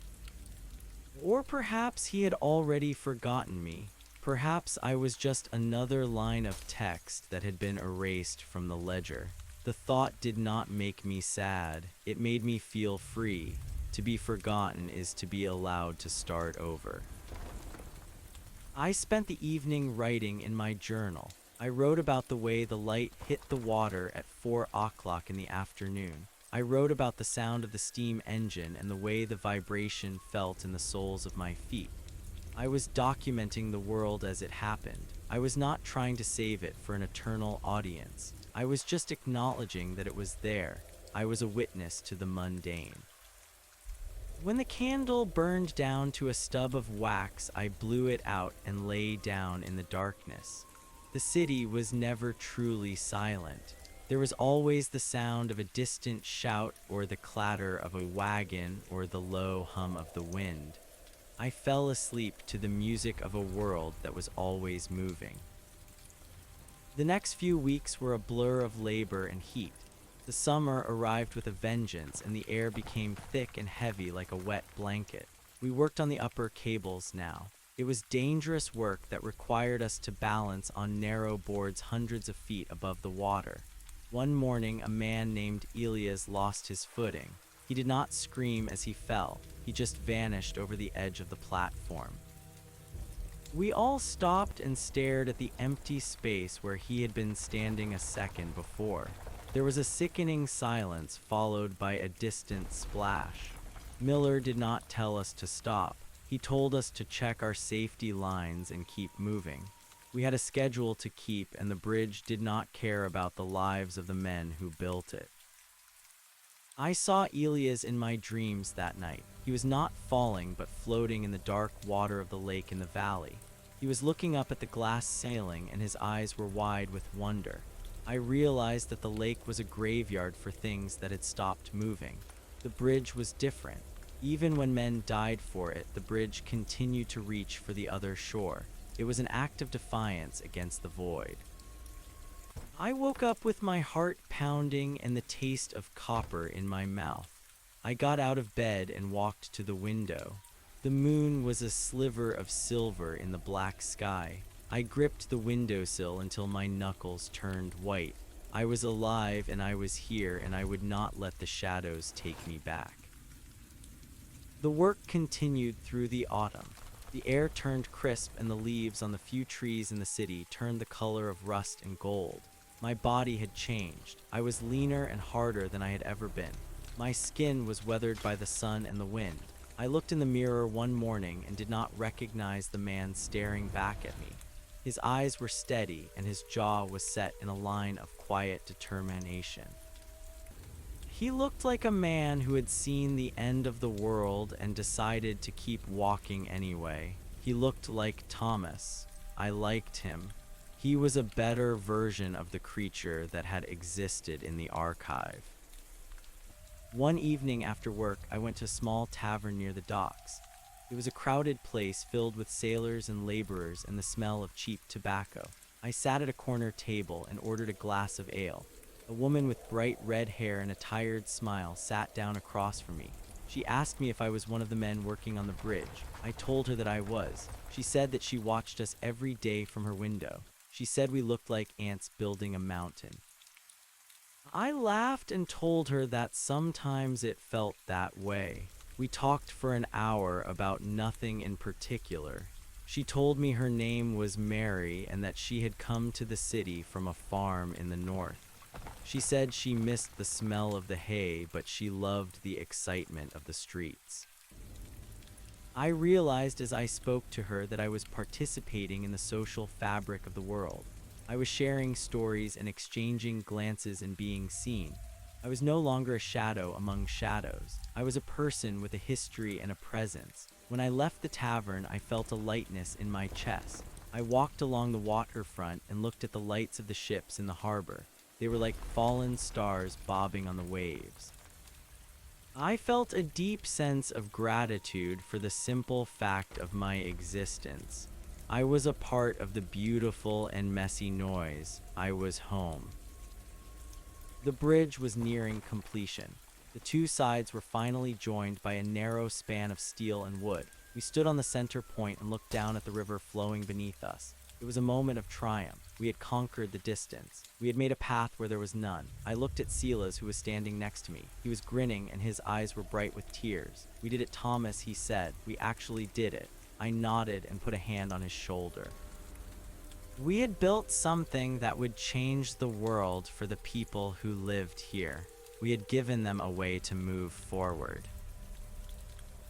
A: Or perhaps he had already forgotten me. Perhaps I was just another line of text that had been erased from the ledger. The thought did not make me sad. It made me feel free. To be forgotten is to be allowed to start over. I spent the evening writing in my journal. I wrote about the way the light hit the water at 4 o'clock in the afternoon. I wrote about the sound of the steam engine and the way the vibration felt in the soles of my feet. I was documenting the world as it happened. I was not trying to save it for an eternal audience. I was just acknowledging that it was there. I was a witness to the mundane. When the candle burned down to a stub of wax, I blew it out and lay down in the darkness. The city was never truly silent. There was always the sound of a distant shout or the clatter of a wagon or the low hum of the wind. I fell asleep to the music of a world that was always moving. The next few weeks were a blur of labor and heat. The summer arrived with a vengeance, and the air became thick and heavy like a wet blanket. We worked on the upper cables now. It was dangerous work that required us to balance on narrow boards hundreds of feet above the water. One morning, a man named Elias lost his footing. He did not scream as he fell. He just vanished over the edge of the platform. We all stopped and stared at the empty space where he had been standing a second before. There was a sickening silence followed by a distant splash. Miller did not tell us to stop. He told us to check our safety lines and keep moving. We had a schedule to keep, and the bridge did not care about the lives of the men who built it. I saw Elias in my dreams that night. He was not falling, but floating in the dark water of the lake in the valley. He was looking up at the glass ceiling, and his eyes were wide with wonder. I realized that the lake was a graveyard for things that had stopped moving. The bridge was different. Even when men died for it, the bridge continued to reach for the other shore. It was an act of defiance against the void. I woke up with my heart pounding and the taste of copper in my mouth. I got out of bed and walked to the window. The moon was a sliver of silver in the black sky. I gripped the windowsill until my knuckles turned white. I was alive and I was here, and I would not let the shadows take me back. The work continued through the autumn. The air turned crisp and the leaves on the few trees in the city turned the color of rust and gold. My body had changed. I was leaner and harder than I had ever been. My skin was weathered by the sun and the wind. I looked in the mirror one morning and did not recognize the man staring back at me. His eyes were steady and his jaw was set in a line of quiet determination. He looked like a man who had seen the end of the world and decided to keep walking anyway. He looked like Thomas. I liked him. He was a better version of the creature that had existed in the archive. One evening after work, I went to a small tavern near the docks. It was a crowded place filled with sailors and laborers and the smell of cheap tobacco. I sat at a corner table and ordered a glass of ale. A woman with bright red hair and a tired smile sat down across from me. She asked me if I was one of the men working on the bridge. I told her that I was. She said that she watched us every day from her window. She said we looked like ants building a mountain. I laughed and told her that sometimes it felt that way. We talked for an hour about nothing in particular. She told me her name was Mary and that she had come to the city from a farm in the north. She said she missed the smell of the hay, but she loved the excitement of the streets. I realized as I spoke to her that I was participating in the social fabric of the world. I was sharing stories and exchanging glances and being seen. I was no longer a shadow among shadows. I was a person with a history and a presence. When I left the tavern, I felt a lightness in my chest. I walked along the waterfront and looked at the lights of the ships in the harbor. They were like fallen stars bobbing on the waves. I felt a deep sense of gratitude for the simple fact of my existence. I was a part of the beautiful and messy noise. I was home. The bridge was nearing completion. The two sides were finally joined by a narrow span of steel and wood. We stood on the center point and looked down at the river flowing beneath us. It was a moment of triumph. We had conquered the distance. We had made a path where there was none. I looked at Silas, who was standing next to me. He was grinning, and his eyes were bright with tears. "We did it, Thomas," he said. "We actually did it." I nodded and put a hand on his shoulder. We had built something that would change the world for the people who lived here. We had given them a way to move forward.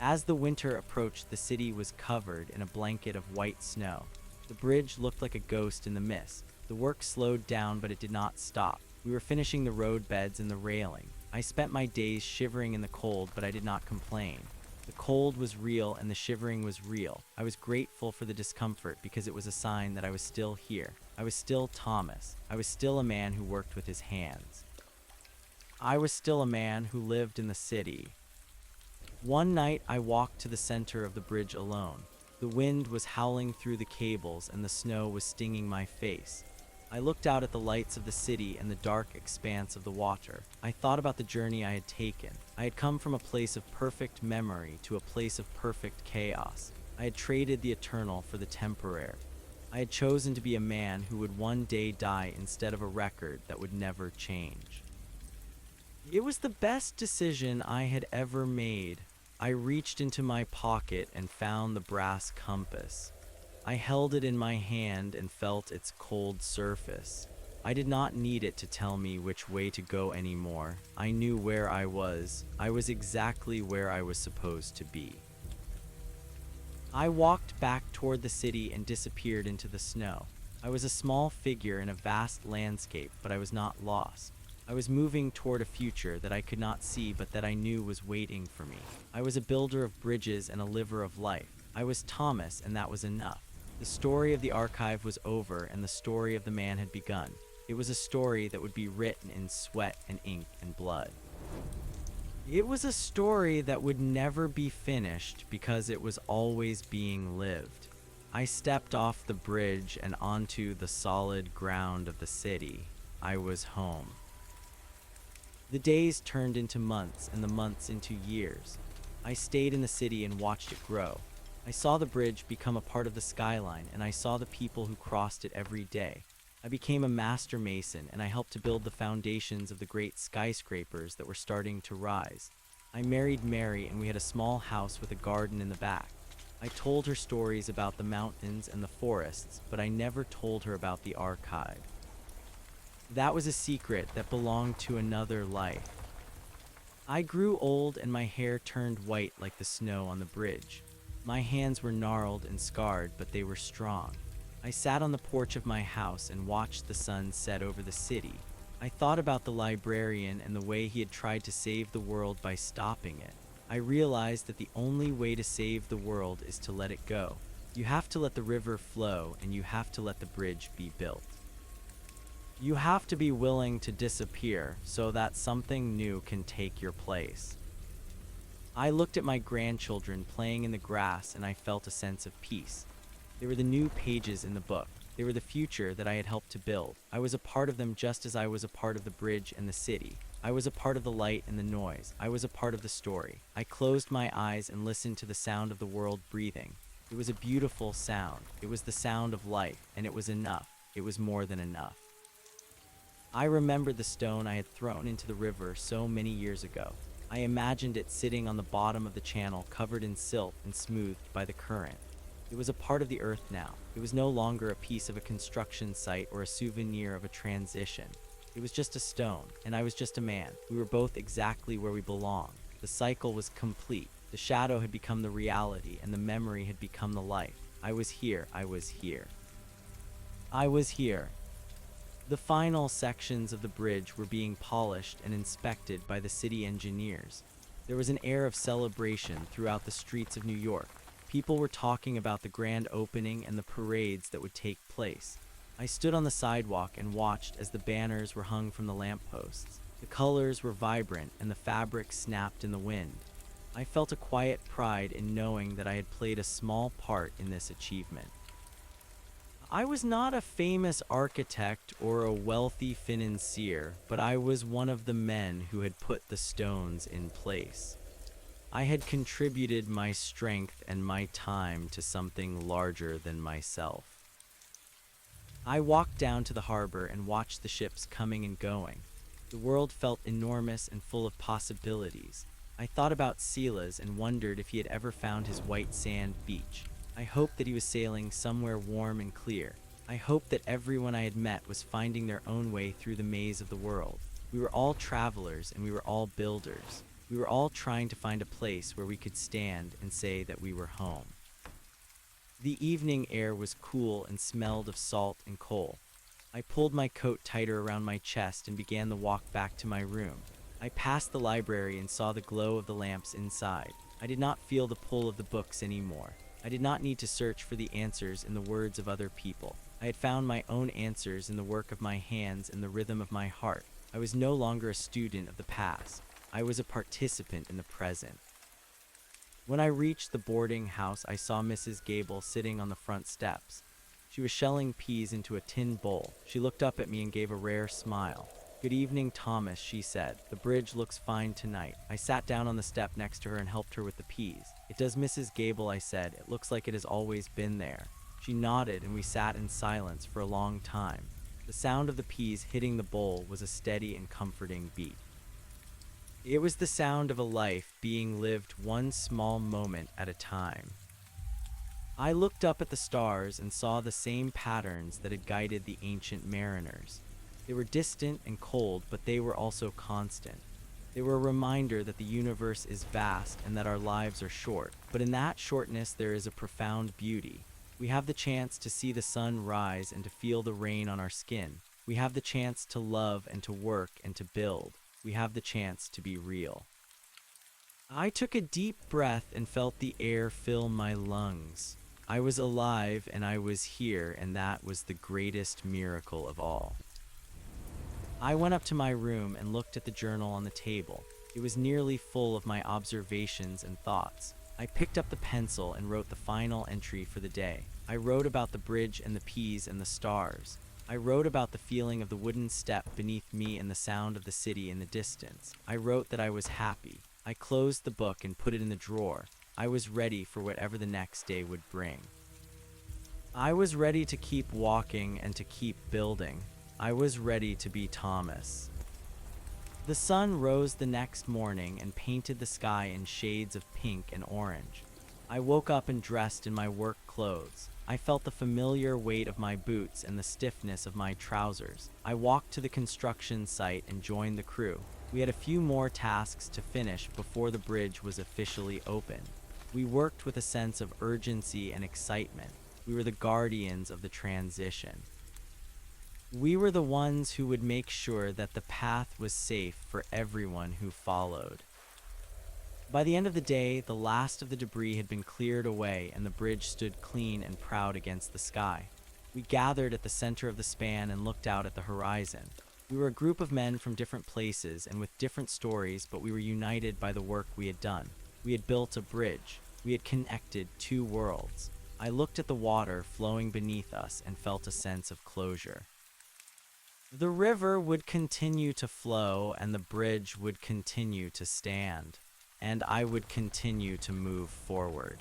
A: As the winter approached, the city was covered in a blanket of white snow. The bridge looked like a ghost in the mist. The work slowed down, but it did not stop. We were finishing the road beds and the railing. I spent my days shivering in the cold, but I did not complain. The cold was real and the shivering was real. I was grateful for the discomfort because it was a sign that I was still here. I was still Thomas. I was still a man who worked with his hands. I was still a man who lived in the city. One night, I walked to the center of the bridge alone. The wind was howling through the cables and the snow was stinging my face. I looked out at the lights of the city and the dark expanse of the water. I thought about the journey I had taken. I had come from a place of perfect memory to a place of perfect chaos. I had traded the eternal for the temporary. I had chosen to be a man who would one day die instead of a record that would never change. It was the best decision I had ever made. I reached into my pocket and found the brass compass. I held it in my hand and felt its cold surface. I did not need it to tell me which way to go anymore. I knew where I was. I was exactly where I was supposed to be. I walked back toward the city and disappeared into the snow. I was a small figure in a vast landscape, but I was not lost. I was moving toward a future that I could not see but that I knew was waiting for me. I was a builder of bridges and a liver of life. I was Thomas, and that was enough. The story of the archive was over, and the story of the man had begun. It was a story that would be written in sweat and ink and blood. It was a story that would never be finished because it was always being lived. I stepped off the bridge and onto the solid ground of the city. I was home. The days turned into months and the months into years. I stayed in the city and watched it grow. I saw the bridge become a part of the skyline, and I saw the people who crossed it every day. I became a master mason, and I helped to build the foundations of the great skyscrapers that were starting to rise. I married Mary, and we had a small house with a garden in the back. I told her stories about the mountains and the forests, but I never told her about the archive. That was a secret that belonged to another life. I grew old and my hair turned white like the snow on the bridge. My hands were gnarled and scarred, but they were strong. I sat on the porch of my house and watched the sun set over the city. I thought about the librarian and the way he had tried to save the world by stopping it. I realized that the only way to save the world is to let it go. You have to let the river flow, and you have to let the bridge be built. You have to be willing to disappear so that something new can take your place. I looked at my grandchildren playing in the grass and I felt a sense of peace. They were the new pages in the book. They were the future that I had helped to build. I was a part of them just as I was a part of the bridge and the city. I was a part of the light and the noise. I was a part of the story. I closed my eyes and listened to the sound of the world breathing. It was a beautiful sound. It was the sound of life, and it was enough. It was more than enough. I remembered the stone I had thrown into the river so many years ago. I imagined it sitting on the bottom of the channel, covered in silt and smoothed by the current. It was a part of the earth now. It was no longer a piece of a construction site or a souvenir of a transition. It was just a stone, and I was just a man. We were both exactly where we belonged. The cycle was complete. The shadow had become the reality, and the memory had become the life. I was here. I was here. I was here. The final sections of the bridge were being polished and inspected by the city engineers. There was an air of celebration throughout the streets of New York. People were talking about the grand opening and the parades that would take place. I stood on the sidewalk and watched as the banners were hung from the lampposts. The colors were vibrant and the fabric snapped in the wind. I felt a quiet pride in knowing that I had played a small part in this achievement. I was not a famous architect or a wealthy financier, but I was one of the men who had put the stones in place. I had contributed my strength and my time to something larger than myself. I walked down to the harbor and watched the ships coming and going. The world felt enormous and full of possibilities. I thought about Silas and wondered if he had ever found his white sand beach. I hoped that he was sailing somewhere warm and clear. I hoped that everyone I had met was finding their own way through the maze of the world. We were all travelers and we were all builders. We were all trying to find a place where we could stand and say that we were home. The evening air was cool and smelled of salt and coal. I pulled my coat tighter around my chest and began the walk back to my room. I passed the library and saw the glow of the lamps inside. I did not feel the pull of the books anymore. I did not need to search for the answers in the words of other people. I had found my own answers in the work of my hands and the rhythm of my heart. I was no longer a student of the past. I was a participant in the present. When I reached the boarding house, I saw Mrs. Gable sitting on the front steps. She was shelling peas into a tin bowl. She looked up at me and gave a rare smile. "Good evening, Thomas," she said. "The bridge looks fine tonight." I sat down on the step next to her and helped her with the peas. "It does, Mrs. Gable," I said. "It looks like it has always been there." She nodded and we sat in silence for a long time. The sound of the peas hitting the bowl was a steady and comforting beat. It was the sound of a life being lived one small moment at a time. I looked up at the stars and saw the same patterns that had guided the ancient mariners. They were distant and cold, but they were also constant. They were a reminder that the universe is vast and that our lives are short. But in that shortness there is a profound beauty. We have the chance to see the sun rise and to feel the rain on our skin. We have the chance to love and to work and to build. We have the chance to be real. I took a deep breath and felt the air fill my lungs. I was alive and I was here, and that was the greatest miracle of all. I went up to my room and looked at the journal on the table. It was nearly full of my observations and thoughts. I picked up the pencil and wrote the final entry for the day. I wrote about the bridge and the peas and the stars. I wrote about the feeling of the wooden step beneath me and the sound of the city in the distance. I wrote that I was happy. I closed the book and put it in the drawer. I was ready for whatever the next day would bring. I was ready to keep walking and to keep building. I was ready to be Thomas. The sun rose the next morning and painted the sky in shades of pink and orange. I woke up and dressed in my work clothes. I felt the familiar weight of my boots and the stiffness of my trousers. I walked to the construction site and joined the crew. We had a few more tasks to finish before the bridge was officially opened. We worked with a sense of urgency and excitement. We were the guardians of the transition. We were the ones who would make sure that the path was safe for everyone who followed. By the end of the day, the last of the debris had been cleared away and the bridge stood clean and proud against the sky. We gathered at the center of the span and looked out at the horizon. We were a group of men from different places and with different stories, but we were united by the work we had done. We had built a bridge. We had connected two worlds. I looked at the water flowing beneath us and felt a sense of closure. The river would continue to flow and the bridge would continue to stand, and I would continue to move forward.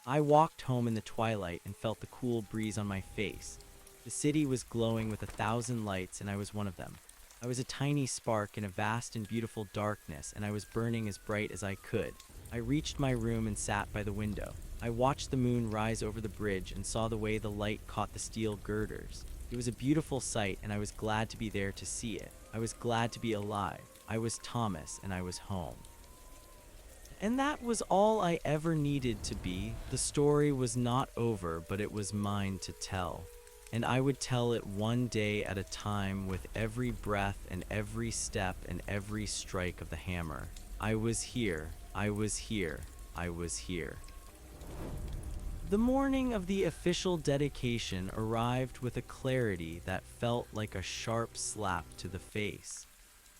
A: I walked home in the twilight and felt the cool breeze on my face. The city was glowing with 1,000 lights and I was one of them. I was a tiny spark in a vast and beautiful darkness, and I was burning as bright as I could. I reached my room and sat by the window. I watched the moon rise over the bridge and saw the way the light caught the steel girders. It was a beautiful sight and I was glad to be there to see it. I was glad to be alive. I was Thomas and I was home. And that was all I ever needed to be. The story was not over, but it was mine to tell. And I would tell it one day at a time, with every breath and every step and every strike of the hammer. I was here, I was here, I was here. The morning of the official dedication arrived with a clarity that felt like a sharp slap to the face.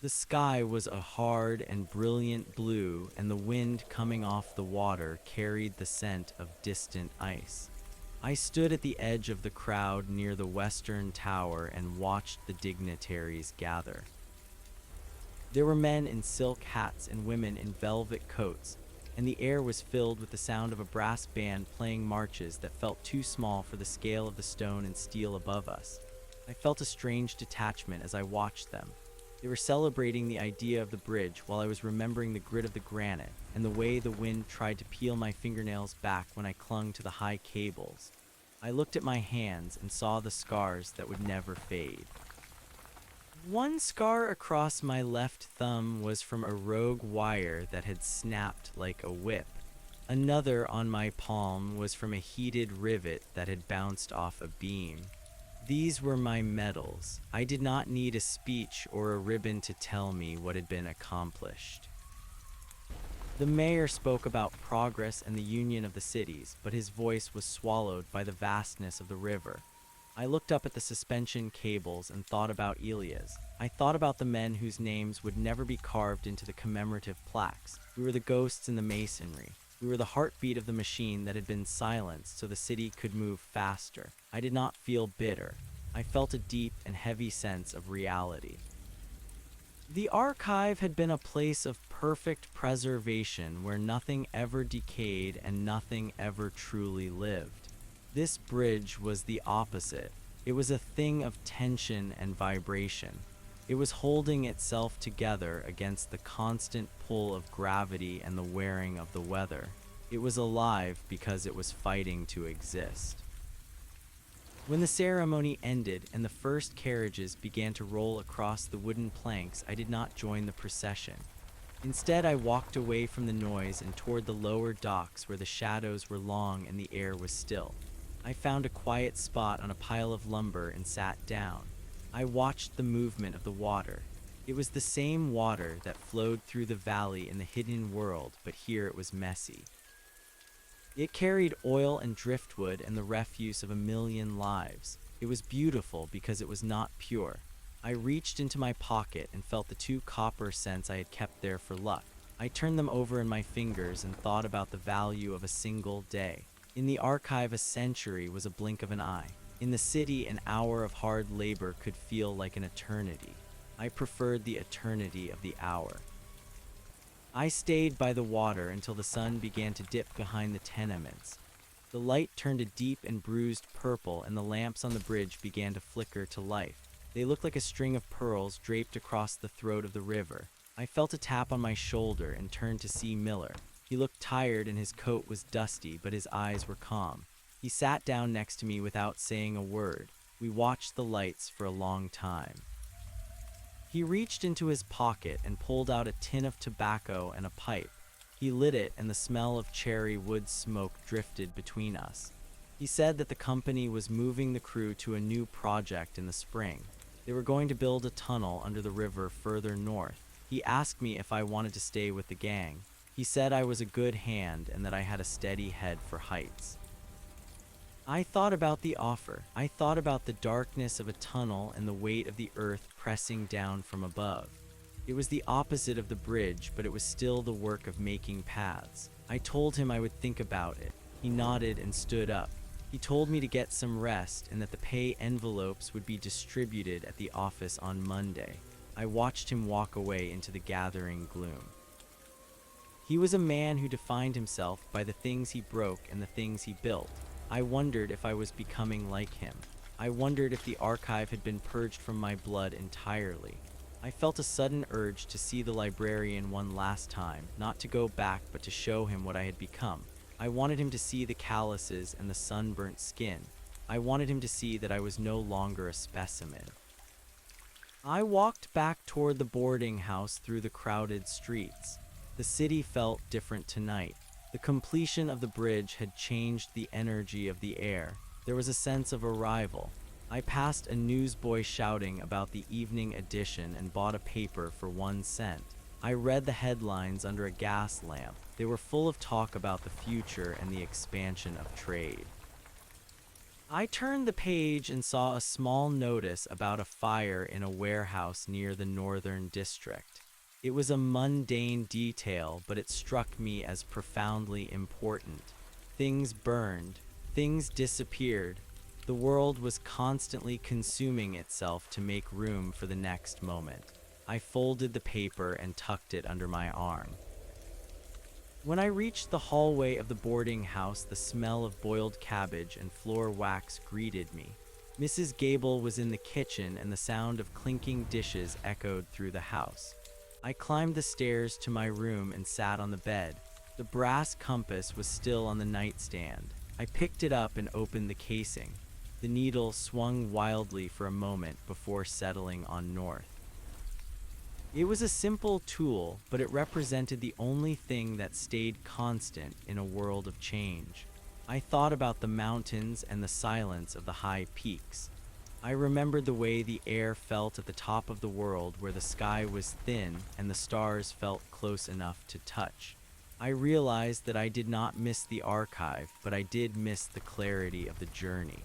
A: The sky was a hard and brilliant blue, and the wind coming off the water carried the scent of distant ice. I stood at the edge of the crowd near the western tower and watched the dignitaries gather. There were men in silk hats and women in velvet coats, and the air was filled with the sound of a brass band playing marches that felt too small for the scale of the stone and steel above us. I felt a strange detachment as I watched them. They were celebrating the idea of the bridge while I was remembering the grit of the granite and the way the wind tried to peel my fingernails back when I clung to the high cables. I looked at my hands and saw the scars that would never fade. One scar across my left thumb was from a rogue wire that had snapped like a whip. Another on my palm was from a heated rivet that had bounced off a beam. These were my medals. I did not need a speech or a ribbon to tell me what had been accomplished. The mayor spoke about progress and the union of the cities, but his voice was swallowed by the vastness of the river. I looked up at the suspension cables and thought about Elias. I thought about the men whose names would never be carved into the commemorative plaques. We were the ghosts in the masonry. We were the heartbeat of the machine that had been silenced so the city could move faster. I did not feel bitter. I felt a deep and heavy sense of reality. The archive had been a place of perfect preservation where nothing ever decayed and nothing ever truly lived. This bridge was the opposite. It was a thing of tension and vibration. It was holding itself together against the constant pull of gravity and the wearing of the weather. It was alive because it was fighting to exist. When the ceremony ended and the first carriages began to roll across the wooden planks, I did not join the procession. Instead, I walked away from the noise and toward the lower docks where the shadows were long and the air was still. I found a quiet spot on a pile of lumber and sat down. I watched the movement of the water. It was the same water that flowed through the valley in the hidden world, but here it was messy. It carried oil and driftwood and the refuse of 1,000,000 lives. It was beautiful because it was not pure. I reached into my pocket and felt the 2 copper cents I had kept there for luck. I turned them over in my fingers and thought about the value of a single day. In the archive, a century was a blink of an eye. In the city, an hour of hard labor could feel like an eternity. I preferred the eternity of the hour. I stayed by the water until the sun began to dip behind the tenements. The light turned a deep and bruised purple, and the lamps on the bridge began to flicker to life. They looked like a string of pearls draped across the throat of the river. I felt a tap on my shoulder and turned to see Miller. He looked tired and his coat was dusty, but his eyes were calm. He sat down next to me without saying a word. We watched the lights for a long time. He reached into his pocket and pulled out a tin of tobacco and a pipe. He lit it, and the smell of cherry wood smoke drifted between us. He said that the company was moving the crew to a new project in the spring. They were going to build a tunnel under the river further north. He asked me if I wanted to stay with the gang. He said I was a good hand and that I had a steady head for heights. I thought about the offer. I thought about the darkness of a tunnel and the weight of the earth pressing down from above. It was the opposite of the bridge, but it was still the work of making paths. I told him I would think about it. He nodded and stood up. He told me to get some rest and that the pay envelopes would be distributed at the office on Monday. I watched him walk away into the gathering gloom. He was a man who defined himself by the things he broke and the things he built. I wondered if I was becoming like him. I wondered if the archive had been purged from my blood entirely. I felt a sudden urge to see the librarian one last time, not to go back but to show him what I had become. I wanted him to see the calluses and the sunburnt skin. I wanted him to see that I was no longer a specimen. I walked back toward the boarding house through the crowded streets. The city felt different tonight. The completion of the bridge had changed the energy of the air. There was a sense of arrival. I passed a newsboy shouting about the evening edition and bought a paper for 1 cent. I read the headlines under a gas lamp. They were full of talk about the future and the expansion of trade. I turned the page and saw a small notice about a fire in a warehouse near the Northern District. It was a mundane detail, but it struck me as profoundly important. Things burned. Things disappeared. The world was constantly consuming itself to make room for the next moment. I folded the paper and tucked it under my arm. When I reached the hallway of the boarding house, the smell of boiled cabbage and floor wax greeted me. Mrs. Gable was in the kitchen, and the sound of clinking dishes echoed through the house. I climbed the stairs to my room and sat on the bed. The brass compass was still on the nightstand. I picked it up and opened the casing. The needle swung wildly for a moment before settling on north. It was a simple tool, but it represented the only thing that stayed constant in a world of change. I thought about the mountains and the silence of the high peaks. I remembered the way the air felt at the top of the world, where the sky was thin and the stars felt close enough to touch. I realized that I did not miss the archive, but I did miss the clarity of the journey.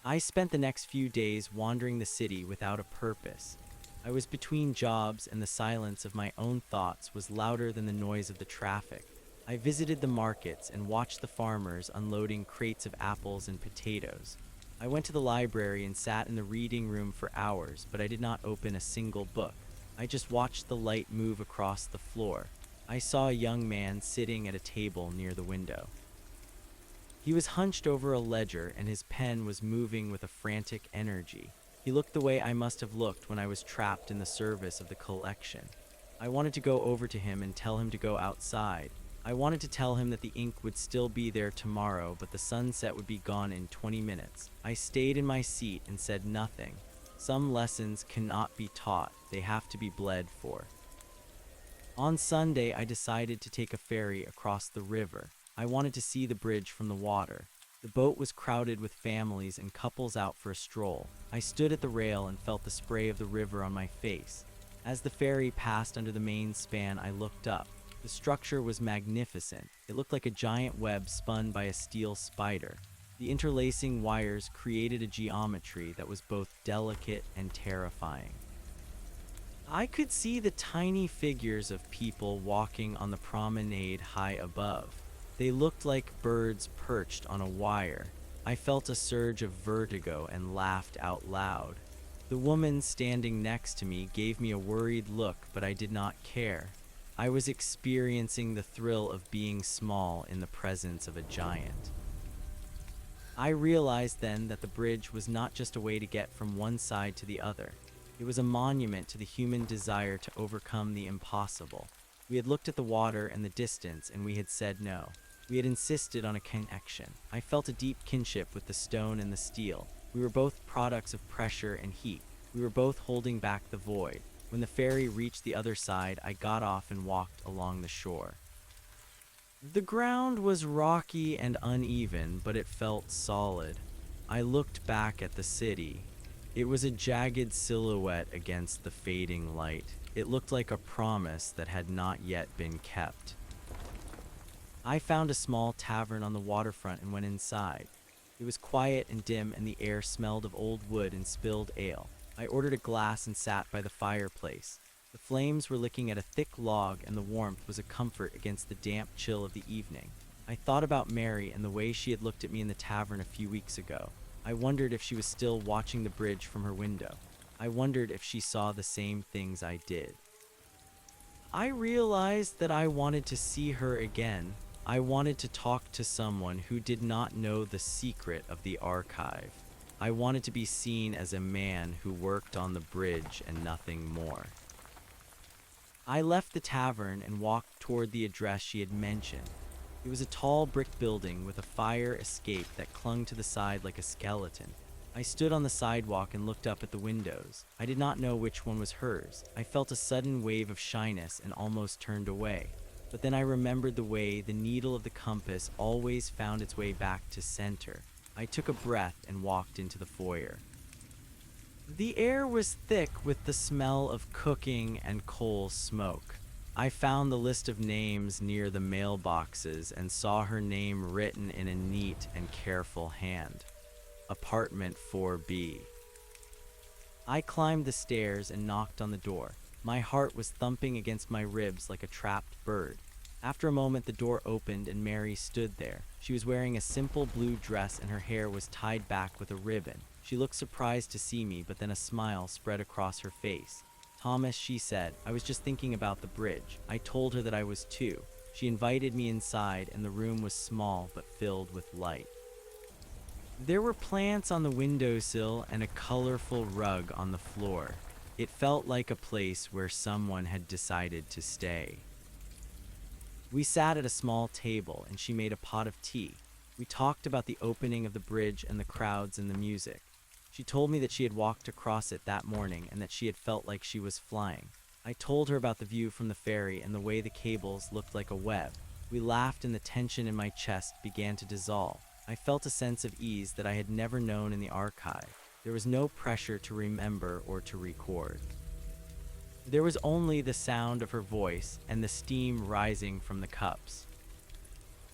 A: I spent the next few days wandering the city without a purpose. I was between jobs, and the silence of my own thoughts was louder than the noise of the traffic. I visited the markets and watched the farmers unloading crates of apples and potatoes. I went to the library and sat in the reading room for hours, but I did not open a single book. I just watched the light move across the floor. I saw a young man sitting at a table near the window. He was hunched over a ledger, and his pen was moving with a frantic energy. He looked the way I must have looked when I was trapped in the service of the collection. I wanted to go over to him and tell him to go outside. I wanted to tell him that the ink would still be there tomorrow, but the sunset would be gone in 20 minutes. I stayed in my seat and said nothing. Some lessons cannot be taught, they have to be bled for. On Sunday, I decided to take a ferry across the river. I wanted to see the bridge from the water. The boat was crowded with families and couples out for a stroll. I stood at the rail and felt the spray of the river on my face. As the ferry passed under the main span, I looked up. The structure was magnificent. It looked like a giant web spun by a steel spider. The interlacing wires created a geometry that was both delicate and terrifying. I could see the tiny figures of people walking on the promenade high above. They looked like birds perched on a wire. I felt a surge of vertigo and laughed out loud. The woman standing next to me gave me a worried look, but I did not care. I was experiencing the thrill of being small in the presence of a giant. I realized then that the bridge was not just a way to get from one side to the other. It was a monument to the human desire to overcome the impossible. We had looked at the water and the distance, and we had said no. We had insisted on a connection. I felt a deep kinship with the stone and the steel. We were both products of pressure and heat. We were both holding back the void. When the ferry reached the other side, I got off and walked along the shore. The ground was rocky and uneven, but it felt solid. I looked back at the city. It was a jagged silhouette against the fading light. It looked like a promise that had not yet been kept. I found a small tavern on the waterfront and went inside. It was quiet and dim, and the air smelled of old wood and spilled ale. I ordered a glass and sat by the fireplace. The flames were licking at a thick log, and the warmth was a comfort against the damp chill of the evening. I thought about Mary and the way she had looked at me in the tavern a few weeks ago. I wondered if she was still watching the bridge from her window. I wondered if she saw the same things I did. I realized that I wanted to see her again. I wanted to talk to someone who did not know the secret of the archive. I wanted to be seen as a man who worked on the bridge and nothing more. I left the tavern and walked toward the address she had mentioned. It was a tall brick building with a fire escape that clung to the side like a skeleton. I stood on the sidewalk and looked up at the windows. I did not know which one was hers. I felt a sudden wave of shyness and almost turned away. But then I remembered the way the needle of the compass always found its way back to center. I took a breath and walked into the foyer. The air was thick with the smell of cooking and coal smoke. I found the list of names near the mailboxes and saw her name written in a neat and careful hand. Apartment 4B. I climbed the stairs and knocked on the door. My heart was thumping against my ribs like a trapped bird. After a moment, the door opened and Mary stood there. She was wearing a simple blue dress and her hair was tied back with a ribbon. She looked surprised to see me, but then a smile spread across her face. Thomas, she said. I was just thinking about the bridge. I told her that I was too. She invited me inside, and the room was small but filled with light. There were plants on the windowsill and a colorful rug on the floor. It felt like a place where someone had decided to stay. We sat at a small table, and she made a pot of tea. We talked about the opening of the bridge and the crowds and the music. She told me that she had walked across it that morning and that she had felt like she was flying. I told her about the view from the ferry and the way the cables looked like a web. We laughed and the tension in my chest began to dissolve. I felt a sense of ease that I had never known in the archive. There was no pressure to remember or to record. There was only the sound of her voice and the steam rising from the cups.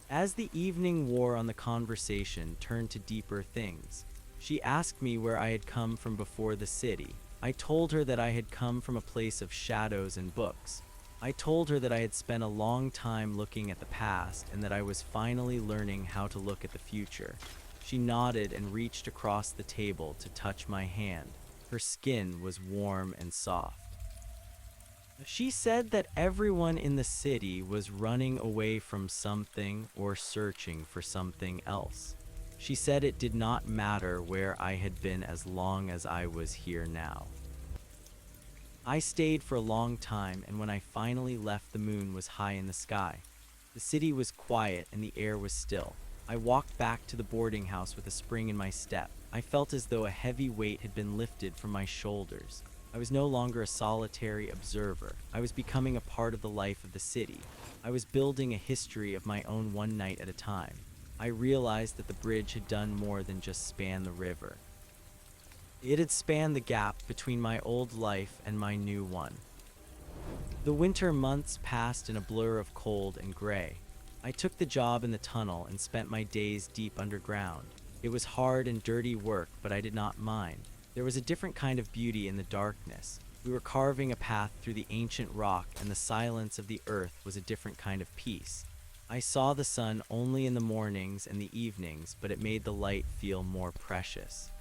A: As the evening wore on, the conversation turned to deeper things. She asked me where I had come from before the city. I told her that I had come from a place of shadows and books. I told her that I had spent a long time looking at the past and that I was finally learning how to look at the future. She nodded and reached across the table to touch my hand. Her skin was warm and soft. She said that everyone in the city was running away from something or searching for something else. She said it did not matter where I had been as long as I was here now. I stayed for a long time, and when I finally left, the moon was high in the sky. The city was quiet and the air was still. I walked back to the boarding house with a spring in my step. I felt as though a heavy weight had been lifted from my shoulders. I was no longer a solitary observer. I was becoming a part of the life of the city. I was building a history of my own, one night at a time. I realized that the bridge had done more than just span the river. It had spanned the gap between my old life and my new one. The winter months passed in a blur of cold and gray. I took the job in the tunnel and spent my days deep underground. It was hard and dirty work, but I did not mind. There was a different kind of beauty in the darkness. We were carving a path through the ancient rock, and the silence of the earth was a different kind of peace. I saw the sun only in the mornings and the evenings, but it made the light feel more precious.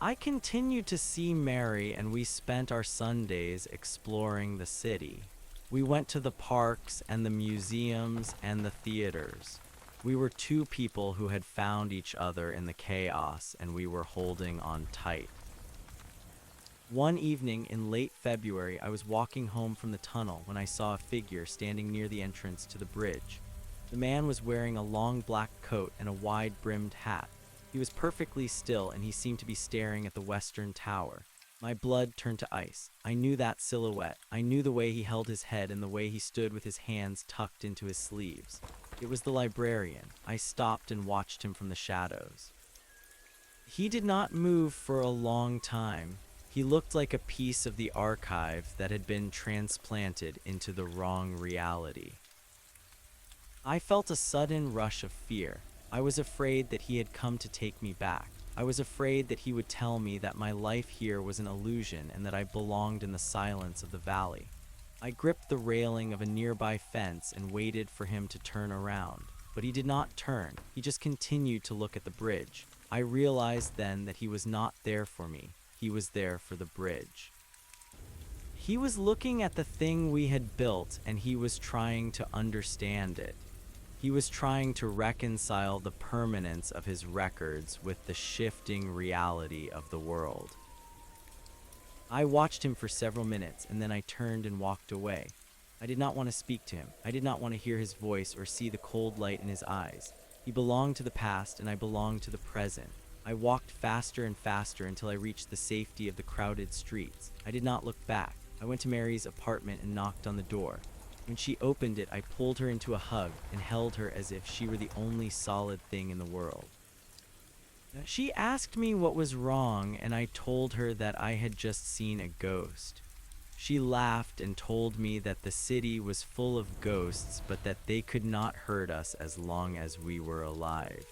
A: I continued to see Mary, and we spent our Sundays exploring the city. We went to the parks and the museums and the theaters. We were two people who had found each other in the chaos, and we were holding on tight. One evening in late February, I was walking home from the tunnel when I saw a figure standing near the entrance to the bridge. The man was wearing a long black coat and a wide-brimmed hat. He was perfectly still, and he seemed to be staring at the western tower. My blood turned to ice. I knew that silhouette. I knew the way he held his head and the way he stood with his hands tucked into his sleeves. It was the librarian. I stopped and watched him from the shadows. He did not move for a long time. He looked like a piece of the archive that had been transplanted into the wrong reality. I felt a sudden rush of fear. I was afraid that he had come to take me back. I was afraid that he would tell me that my life here was an illusion and that I belonged in the silence of the valley. I gripped the railing of a nearby fence and waited for him to turn around. But he did not turn. He just continued to look at the bridge. I realized then that he was not there for me. He was there for the bridge. He was looking at the thing we had built, and he was trying to understand it. He was trying to reconcile the permanence of his records with the shifting reality of the world. I watched him for several minutes, and then I turned and walked away. I did not want to speak to him. I did not want to hear his voice or see the cold light in his eyes. He belonged to the past, and I belonged to the present. I walked faster and faster until I reached the safety of the crowded streets. I did not look back. I went to Mary's apartment and knocked on the door. When she opened it, I pulled her into a hug and held her as if she were the only solid thing in the world. She asked me what was wrong, and I told her that I had just seen a ghost. She laughed and told me that the city was full of ghosts, but that they could not hurt us as long as we were alive.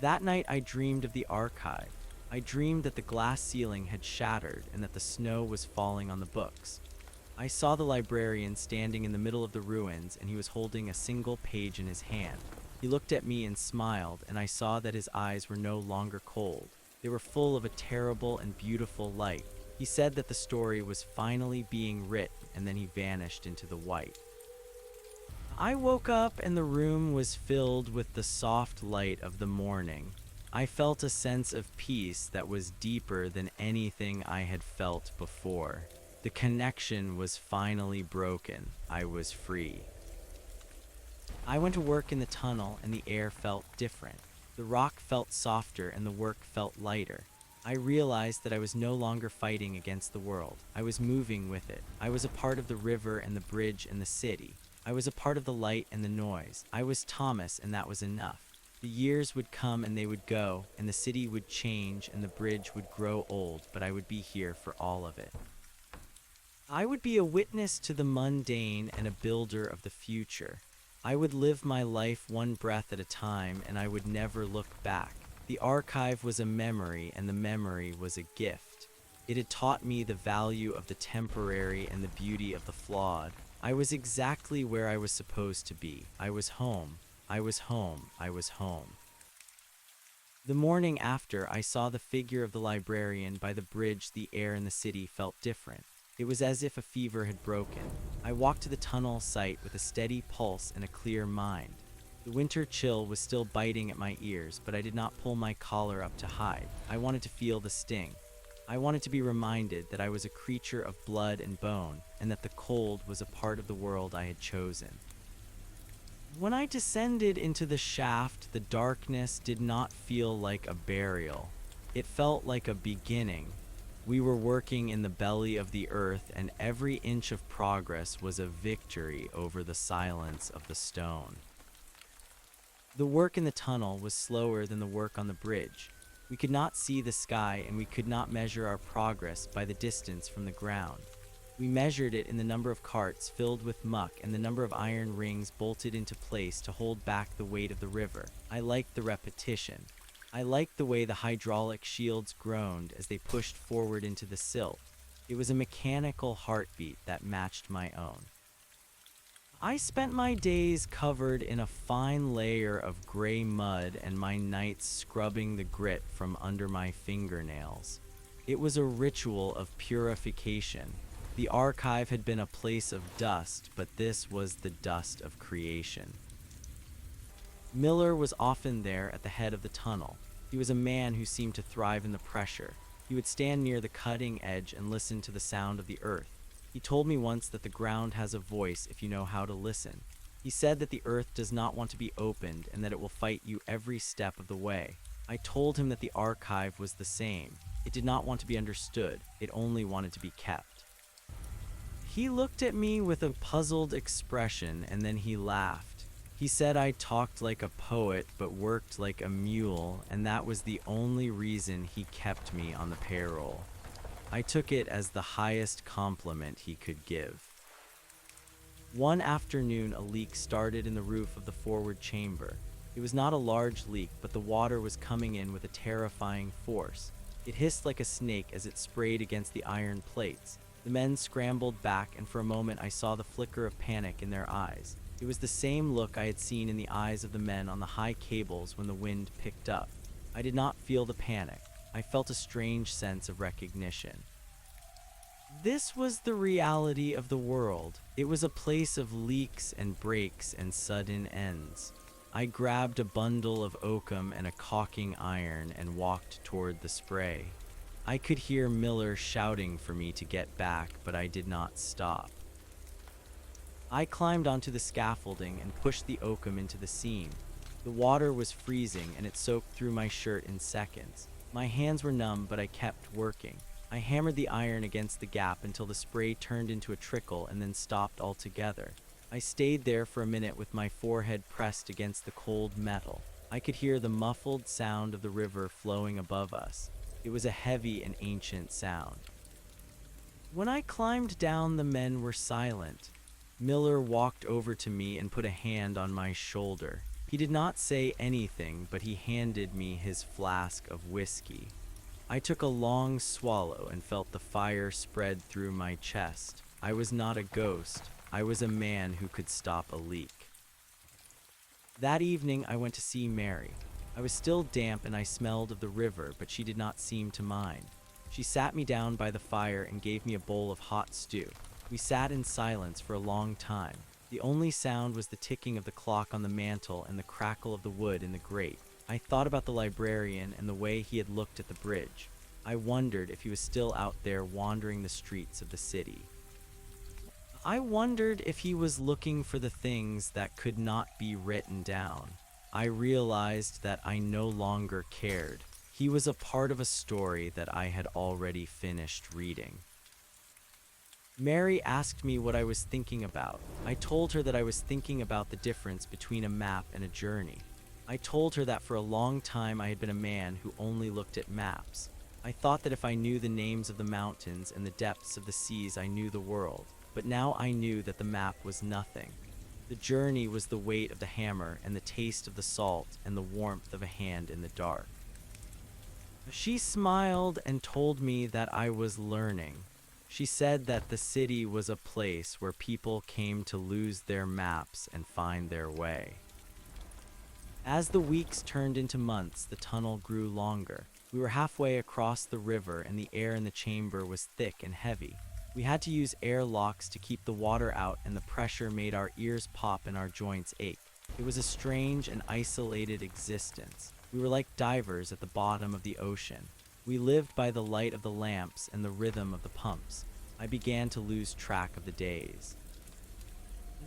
A: That night I dreamed of the archive. I dreamed that the glass ceiling had shattered and that the snow was falling on the books. I saw the librarian standing in the middle of the ruins, and he was holding a single page in his hand. He looked at me and smiled, and I saw that his eyes were no longer cold. They were full of a terrible and beautiful light. He said that the story was finally being written, and then he vanished into the white. I woke up and the room was filled with the soft light of the morning. I felt a sense of peace that was deeper than anything I had felt before. The connection was finally broken. I was free. I went to work in the tunnel and the air felt different. The rock felt softer and the work felt lighter. I realized that I was no longer fighting against the world. I was moving with it. I was a part of the river and the bridge and the city. I was a part of the light and the noise. I was Thomas, and that was enough. The years would come and they would go, and the city would change and the bridge would grow old, but I would be here for all of it. I would be a witness to the mundane and a builder of the future. I would live my life one breath at a time, and I would never look back. The archive was a memory, and the memory was a gift. It had taught me the value of the temporary and the beauty of the flawed. I was exactly where I was supposed to be. I was home. I was home. I was home. The morning after I saw the figure of the librarian by the bridge, the air in the city felt different. It was as if a fever had broken. I walked to the tunnel site with a steady pulse and a clear mind. The winter chill was still biting at my ears, but I did not pull my collar up to hide. I wanted to feel the sting. I wanted to be reminded that I was a creature of blood and bone, and that the cold was a part of the world I had chosen. When I descended into the shaft, the darkness did not feel like a burial. It felt like a beginning. We were working in the belly of the earth, and every inch of progress was a victory over the silence of the stone. The work in the tunnel was slower than the work on the bridge. We could not see the sky, and we could not measure our progress by the distance from the ground. We measured it in the number of carts filled with muck and the number of iron rings bolted into place to hold back the weight of the river. I liked the repetition. I liked the way the hydraulic shields groaned as they pushed forward into the silt. It was a mechanical heartbeat that matched my own. I spent my days covered in a fine layer of gray mud and my nights scrubbing the grit from under my fingernails. It was a ritual of purification. The archive had been a place of dust, but this was the dust of creation. Miller was often there at the head of the tunnel. He was a man who seemed to thrive in the pressure. He would stand near the cutting edge and listen to the sound of the earth. He told me once that the ground has a voice if you know how to listen. He said that the earth does not want to be opened and that it will fight you every step of the way. I told him that the archive was the same. It did not want to be understood. It only wanted to be kept. He looked at me with a puzzled expression, and then he laughed. He said I talked like a poet but worked like a mule, and that was the only reason he kept me on the payroll. I took it as the highest compliment he could give. One afternoon, a leak started in the roof of the forward chamber. It was not a large leak, but the water was coming in with a terrifying force. It hissed like a snake as it sprayed against the iron plates. The men scrambled back, and for a moment I saw the flicker of panic in their eyes. It was the same look I had seen in the eyes of the men on the high cables when the wind picked up. I did not feel the panic. I felt a strange sense of recognition. This was the reality of the world. It was a place of leaks and breaks and sudden ends. I grabbed a bundle of oakum and a caulking iron and walked toward the spray. I could hear Miller shouting for me to get back, but I did not stop. I climbed onto the scaffolding and pushed the oakum into the seam. The water was freezing and it soaked through my shirt in seconds. My hands were numb, but I kept working. I hammered the iron against the gap until the spray turned into a trickle and then stopped altogether. I stayed there for a minute with my forehead pressed against the cold metal. I could hear the muffled sound of the river flowing above us. It was a heavy and ancient sound. When I climbed down, the men were silent. Miller walked over to me and put a hand on my shoulder. He did not say anything, but he handed me his flask of whiskey. I took a long swallow and felt the fire spread through my chest. I was not a ghost. I was a man who could stop a leak. That evening, I went to see Mary. I was still damp and I smelled of the river, but she did not seem to mind. She sat me down by the fire and gave me a bowl of hot stew. We sat in silence for a long time. The only sound was the ticking of the clock on the mantel and the crackle of the wood in the grate. I thought about the librarian and the way he had looked at the bridge. I wondered if he was still out there wandering the streets of the city. I wondered if he was looking for the things that could not be written down. I realized that I no longer cared. He was a part of a story that I had already finished reading. Mary asked me what I was thinking about. I told her that I was thinking about the difference between a map and a journey. I told her that for a long time I had been a man who only looked at maps. I thought that if I knew the names of the mountains and the depths of the seas, I knew the world. But now I knew that the map was nothing. The journey was the weight of the hammer and the taste of the salt and the warmth of a hand in the dark. She smiled and told me that I was learning. She said that the city was a place where people came to lose their maps and find their way. As the weeks turned into months, the tunnel grew longer. We were halfway across the river and the air in the chamber was thick and heavy. We had to use air locks to keep the water out, and the pressure made our ears pop and our joints ache. It was a strange and isolated existence. We were like divers at the bottom of the ocean. We lived by the light of the lamps and the rhythm of the pumps. I began to lose track of the days.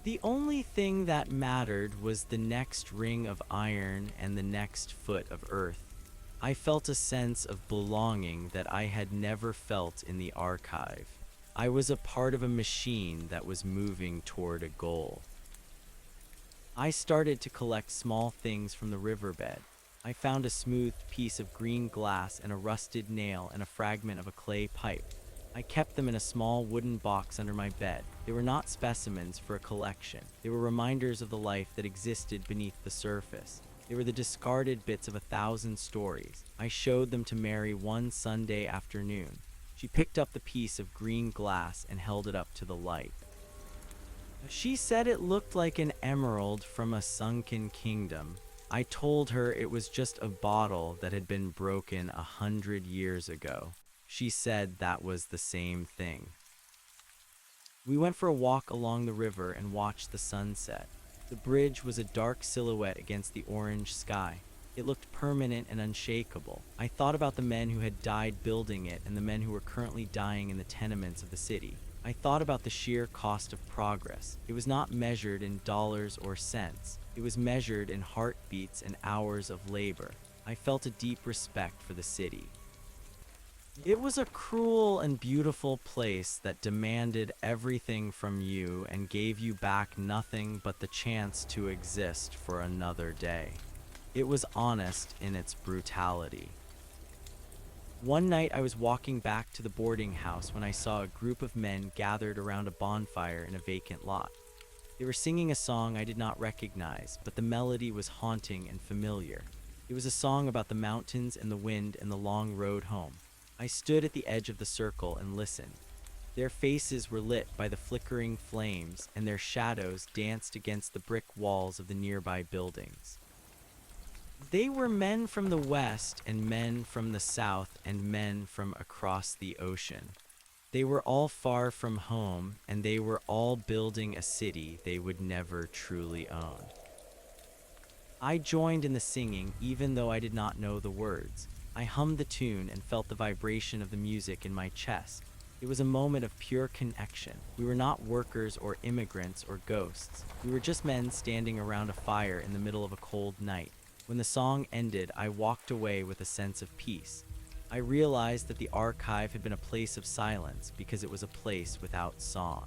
A: The only thing that mattered was the next ring of iron and the next foot of earth. I felt a sense of belonging that I had never felt in the archive. I was a part of a machine that was moving toward a goal. I started to collect small things from the riverbed. I found a smooth piece of green glass and a rusted nail and a fragment of a clay pipe. I kept them in a small wooden box under my bed. They were not specimens for a collection. They were reminders of the life that existed beneath the surface. They were the discarded bits of 1,000 stories. I showed them to Mary one Sunday afternoon. She picked up the piece of green glass and held it up to the light. She said it looked like an emerald from a sunken kingdom. I told her it was just a bottle that had been broken 100 years ago. She said that was the same thing. We went for a walk along the river and watched the sunset. The bridge was a dark silhouette against the orange sky. It looked permanent and unshakable. I thought about the men who had died building it and the men who were currently dying in the tenements of the city. I thought about the sheer cost of progress. It was not measured in dollars or cents. It was measured in heartbeats and hours of labor. I felt a deep respect for the city. It was a cruel and beautiful place that demanded everything from you and gave you back nothing but the chance to exist for another day. It was honest in its brutality. One night I was walking back to the boarding house when I saw a group of men gathered around a bonfire in a vacant lot. They were singing a song I did not recognize, but the melody was haunting and familiar. It was a song about the mountains and the wind and the long road home. I stood at the edge of the circle and listened. Their faces were lit by the flickering flames, and their shadows danced against the brick walls of the nearby buildings. They were men from the west and men from the south and men from across the ocean. They were all far from home, and they were all building a city they would never truly own. I joined in the singing even though I did not know the words. I hummed the tune and felt the vibration of the music in my chest. It was a moment of pure connection. We were not workers or immigrants or ghosts. We were just men standing around a fire in the middle of a cold night. When the song ended, I walked away with a sense of peace. I realized that the archive had been a place of silence because it was a place without song.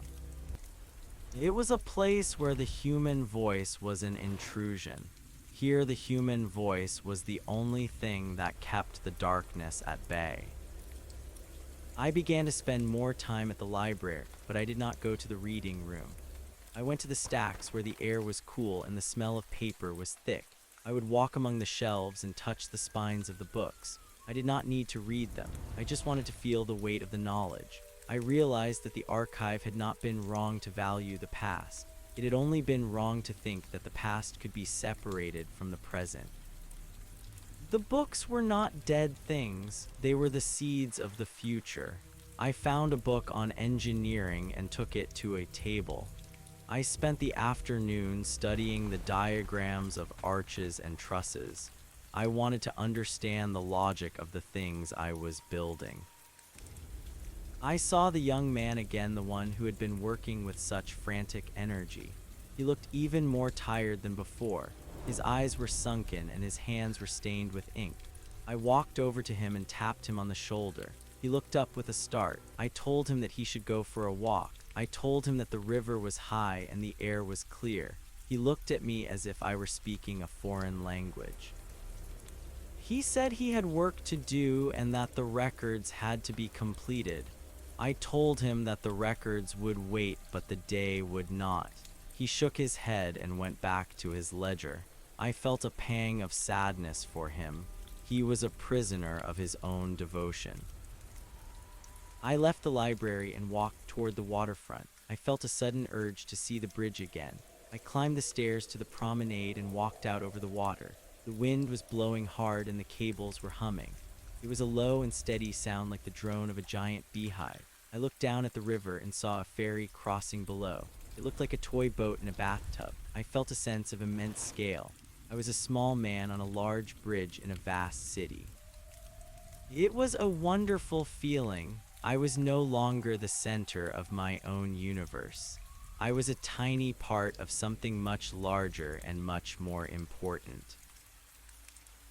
A: It was a place where the human voice was an intrusion. Here the human voice was the only thing that kept the darkness at bay. I began to spend more time at the library, but I did not go to the reading room. I went to the stacks where the air was cool and the smell of paper was thick. I would walk among the shelves and touch the spines of the books. I did not need to read them. I just wanted to feel the weight of the knowledge. I realized that the archive had not been wrong to value the past. It had only been wrong to think that the past could be separated from the present. The books were not dead things, they were the seeds of the future. I found a book on engineering and took it to a table. I spent the afternoon studying the diagrams of arches and trusses. I wanted to understand the logic of the things I was building. I saw the young man again, the one who had been working with such frantic energy. He looked even more tired than before. His eyes were sunken and his hands were stained with ink. I walked over to him and tapped him on the shoulder. He looked up with a start. I told him that he should go for a walk. I told him that the river was high and the air was clear. He looked at me as if I were speaking a foreign language. He said he had work to do and that the records had to be completed. I told him that the records would wait, but the day would not. He shook his head and went back to his ledger. I felt a pang of sadness for him. He was a prisoner of his own devotion. I left the library and walked toward the waterfront. I felt a sudden urge to see the bridge again. I climbed the stairs to the promenade and walked out over the water. The wind was blowing hard and the cables were humming. It was a low and steady sound like the drone of a giant beehive. I looked down at the river and saw a ferry crossing below. It looked like a toy boat in a bathtub. I felt a sense of immense scale. I was a small man on a large bridge in a vast city. It was a wonderful feeling. I was no longer the center of my own universe. I was a tiny part of something much larger and much more important.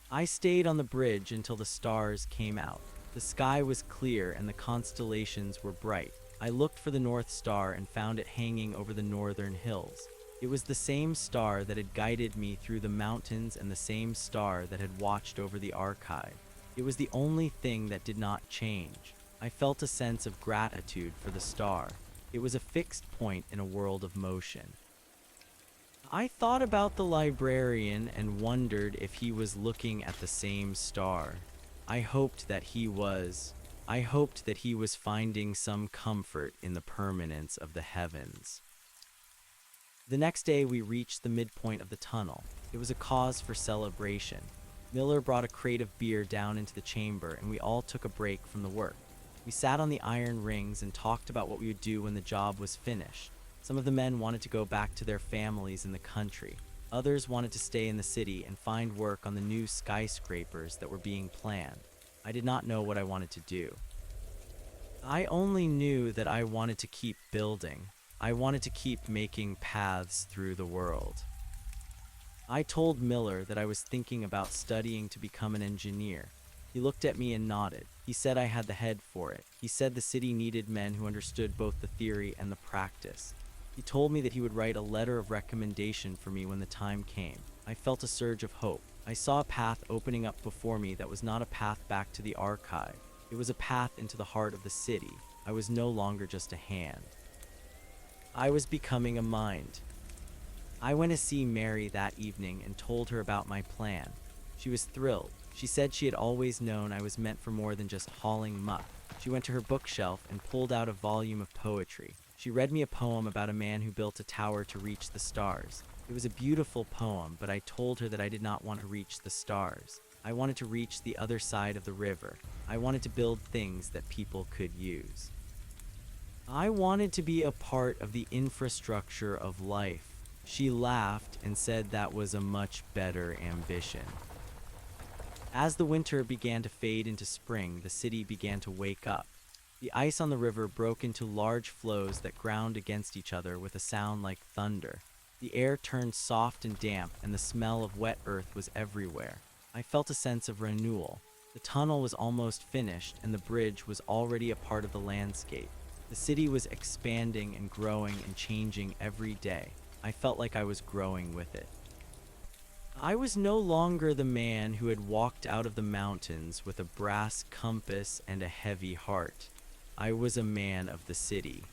A: I stayed on the bridge until the stars came out. The sky was clear and the constellations were bright. I looked for the North Star and found it hanging over the northern hills. It was the same star that had guided me through the mountains and the same star that had watched over the archive. It was the only thing that did not change. I felt a sense of gratitude for the star. It was a fixed point in a world of motion. I thought about the librarian and wondered if he was looking at the same star. I hoped that he was finding some comfort in the permanence of the heavens. The next day we reached the midpoint of the tunnel. It was a cause for celebration. Miller brought a crate of beer down into the chamber and we all took a break from the work. We sat on the iron rings and talked about what we would do when the job was finished. Some of the men wanted to go back to their families in the country. Others wanted to stay in the city and find work on the new skyscrapers that were being planned. I did not know what I wanted to do. I only knew that I wanted to keep building. I wanted to keep making paths through the world. I told Miller that I was thinking about studying to become an engineer. He looked at me and nodded. He said I had the head for it. He said the city needed men who understood both the theory and the practice. He told me that he would write a letter of recommendation for me when the time came. I felt a surge of hope. I saw a path opening up before me that was not a path back to the archive. It was a path into the heart of the city. I was no longer just a hand. I was becoming a mind. I went to see Mary that evening and told her about my plan. She was thrilled. She said she had always known I was meant for more than just hauling muck. She went to her bookshelf and pulled out a volume of poetry. She read me a poem about a man who built a tower to reach the stars. It was a beautiful poem, but I told her that I did not want to reach the stars. I wanted to reach the other side of the river. I wanted to build things that people could use. I wanted to be a part of the infrastructure of life. She laughed and said that was a much better ambition. As the winter began to fade into spring, the city began to wake up. The ice on the river broke into large flows that ground against each other with a sound like thunder. The air turned soft and damp, and the smell of wet earth was everywhere. I felt a sense of renewal. The tunnel was almost finished, and the bridge was already a part of the landscape. The city was expanding and growing and changing every day. I felt like I was growing with it. I was no longer the man who had walked out of the mountains with a brass compass and a heavy heart. I was a man of the city.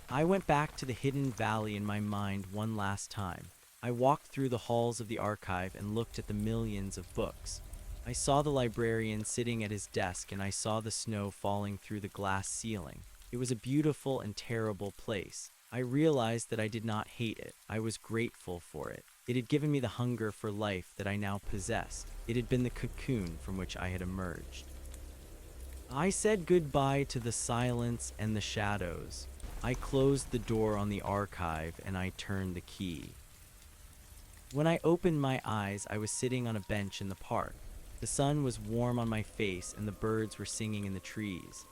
A: I went back to the hidden valley in my mind one last time. I walked through the halls of the archive and looked at the millions of books. I saw the librarian sitting at his desk and I saw the snow falling through the glass ceiling. It was a beautiful and terrible place. I realized that I did not hate it. I was grateful for it. It had given me the hunger for life that I now possessed. It had been the cocoon from which I had emerged. I said goodbye to the silence and the shadows. I closed the door on the archive and I turned the key. When I opened my eyes, I was sitting on a bench in the park. The sun was warm on my face and the birds were singing in the trees.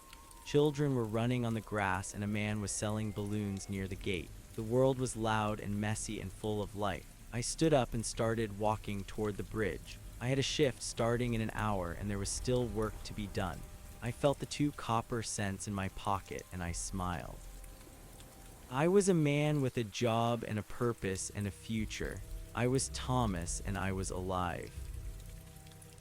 A: Children were running on the grass and a man was selling balloons near the gate. The world was loud and messy and full of life. I stood up and started walking toward the bridge. I had a shift starting in an hour and there was still work to be done. I felt the 2 copper cents in my pocket and I smiled. I was a man with a job and a purpose and a future. I was Thomas and I was alive.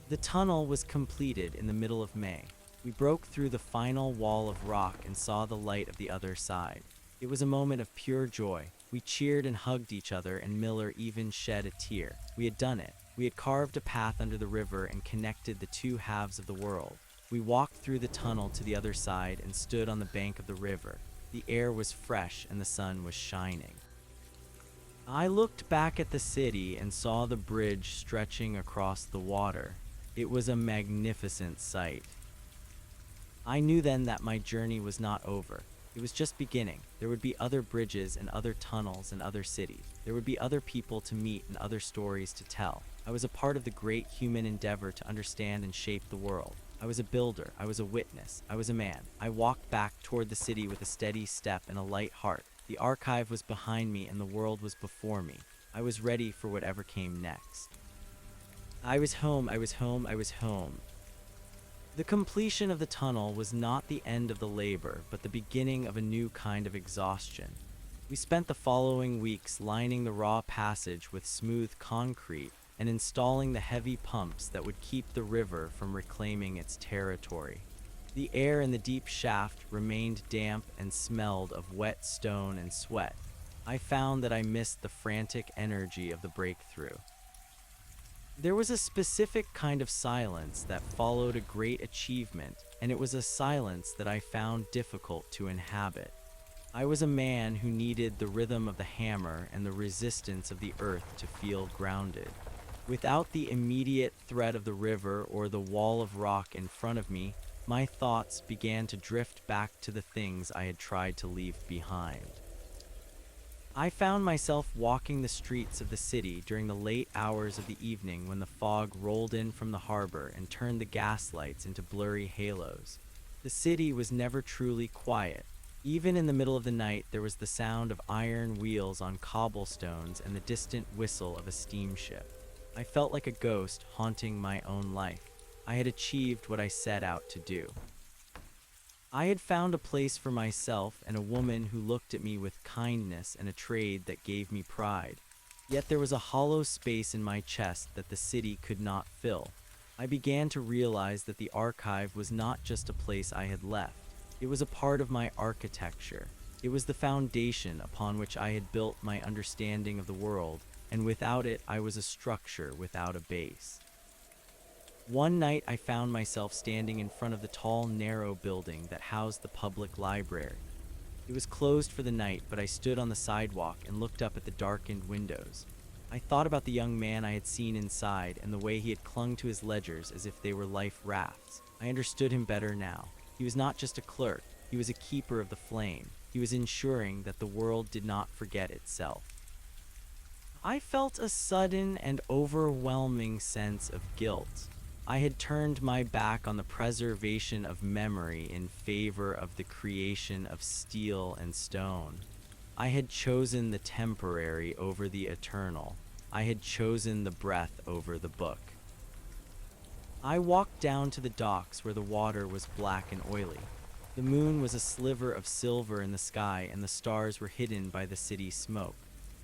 A: The tunnel was completed in the middle of May. We broke through the final wall of rock and saw the light of the other side. It was a moment of pure joy. We cheered and hugged each other and Miller even shed a tear. We had done it. We had carved a path under the river and connected the 2 halves of the world. We walked through the tunnel to the other side and stood on the bank of the river. The air was fresh and the sun was shining. I looked back at the city and saw the bridge stretching across the water. It was a magnificent sight. I knew then that my journey was not over. It was just beginning. There would be other bridges and other tunnels and other cities. There would be other people to meet and other stories to tell. I was a part of the great human endeavor to understand and shape the world. I was a builder. I was a witness. I was a man. I walked back toward the city with a steady step and a light heart. The archive was behind me and the world was before me. I was ready for whatever came next. I was home. I was home. I was home. The completion of the tunnel was not the end of the labor, but the beginning of a new kind of exhaustion. We spent the following weeks lining the raw passage with smooth concrete and installing the heavy pumps that would keep the river from reclaiming its territory. The air in the deep shaft remained damp and smelled of wet stone and sweat. I found that I missed the frantic energy of the breakthrough. There was a specific kind of silence that followed a great achievement, and it was a silence that I found difficult to inhabit. I was a man who needed the rhythm of the hammer and the resistance of the earth to feel grounded. Without the immediate threat of the river or the wall of rock in front of me, my thoughts began to drift back to the things I had tried to leave behind. I found myself walking the streets of the city during the late hours of the evening when the fog rolled in from the harbor and turned the gaslights into blurry halos. The city was never truly quiet. Even in the middle of the night, there was the sound of iron wheels on cobblestones and the distant whistle of a steamship. I felt like a ghost haunting my own life. I had achieved what I set out to do. I had found a place for myself and a woman who looked at me with kindness and a trade that gave me pride. Yet there was a hollow space in my chest that the city could not fill. I began to realize that the archive was not just a place I had left. It was a part of my architecture. It was the foundation upon which I had built my understanding of the world, and without it, I was a structure without a base. One night, I found myself standing in front of the tall, narrow building that housed the public library. It was closed for the night, but I stood on the sidewalk and looked up at the darkened windows. I thought about the young man I had seen inside and the way he had clung to his ledgers as if they were life rafts. I understood him better now. He was not just a clerk, he was a keeper of the flame. He was ensuring that the world did not forget itself. I felt a sudden and overwhelming sense of guilt. I had turned my back on the preservation of memory in favor of the creation of steel and stone. I had chosen the temporary over the eternal. I had chosen the breath over the book. I walked down to the docks where the water was black and oily. The moon was a sliver of silver in the sky and the stars were hidden by the city smoke.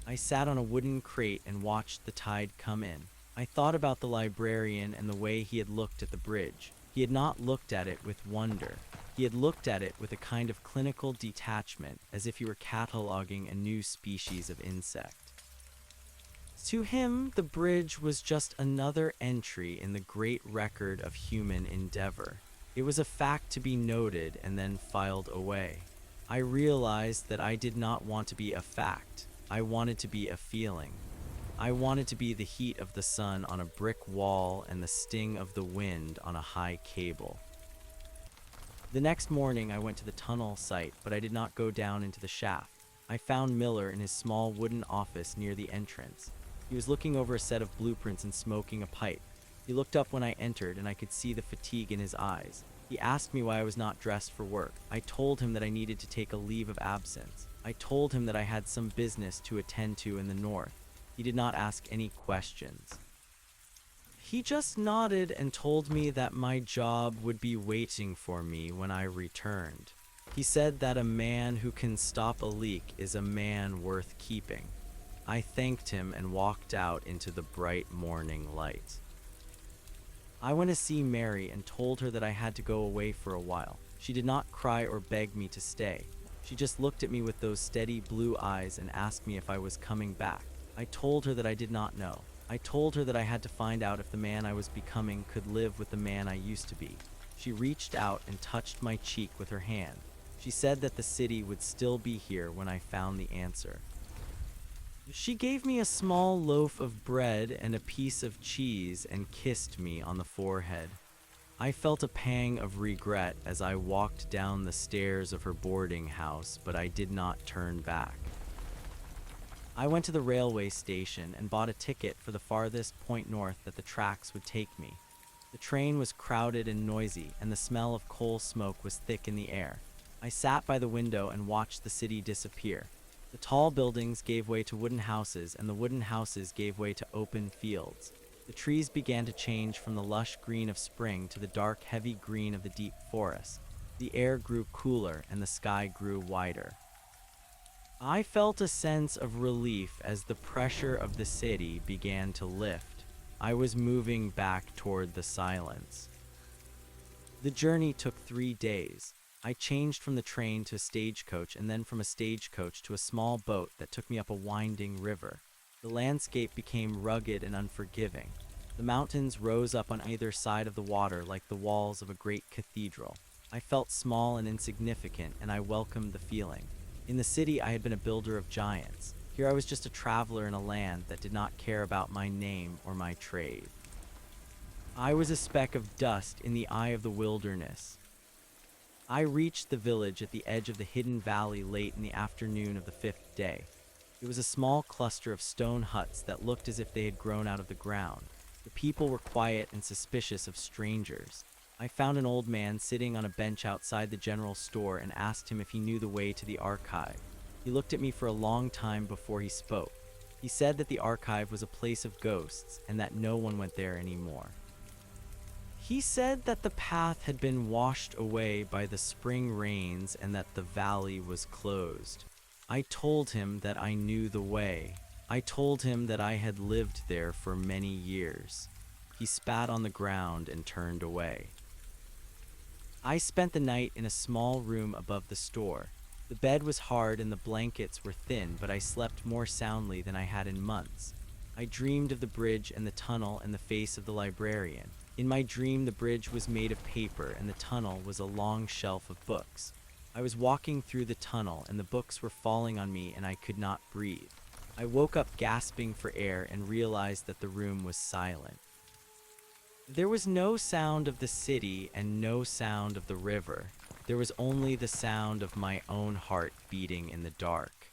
A: I sat on a wooden crate and watched the tide come in. I thought about the librarian and the way he had looked at the bridge. He had not looked at it with wonder. He had looked at it with a kind of clinical detachment, as if he were cataloging a new species of insect. To him, the bridge was just another entry in the great record of human endeavor. It was a fact to be noted and then filed away. I realized that I did not want to be a fact. I wanted to be a feeling. I wanted to be the heat of the sun on a brick wall and the sting of the wind on a high cable. The next morning, I went to the tunnel site, but I did not go down into the shaft. I found Miller in his small wooden office near the entrance. He was looking over a set of blueprints and smoking a pipe. He looked up when I entered, and I could see the fatigue in his eyes. He asked me why I was not dressed for work. I told him that I needed to take a leave of absence. I told him that I had some business to attend to in the north. He did not ask any questions. He just nodded and told me that my job would be waiting for me when I returned. He said that a man who can stop a leak is a man worth keeping. I thanked him and walked out into the bright morning light. I went to see Mary and told her that I had to go away for a while. She did not cry or beg me to stay. She just looked at me with those steady blue eyes and asked me if I was coming back. I told her that I did not know. I told her that I had to find out if the man I was becoming could live with the man I used to be. She reached out and touched my cheek with her hand. She said that the city would still be here when I found the answer. She gave me a small loaf of bread and a piece of cheese and kissed me on the forehead. I felt a pang of regret as I walked down the stairs of her boarding house, but I did not turn back. I went to the railway station and bought a ticket for the farthest point north that the tracks would take me. The train was crowded and noisy, and the smell of coal smoke was thick in the air. I sat by the window and watched the city disappear. The tall buildings gave way to wooden houses, and the wooden houses gave way to open fields. The trees began to change from the lush green of spring to the dark, heavy green of the deep forest. The air grew cooler, and the sky grew wider. I felt a sense of relief as the pressure of the city began to lift. I was moving back toward the silence. The journey took 3 days. I changed from the train to a stagecoach and then from a stagecoach to a small boat that took me up a winding river. The landscape became rugged and unforgiving. The mountains rose up on either side of the water like the walls of a great cathedral. I felt small and insignificant, and I welcomed the feeling. In the city, I had been a builder of giants. Here I was just a traveler in a land that did not care about my name or my trade. I was a speck of dust in the eye of the wilderness. I reached the village at the edge of the hidden valley late in the afternoon of the 5th day. It was a small cluster of stone huts that looked as if they had grown out of the ground. The people were quiet and suspicious of strangers. I found an old man sitting on a bench outside the general store and asked him if he knew the way to the archive. He looked at me for a long time before he spoke. He said that the archive was a place of ghosts and that no one went there anymore. He said that the path had been washed away by the spring rains and that the valley was closed. I told him that I knew the way. I told him that I had lived there for many years. He spat on the ground and turned away. I spent the night in a small room above the store. The bed was hard and the blankets were thin, but I slept more soundly than I had in months. I dreamed of the bridge and the tunnel and the face of the librarian. In my dream, the bridge was made of paper and the tunnel was a long shelf of books. I was walking through the tunnel and the books were falling on me and I could not breathe. I woke up gasping for air and realized that the room was silent. There was no sound of the city and no sound of the river. There was only the sound of my own heart beating in the dark.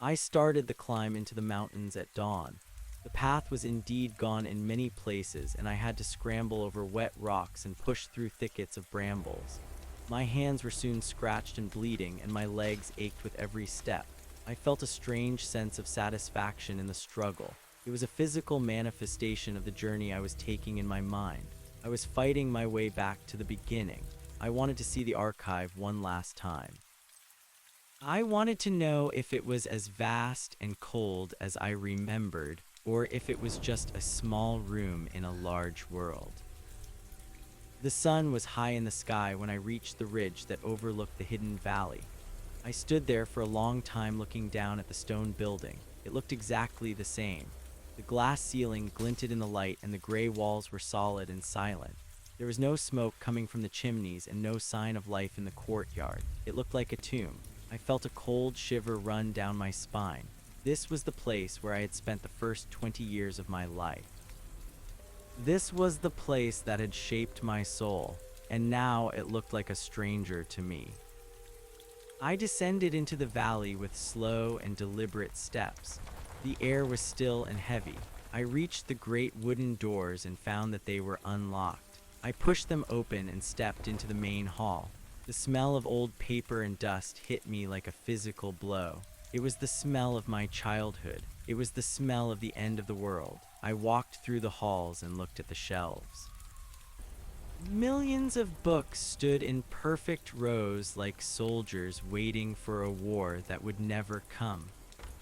A: I started the climb into the mountains at dawn. The path was indeed gone in many places, and I had to scramble over wet rocks and push through thickets of brambles. My hands were soon scratched and bleeding, and my legs ached with every step. I felt a strange sense of satisfaction in the struggle. It was a physical manifestation of the journey I was taking in my mind. I was fighting my way back to the beginning. I wanted to see the archive one last time. I wanted to know if it was as vast and cold as I remembered, or if it was just a small room in a large world. The sun was high in the sky when I reached the ridge that overlooked the hidden valley. I stood there for a long time looking down at the stone building. It looked exactly the same. The glass ceiling glinted in the light and the gray walls were solid and silent. There was no smoke coming from the chimneys and no sign of life in the courtyard. It looked like a tomb. I felt a cold shiver run down my spine. This was the place where I had spent the first 20 years of my life. This was the place that had shaped my soul, and now it looked like a stranger to me. I descended into the valley with slow and deliberate steps. The air was still and heavy. I reached the great wooden doors and found that they were unlocked. I pushed them open and stepped into the main hall. The smell of old paper and dust hit me like a physical blow. It was the smell of my childhood. It was the smell of the end of the world. I walked through the halls and looked at the shelves. Millions of books stood in perfect rows like soldiers waiting for a war that would never come.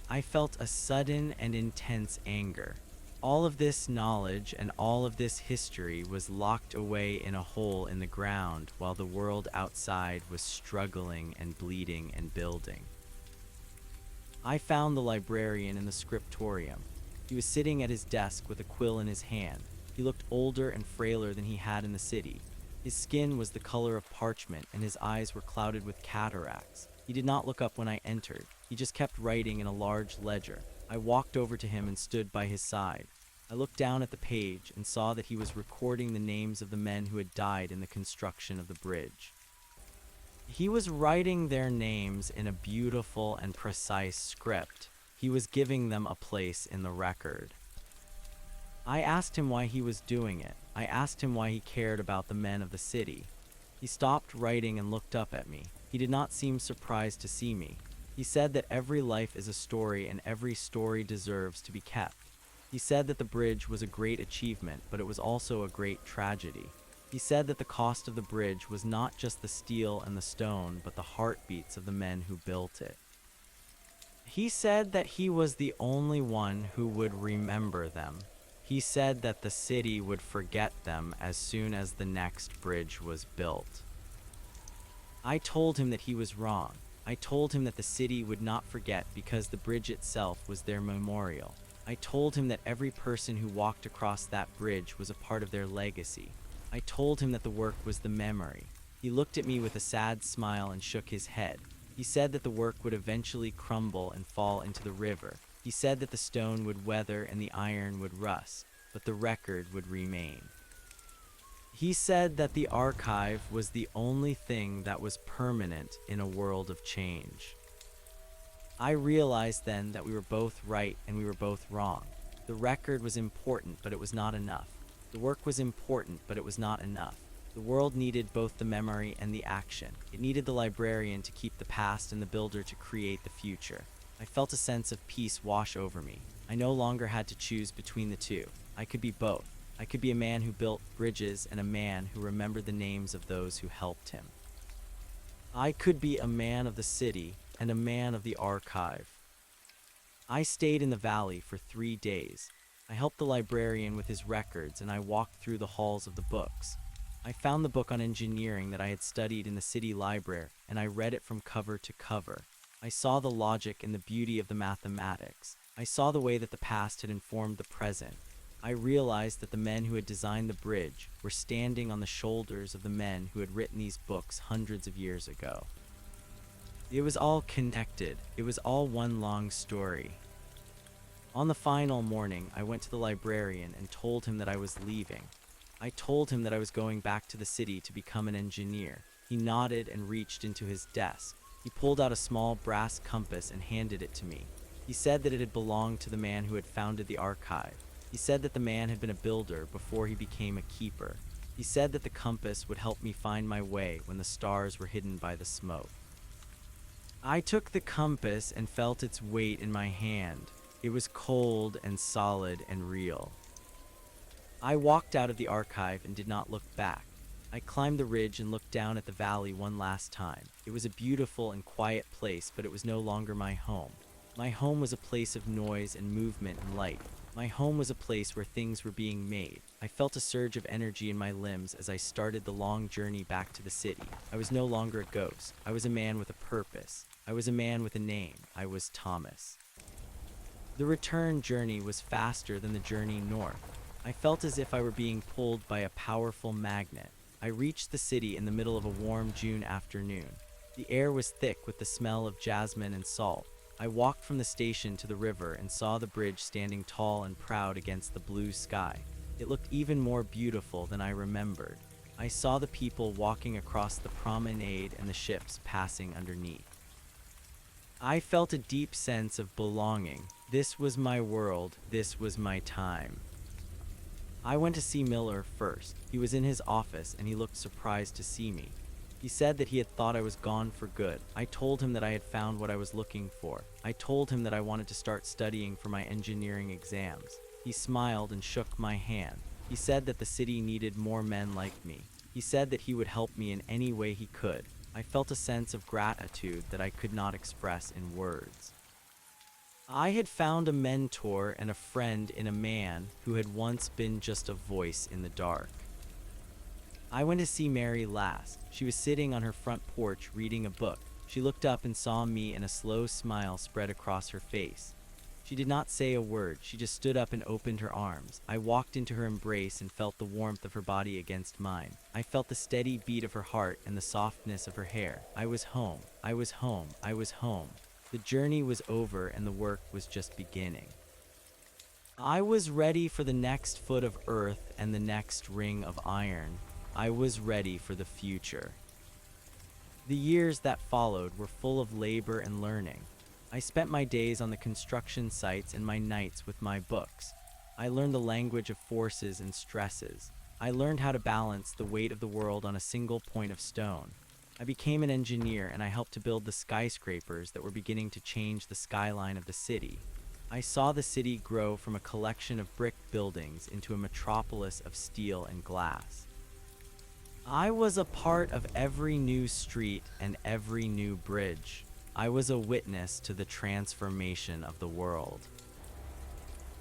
A: I felt a sudden and intense anger. All of this knowledge and all of this history was locked away in a hole in the ground while the world outside was struggling and bleeding and building. I found the librarian in the scriptorium. He was sitting at his desk with a quill in his hand. He looked older and frailer than he had in the city. His skin was the color of parchment and his eyes were clouded with cataracts. He did not look up when I entered. He just kept writing in a large ledger. I walked over to him and stood by his side. I looked down at the page and saw that he was recording the names of the men who had died in the construction of the bridge. He was writing their names in a beautiful and precise script. He was giving them a place in the record. I asked him why he was doing it. I asked him why he cared about the men of the city. He stopped writing and looked up at me. He did not seem surprised to see me. He said that every life is a story and every story deserves to be kept. He said that the bridge was a great achievement, but it was also a great tragedy. He said that the cost of the bridge was not just the steel and the stone, but the heartbeats of the men who built it. He said that he was the only one who would remember them. He said that the city would forget them as soon as the next bridge was built. I told him that he was wrong. I told him that the city would not forget because the bridge itself was their memorial. I told him that every person who walked across that bridge was a part of their legacy. I told him that the work was the memory. He looked at me with a sad smile and shook his head. He said that the work would eventually crumble and fall into the river. He said that the stone would weather and the iron would rust, but the record would remain. He said that the archive was the only thing that was permanent in a world of change. I realized then that we were both right and we were both wrong. The record was important, but it was not enough. The work was important, but it was not enough. The world needed both the memory and the action. It needed the librarian to keep the past and the builder to create the future. I felt a sense of peace wash over me. I no longer had to choose between the two. I could be both. I could be a man who built bridges and a man who remembered the names of those who helped him. I could be a man of the city and a man of the archive. I stayed in the valley for 3 days. I helped the librarian with his records and I walked through the halls of the books. I found the book on engineering that I had studied in the city library and I read it from cover to cover. I saw the logic and the beauty of the mathematics. I saw the way that the past had informed the present. I realized that the men who had designed the bridge were standing on the shoulders of the men who had written these books hundreds of years ago. It was all connected. It was all one long story. On the final morning, I went to the librarian and told him that I was leaving. I told him that I was going back to the city to become an engineer. He nodded and reached into his desk. He pulled out a small brass compass and handed it to me. He said that it had belonged to the man who had founded the archive. He said that the man had been a builder before he became a keeper. He said that the compass would help me find my way when the stars were hidden by the smoke. I took the compass and felt its weight in my hand. It was cold and solid and real. I walked out of the archive and did not look back. I climbed the ridge and looked down at the valley one last time. It was a beautiful and quiet place, but it was no longer my home. My home was a place of noise and movement and light. My home was a place where things were being made. I felt a surge of energy in my limbs as I started the long journey back to the city. I was no longer a ghost. I was a man with a purpose. I was a man with a name. I was Thomas. The return journey was faster than the journey north. I felt as if I were being pulled by a powerful magnet. I reached the city in the middle of a warm June afternoon. The air was thick with the smell of jasmine and salt. I walked from the station to the river and saw the bridge standing tall and proud against the blue sky. It looked even more beautiful than I remembered. I saw the people walking across the promenade and the ships passing underneath. I felt a deep sense of belonging. This was my world. This was my time. I went to see Miller first. He was in his office and he looked surprised to see me. He said that he had thought I was gone for good. I told him that I had found what I was looking for. I told him that I wanted to start studying for my engineering exams. He smiled and shook my hand. He said that the city needed more men like me. He said that he would help me in any way he could. I felt a sense of gratitude that I could not express in words. I had found a mentor and a friend in a man who had once been just a voice in the dark. I went to see Mary last. She was sitting on her front porch reading a book. She looked up and saw me, and a slow smile spread across her face. She did not say a word. She just stood up and opened her arms. I walked into her embrace and felt the warmth of her body against mine. I felt the steady beat of her heart and the softness of her hair. I was home. I was home. I was home. The journey was over and the work was just beginning. I was ready for the next foot of earth and the next ring of iron. I was ready for the future. The years that followed were full of labor and learning. I spent my days on the construction sites and my nights with my books. I learned the language of forces and stresses. I learned how to balance the weight of the world on a single point of stone. I became an engineer and I helped to build the skyscrapers that were beginning to change the skyline of the city. I saw the city grow from a collection of brick buildings into a metropolis of steel and glass. I was a part of every new street and every new bridge. I was a witness to the transformation of the world.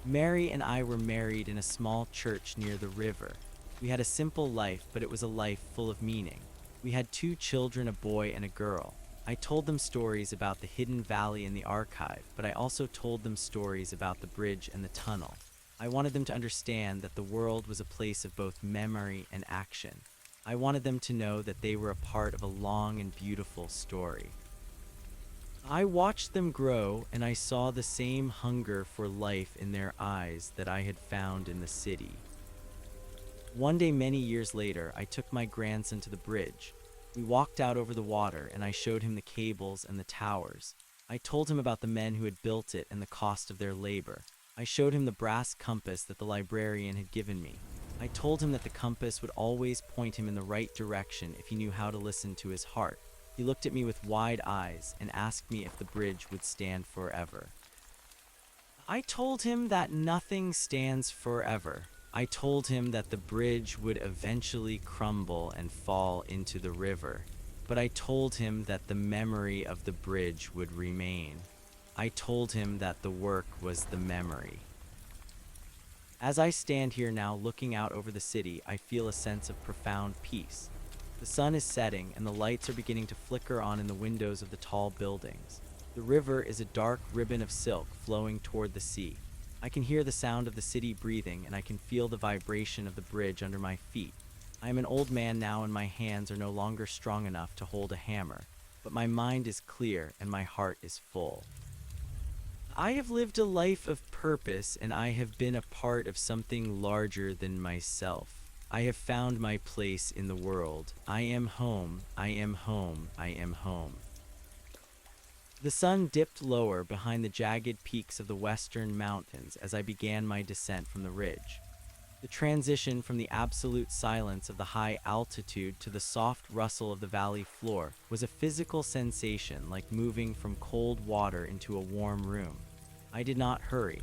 A: Mary and I were married in a small church near the river. We had a simple life, but it was a life full of meaning. We had 2 children, a boy and a girl. I told them stories about the hidden valley in the archive, but I also told them stories about the bridge and the tunnel. I wanted them to understand that the world was a place of both memory and action. I wanted them to know that they were a part of a long and beautiful story. I watched them grow, and I saw the same hunger for life in their eyes that I had found in the city. One day, many years later, I took my grandson to the bridge. We walked out over the water, and I showed him the cables and the towers. I told him about the men who had built it and the cost of their labor. I showed him the brass compass that the librarian had given me. I told him that the compass would always point him in the right direction if he knew how to listen to his heart. He looked at me with wide eyes and asked me if the bridge would stand forever. I told him that nothing stands forever. I told him that the bridge would eventually crumble and fall into the river. But I told him that the memory of the bridge would remain. I told him that the work was the memory. As I stand here now looking out over the city, I feel a sense of profound peace. The sun is setting and the lights are beginning to flicker on in the windows of the tall buildings. The river is a dark ribbon of silk flowing toward the sea. I can hear the sound of the city breathing, and I can feel the vibration of the bridge under my feet. I am an old man now, and my hands are no longer strong enough to hold a hammer, but my mind is clear and my heart is full. I have lived a life of purpose, and I have been a part of something larger than myself. I have found my place in the world. I am home. I am home. I am home. The sun dipped lower behind the jagged peaks of the western mountains as I began my descent from the ridge. The transition from the absolute silence of the high altitude to the soft rustle of the valley floor was a physical sensation like moving from cold water into a warm room. I did not hurry.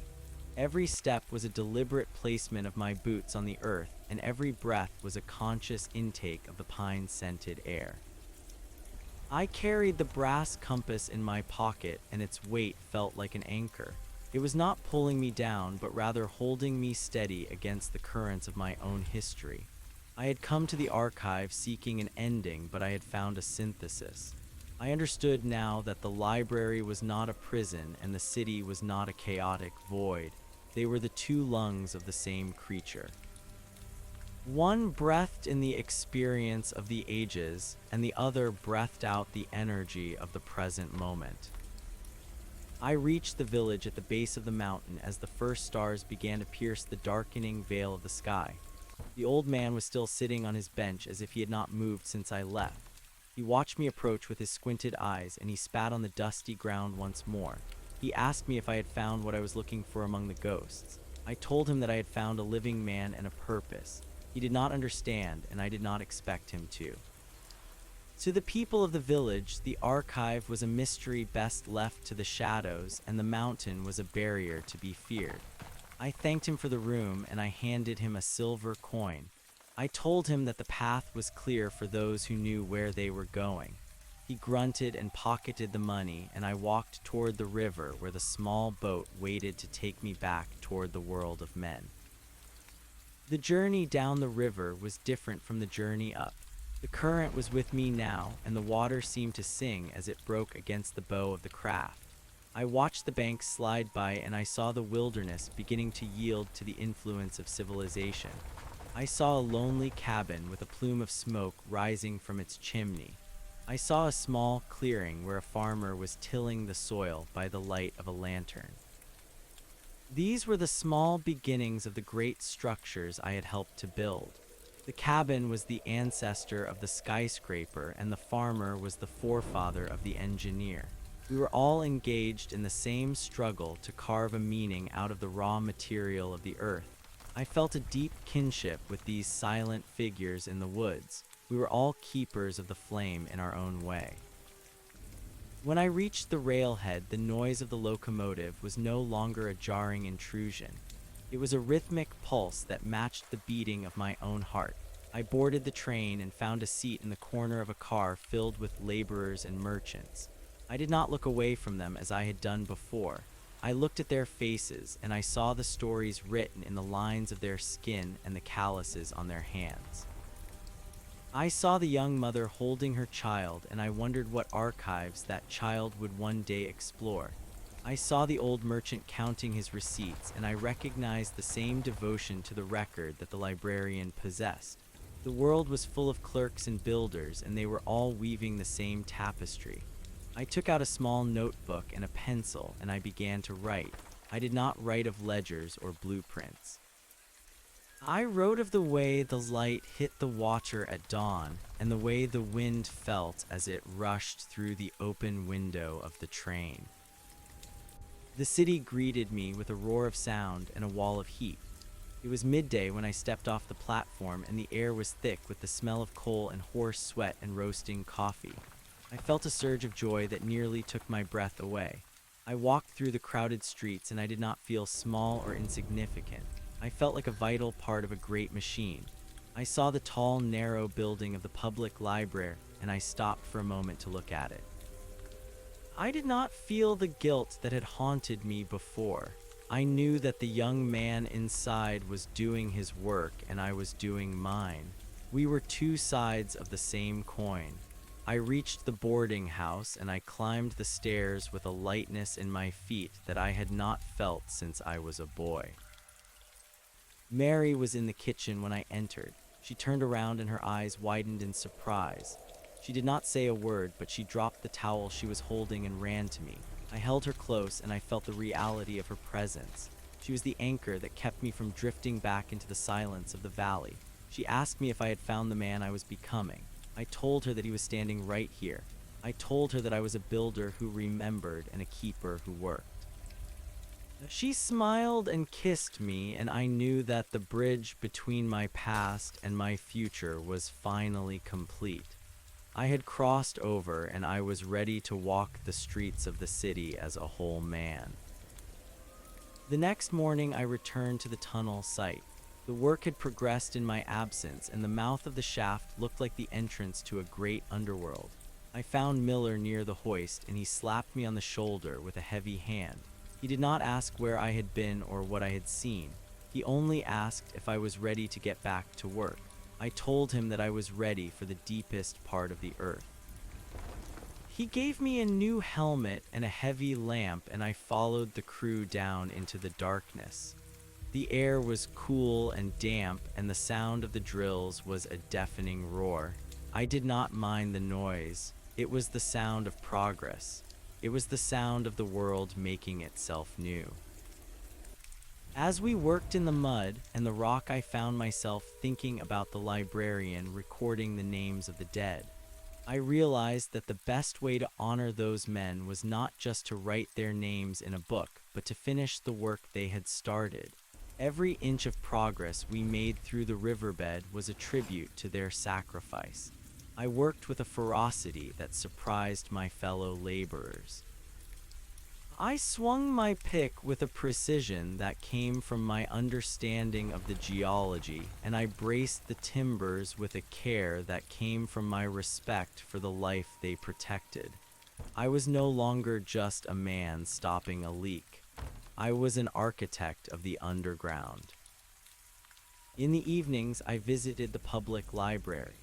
A: Every step was a deliberate placement of my boots on the earth, and every breath was a conscious intake of the pine-scented air. I carried the brass compass in my pocket, and its weight felt like an anchor. It was not pulling me down, but rather holding me steady against the currents of my own history. I had come to the archive seeking an ending, but I had found a synthesis. I understood now that the library was not a prison and the city was not a chaotic void. They were the 2 lungs of the same creature. One breathed in the experience of the ages, and the other breathed out the energy of the present moment. I reached the village at the base of the mountain as the first stars began to pierce the darkening veil of the sky. The old man was still sitting on his bench as if he had not moved since I left. He watched me approach with his squinted eyes, and he spat on the dusty ground once more. He asked me if I had found what I was looking for among the ghosts. I told him that I had found a living man and a purpose. He did not understand, and I did not expect him to. To the people of the village, the archive was a mystery best left to the shadows, and the mountain was a barrier to be feared. I thanked him for the room, and I handed him a silver coin. I told him that the path was clear for those who knew where they were going. He grunted and pocketed the money, and I walked toward the river where the small boat waited to take me back toward the world of men. The journey down the river was different from the journey up. The current was with me now, and the water seemed to sing as it broke against the bow of the craft. I watched the banks slide by, and I saw the wilderness beginning to yield to the influence of civilization. I saw a lonely cabin with a plume of smoke rising from its chimney. I saw a small clearing where a farmer was tilling the soil by the light of a lantern. These were the small beginnings of the great structures I had helped to build. The cabin was the ancestor of the skyscraper, and the farmer was the forefather of the engineer. We were all engaged in the same struggle to carve a meaning out of the raw material of the earth. I felt a deep kinship with these silent figures in the woods. We were all keepers of the flame in our own way. When I reached the railhead, the noise of the locomotive was no longer a jarring intrusion. It was a rhythmic pulse that matched the beating of my own heart. I boarded the train and found a seat in the corner of a car filled with laborers and merchants. I did not look away from them as I had done before. I looked at their faces, and I saw the stories written in the lines of their skin and the calluses on their hands. I saw the young mother holding her child, and I wondered what archives that child would one day explore. I saw the old merchant counting his receipts, and I recognized the same devotion to the record that the librarian possessed. The world was full of clerks and builders, and they were all weaving the same tapestry. I took out a small notebook and a pencil, and I began to write. I did not write of ledgers or blueprints. I wrote of the way the light hit the water at dawn, and the way the wind felt as it rushed through the open window of the train. The city greeted me with a roar of sound and a wall of heat. It was midday when I stepped off the platform, and the air was thick with the smell of coal and horse sweat and roasting coffee. I felt a surge of joy that nearly took my breath away. I walked through the crowded streets, and I did not feel small or insignificant. I felt like a vital part of a great machine. I saw the tall, narrow building of the public library, and I stopped for a moment to look at it. I did not feel the guilt that had haunted me before. I knew that the young man inside was doing his work, and I was doing mine. We were two sides of the same coin. I reached the boarding house, and I climbed the stairs with a lightness in my feet that I had not felt since I was a boy. Mary was in the kitchen when I entered. She turned around, and her eyes widened in surprise. She did not say a word, but she dropped the towel she was holding and ran to me. I held her close, and I felt the reality of her presence. She was the anchor that kept me from drifting back into the silence of the valley. She asked me if I had found the man I was becoming. I told her that he was standing right here. I told her that I was a builder who remembered and a keeper who worked. She smiled and kissed me, and I knew that the bridge between my past and my future was finally complete. I had crossed over, and I was ready to walk the streets of the city as a whole man. The next morning, I returned to the tunnel site. The work had progressed in my absence, and the mouth of the shaft looked like the entrance to a great underworld. I found Miller near the hoist, and he slapped me on the shoulder with a heavy hand. He did not ask where I had been or what I had seen. He only asked if I was ready to get back to work. I told him that I was ready for the deepest part of the earth. He gave me a new helmet and a heavy lamp, and I followed the crew down into the darkness. The air was cool and damp, and the sound of the drills was a deafening roar. I did not mind the noise. It was the sound of progress. It was the sound of the world making itself new. As we worked in the mud and the rock, I found myself thinking about the librarian recording the names of the dead. I realized that the best way to honor those men was not just to write their names in a book, but to finish the work they had started. Every inch of progress we made through the riverbed was a tribute to their sacrifice. I worked with a ferocity that surprised my fellow laborers. I swung my pick with a precision that came from my understanding of the geology, and I braced the timbers with a care that came from my respect for the life they protected. I was no longer just a man stopping a leak. I was an architect of the underground. In the evenings, I visited the public library.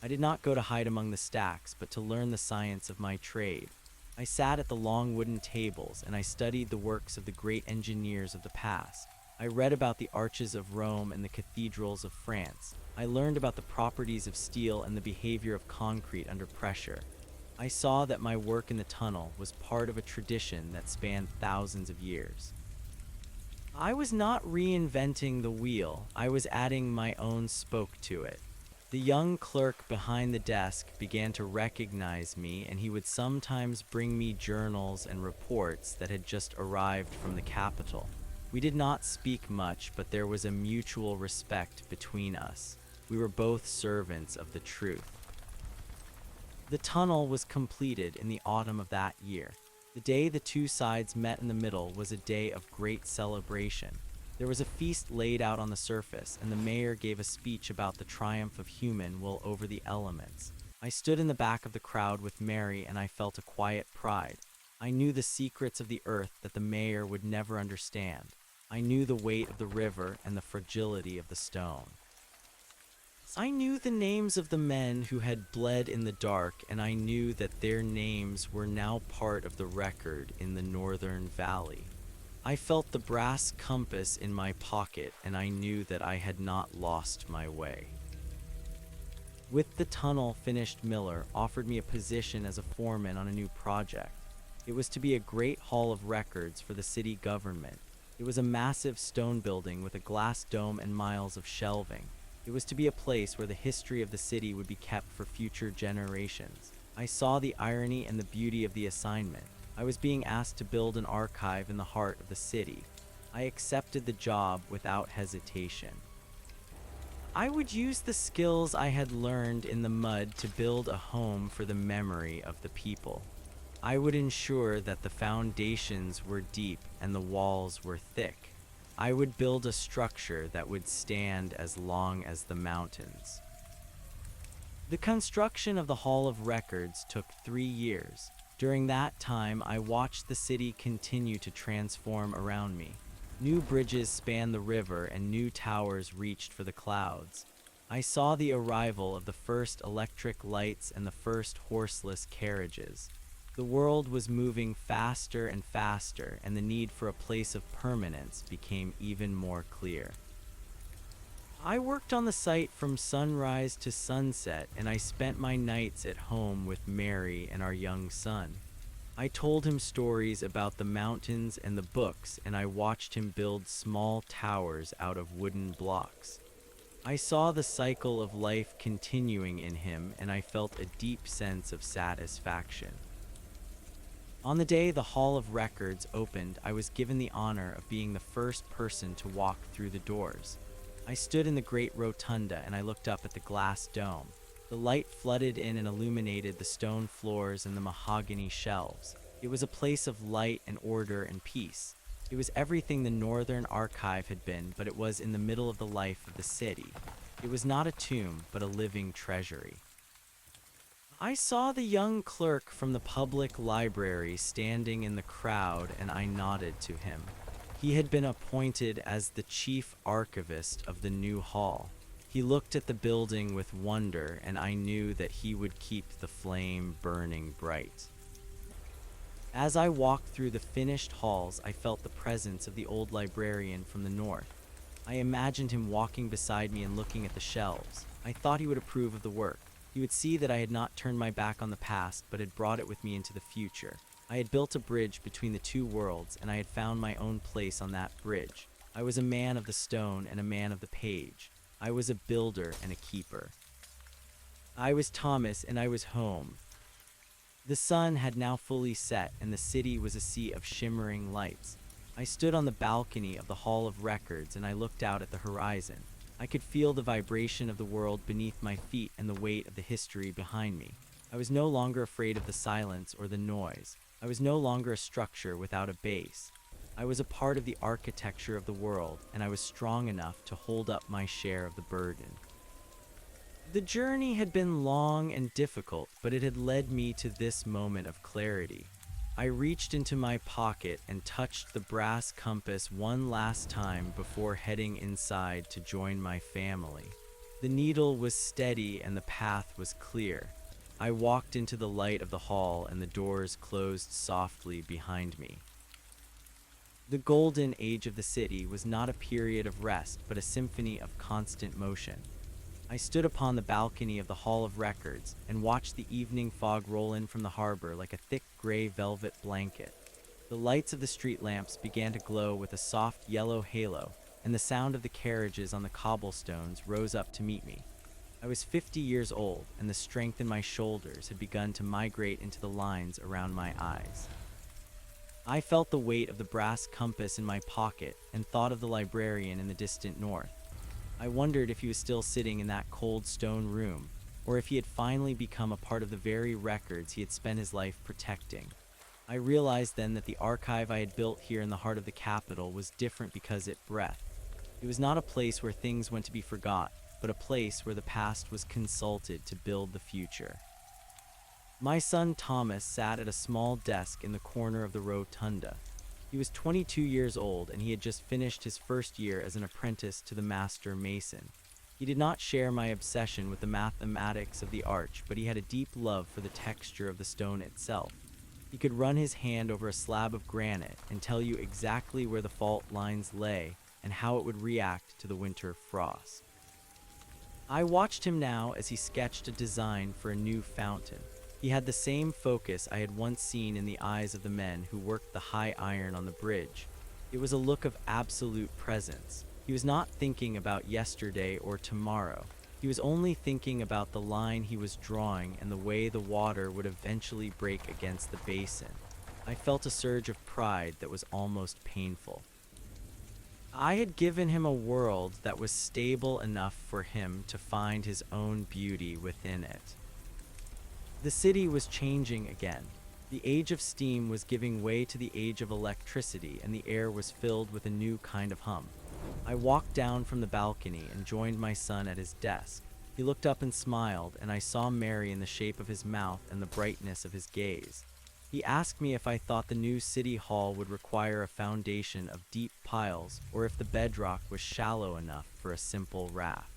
A: I did not go to hide among the stacks, but to learn the science of my trade. I sat at the long wooden tables and I studied the works of the great engineers of the past. I read about the arches of Rome and the cathedrals of France. I learned about the properties of steel and the behavior of concrete under pressure. I saw that my work in the tunnel was part of a tradition that spanned thousands of years. I was not reinventing the wheel, I was adding my own spoke to it. The young clerk behind the desk began to recognize me, and he would sometimes bring me journals and reports that had just arrived from the capital. We did not speak much, but there was a mutual respect between us. We were both servants of the truth. The tunnel was completed in the autumn of that year. The day the two sides met in the middle was a day of great celebration. There was a feast laid out on the surface, and the mayor gave a speech about the triumph of human will over the elements. I stood in the back of the crowd with Mary, and I felt a quiet pride. I knew the secrets of the earth that the mayor would never understand. I knew the weight of the river and the fragility of the stone. I knew the names of the men who had bled in the dark, and I knew that their names were now part of the record in the northern valley. I felt the brass compass in my pocket, and I knew that I had not lost my way. With the tunnel finished, Miller offered me a position as a foreman on a new project. It was to be a great hall of records for the city government. It was a massive stone building with a glass dome and miles of shelving. It was to be a place where the history of the city would be kept for future generations. I saw the irony and the beauty of the assignment. I was being asked to build an archive in the heart of the city. I accepted the job without hesitation. I would use the skills I had learned in the mud to build a home for the memory of the people. I would ensure that the foundations were deep and the walls were thick. I would build a structure that would stand as long as the mountains. The construction of the Hall of Records took 3 years. During that time, I watched the city continue to transform around me. New bridges spanned the river and new towers reached for the clouds. I saw the arrival of the first electric lights and the first horseless carriages. The world was moving faster and faster, and the need for a place of permanence became even more clear. I worked on the site from sunrise to sunset, and I spent my nights at home with Mary and our young son. I told him stories about the mountains and the books, and I watched him build small towers out of wooden blocks. I saw the cycle of life continuing in him, and I felt a deep sense of satisfaction. On the day the Hall of Records opened, I was given the honor of being the first person to walk through the doors. I stood in the great rotunda and I looked up at the glass dome. The light flooded in and illuminated the stone floors and the mahogany shelves. It was a place of light and order and peace. It was everything the Northern Archive had been, but it was in the middle of the life of the city. It was not a tomb, but a living treasury. I saw the young clerk from the public library standing in the crowd, and I nodded to him. He had been appointed as the chief archivist of the new hall. He looked at the building with wonder, and I knew that he would keep the flame burning bright. As I walked through the finished halls, I felt the presence of the old librarian from the north. I imagined him walking beside me and looking at the shelves. I thought he would approve of the work. He would see that I had not turned my back on the past, but had brought it with me into the future. I had built a bridge between the two worlds, and I had found my own place on that bridge. I was a man of the stone and a man of the page. I was a builder and a keeper. I was Thomas, and I was home. The sun had now fully set, and the city was a sea of shimmering lights. I stood on the balcony of the Hall of Records, and I looked out at the horizon. I could feel the vibration of the world beneath my feet and the weight of the history behind me. I was no longer afraid of the silence or the noise. I was no longer a structure without a base. I was a part of the architecture of the world, and I was strong enough to hold up my share of the burden. The journey had been long and difficult, but it had led me to this moment of clarity. I reached into my pocket and touched the brass compass one last time before heading inside to join my family. The needle was steady and the path was clear. I walked into the light of the hall and the doors closed softly behind me. The golden age of the city was not a period of rest, but a symphony of constant motion. I stood upon the balcony of the Hall of Records and watched the evening fog roll in from the harbor like a thick gray velvet blanket. The lights of the street lamps began to glow with a soft yellow halo, and the sound of the carriages on the cobblestones rose up to meet me. I was 50 years old, and the strength in my shoulders had begun to migrate into the lines around my eyes. I felt the weight of the brass compass in my pocket and thought of the librarian in the distant north. I wondered if he was still sitting in that cold stone room, or if he had finally become a part of the very records he had spent his life protecting. I realized then that the archive I had built here in the heart of the capital was different because it breathed. It was not a place where things went to be forgot, but a place where the past was consulted to build the future. My son Thomas sat at a small desk in the corner of the rotunda. He was 22 years old, and he had just finished his first year as an apprentice to the master mason. He did not share my obsession with the mathematics of the arch, but he had a deep love for the texture of the stone itself. He could run his hand over a slab of granite and tell you exactly where the fault lines lay and how it would react to the winter frost. I watched him now as he sketched a design for a new fountain. He had the same focus I had once seen in the eyes of the men who worked the high iron on the bridge. It was a look of absolute presence. He was not thinking about yesterday or tomorrow. He was only thinking about the line he was drawing and the way the water would eventually break against the basin. I felt a surge of pride that was almost painful. I had given him a world that was stable enough for him to find his own beauty within it. The city was changing again. The age of steam was giving way to the age of electricity, and the air was filled with a new kind of hum. I walked down from the balcony and joined my son at his desk. He looked up and smiled, and I saw Mary in the shape of his mouth and the brightness of his gaze. He asked me if I thought the new city hall would require a foundation of deep piles, or if the bedrock was shallow enough for a simple raft.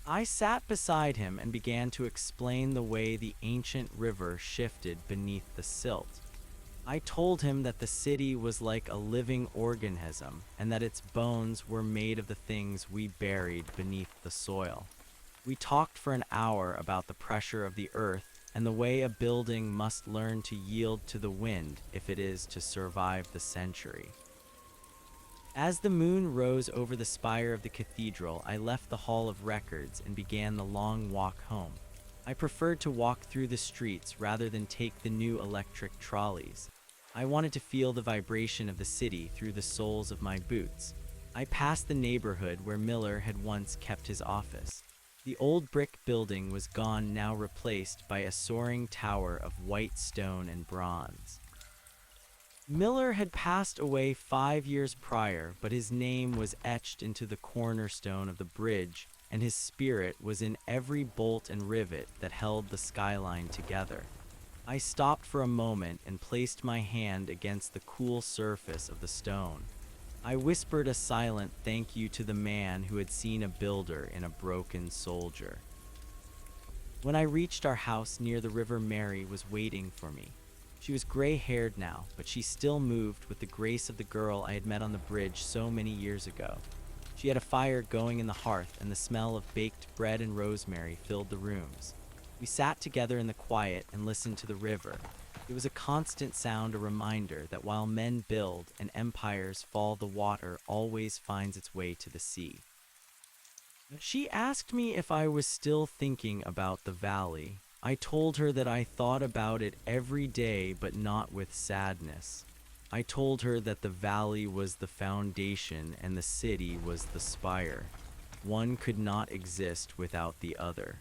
A: I sat beside him and began to explain the way the ancient river shifted beneath the silt. I told him that the city was like a living organism and that its bones were made of the things we buried beneath the soil. We talked for an hour about the pressure of the earth and the way a building must learn to yield to the wind if it is to survive the century. As the moon rose over the spire of the cathedral, I left the Hall of Records and began the long walk home. I preferred to walk through the streets rather than take the new electric trolleys. I wanted to feel the vibration of the city through the soles of my boots. I passed the neighborhood where Miller had once kept his office. The old brick building was gone, now replaced by a soaring tower of white stone and bronze. Miller had passed away 5 years prior, but his name was etched into the cornerstone of the bridge, and his spirit was in every bolt and rivet that held the skyline together. I stopped for a moment and placed my hand against the cool surface of the stone. I whispered a silent thank you to the man who had seen a builder in a broken soldier. When I reached our house near the river, Mary was waiting for me. She was gray-haired now, but she still moved with the grace of the girl I had met on the bridge so many years ago. She had a fire going in the hearth, and the smell of baked bread and rosemary filled the rooms. We sat together in the quiet and listened to the river. It was a constant sound, a reminder that while men build and empires fall, the water always finds its way to the sea. She asked me if I was still thinking about the valley. I told her that I thought about it every day, but not with sadness. I told her that the valley was the foundation and the city was the spire. One could not exist without the other.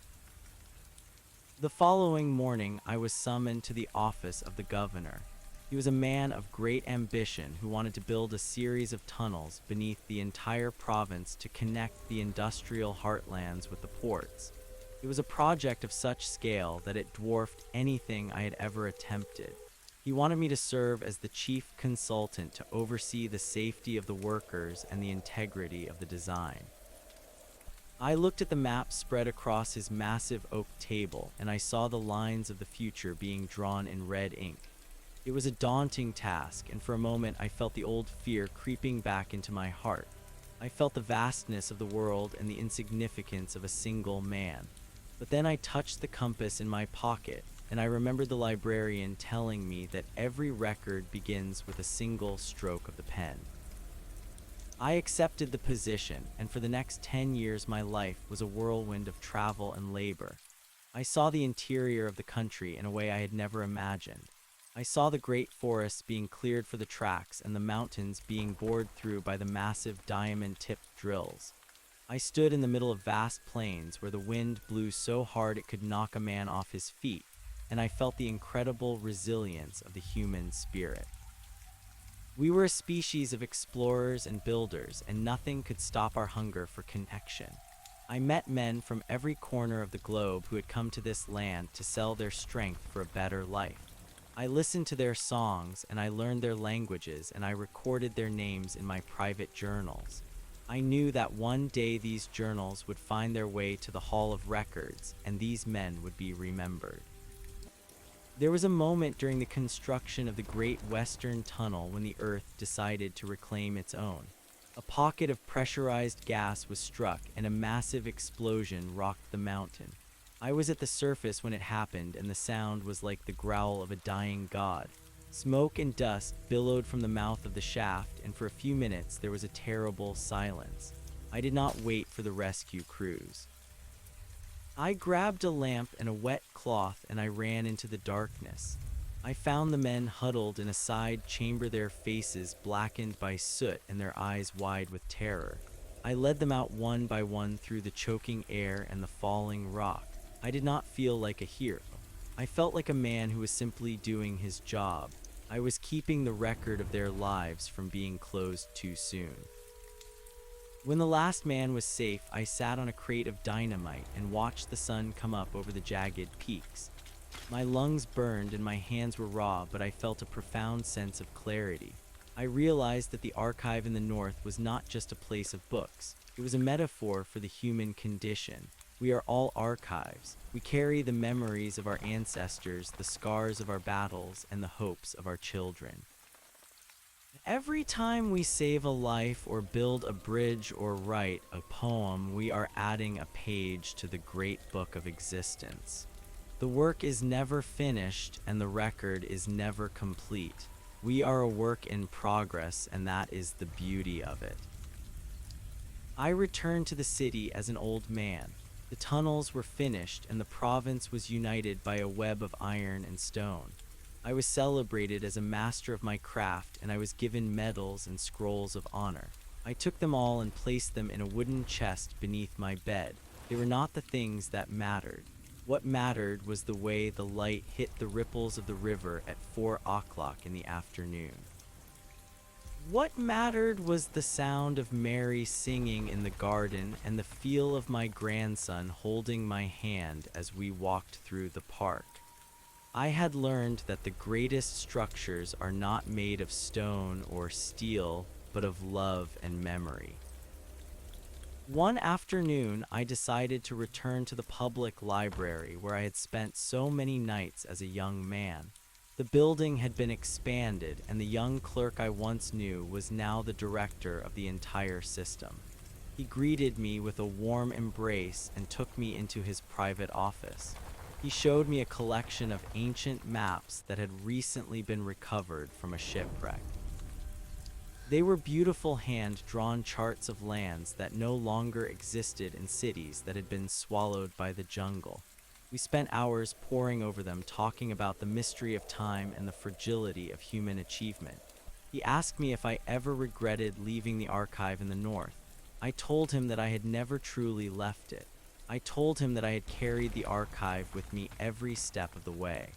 A: The following morning, I was summoned to the office of the governor. He was a man of great ambition who wanted to build a series of tunnels beneath the entire province to connect the industrial heartlands with the ports. It was a project of such scale that it dwarfed anything I had ever attempted. He wanted me to serve as the chief consultant to oversee the safety of the workers and the integrity of the design. I looked at the map spread across his massive oak table, and I saw the lines of the future being drawn in red ink. It was a daunting task, and for a moment I felt the old fear creeping back into my heart. I felt the vastness of the world and the insignificance of a single man. But then I touched the compass in my pocket, and I remembered the librarian telling me that every record begins with a single stroke of the pen. I accepted the position, and for the next 10 years my life was a whirlwind of travel and labor. I saw the interior of the country in a way I had never imagined. I saw the great forests being cleared for the tracks and the mountains being bored through by the massive diamond-tipped drills. I stood in the middle of vast plains where the wind blew so hard it could knock a man off his feet, and I felt the incredible resilience of the human spirit. We were a species of explorers and builders, and nothing could stop our hunger for connection. I met men from every corner of the globe who had come to this land to sell their strength for a better life. I listened to their songs, and I learned their languages, and I recorded their names in my private journals. I knew that one day these journals would find their way to the Hall of Records, and these men would be remembered. There was a moment during the construction of the Great Western Tunnel when the Earth decided to reclaim its own. A pocket of pressurized gas was struck, and a massive explosion rocked the mountain. I was at the surface when it happened, and the sound was like the growl of a dying god. Smoke and dust billowed from the mouth of the shaft, and for a few minutes there was a terrible silence. I did not wait for the rescue crews. I grabbed a lamp and a wet cloth, and I ran into the darkness. I found the men huddled in a side chamber, their faces blackened by soot and their eyes wide with terror. I led them out one by one through the choking air and the falling rock. I did not feel like a hero. I felt like a man who was simply doing his job. I was keeping the record of their lives from being closed too soon. When the last man was safe, I sat on a crate of dynamite and watched the sun come up over the jagged peaks. My lungs burned and my hands were raw, but I felt a profound sense of clarity. I realized that the archive in the north was not just a place of books. It was a metaphor for the human condition. We are all archives. We carry the memories of our ancestors, the scars of our battles, and the hopes of our children. Every time we save a life or build a bridge or write a poem, we are adding a page to the great book of existence. The work is never finished and the record is never complete. We are a work in progress, and that is the beauty of it. I returned to the city as an old man. The tunnels were finished and the province was united by a web of iron and stone. I was celebrated as a master of my craft, and I was given medals and scrolls of honor. I took them all and placed them in a wooden chest beneath my bed. They were not the things that mattered. What mattered was the way the light hit the ripples of the river at 4 o'clock in the afternoon. What mattered was the sound of Mary singing in the garden and the feel of my grandson holding my hand as we walked through the park. I had learned that the greatest structures are not made of stone or steel, but of love and memory. One afternoon, I decided to return to the public library where I had spent so many nights as a young man. The building had been expanded, and the young clerk I once knew was now the director of the entire system. He greeted me with a warm embrace and took me into his private office. He showed me a collection of ancient maps that had recently been recovered from a shipwreck. They were beautiful hand-drawn charts of lands that no longer existed in cities that had been swallowed by the jungle. We spent hours poring over them, talking about the mystery of time and the fragility of human achievement. He asked me if I ever regretted leaving the archive in the north. I told him that I had never truly left it. I told him that I had carried the archive with me every step of the way.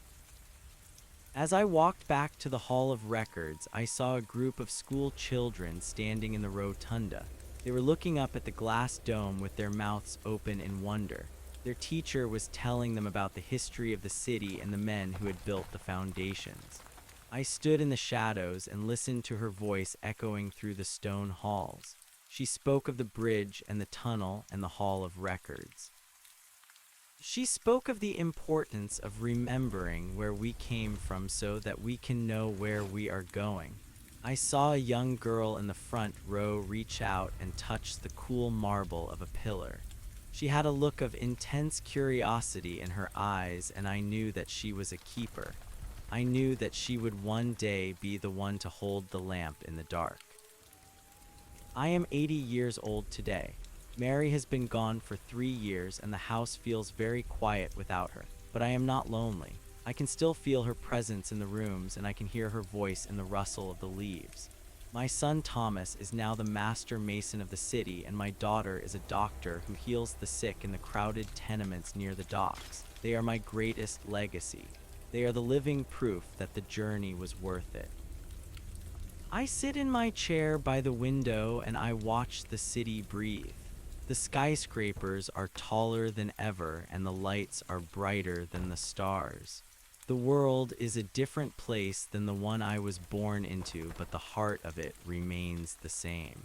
A: As I walked back to the Hall of Records, I saw a group of school children standing in the rotunda. They were looking up at the glass dome with their mouths open in wonder. Their teacher was telling them about the history of the city and the men who had built the foundations. I stood in the shadows and listened to her voice echoing through the stone halls. She spoke of the bridge and the tunnel and the Hall of Records. She spoke of the importance of remembering where we came from so that we can know where we are going. I saw a young girl in the front row reach out and touch the cool marble of a pillar. She had a look of intense curiosity in her eyes, and I knew that she was a keeper. I knew that she would one day be the one to hold the lamp in the dark. I am 80 years old today. Mary has been gone for 3 years and the house feels very quiet without her. But I am not lonely. I can still feel her presence in the rooms and I can hear her voice in the rustle of the leaves. My son Thomas is now the master mason of the city, and my daughter is a doctor who heals the sick in the crowded tenements near the docks. They are my greatest legacy. They are the living proof that the journey was worth it. I sit in my chair by the window and I watch the city breathe. The skyscrapers are taller than ever and the lights are brighter than the stars. The world is a different place than the one I was born into, but the heart of it remains the same.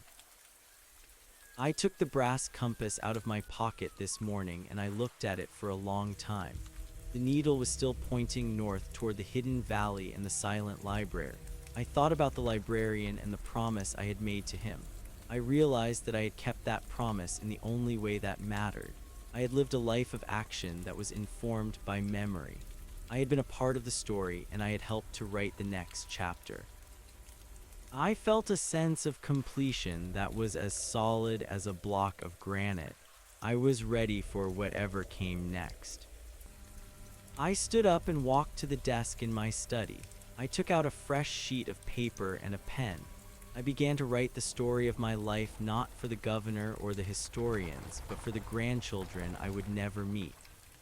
A: I took the brass compass out of my pocket this morning and I looked at it for a long time. The needle was still pointing north toward the hidden valley and the silent library. I thought about the librarian and the promise I had made to him. I realized that I had kept that promise in the only way that mattered. I had lived a life of action that was informed by memory. I had been a part of the story and I had helped to write the next chapter. I felt a sense of completion that was as solid as a block of granite. I was ready for whatever came next. I stood up and walked to the desk in my study. I took out a fresh sheet of paper and a pen. I began to write the story of my life, not for the governor or the historians, but for the grandchildren I would never meet.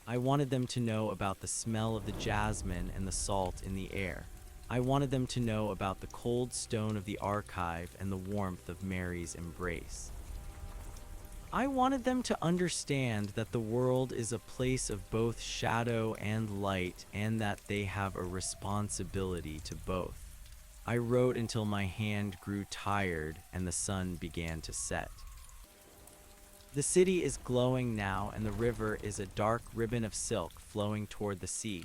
A: I wanted them to know about the smell of the jasmine and the salt in the air. I wanted them to know about the cold stone of the archive and the warmth of Mary's embrace. I wanted them to understand that the world is a place of both shadow and light, and that they have a responsibility to both. I wrote until my hand grew tired and the sun began to set. The city is glowing now, and the river is a dark ribbon of silk flowing toward the sea.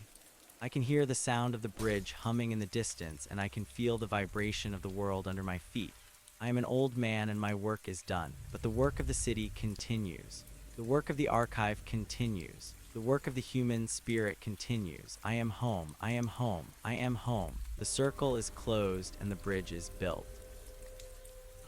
A: I can hear the sound of the bridge humming in the distance, and I can feel the vibration of the world under my feet. I am an old man and my work is done, but the work of the city continues. The work of the archive continues. The work of the human spirit continues. I am home. I am home. I am home. The circle is closed and the bridge is built.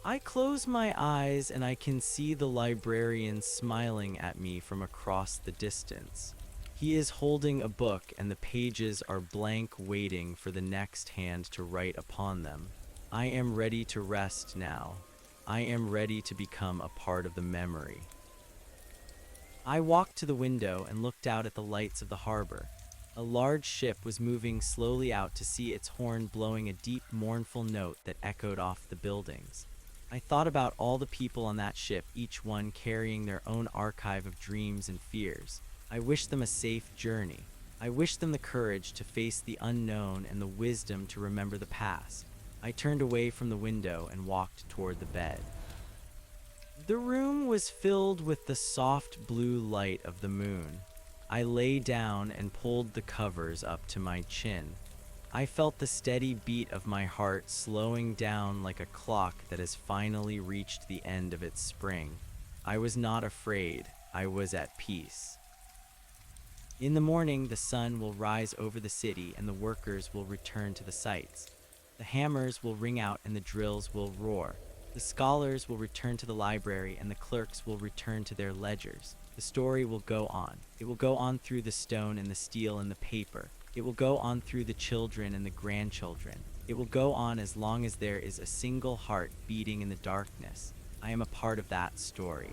A: I close my eyes and I can see the librarian smiling at me from across the distance. He is holding a book and the pages are blank, waiting for the next hand to write upon them. I am ready to rest now. I am ready to become a part of the memory. I walked to the window and looked out at the lights of the harbor. A large ship was moving slowly out to sea, its horn blowing a deep, mournful note that echoed off the buildings. I thought about all the people on that ship, each one carrying their own archive of dreams and fears. I wished them a safe journey. I wished them the courage to face the unknown and the wisdom to remember the past. I turned away from the window and walked toward the bed. The room was filled with the soft blue light of the moon. I lay down and pulled the covers up to my chin. I felt the steady beat of my heart slowing down like a clock that has finally reached the end of its spring. I was not afraid. I was at peace. In the morning, the sun will rise over the city and the workers will return to the sites. The hammers will ring out and the drills will roar. The scholars will return to the library and the clerks will return to their ledgers. The story will go on. It will go on through the stone and the steel and the paper. It will go on through the children and the grandchildren. It will go on as long as there is a single heart beating in the darkness. I am a part of that story.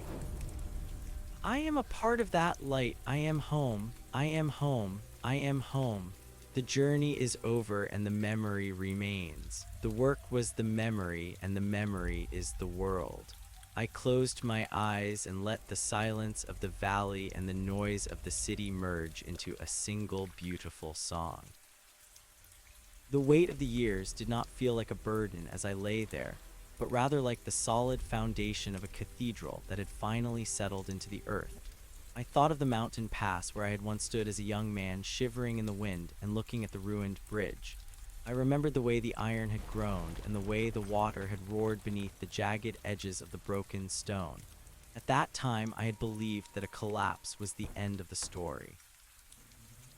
A: I am a part of that light. I am home. I am home. I am home. The journey is over and the memory remains. The work was the memory and the memory is the world. I closed my eyes and let the silence of the valley and the noise of the city merge into a single beautiful song. The weight of the years did not feel like a burden as I lay there, but rather like the solid foundation of a cathedral that had finally settled into the earth. I thought of the mountain pass where I had once stood as a young man, shivering in the wind and looking at the ruined bridge. I remembered the way the iron had groaned and the way the water had roared beneath the jagged edges of the broken stone. At that time, I had believed that a collapse was the end of the story.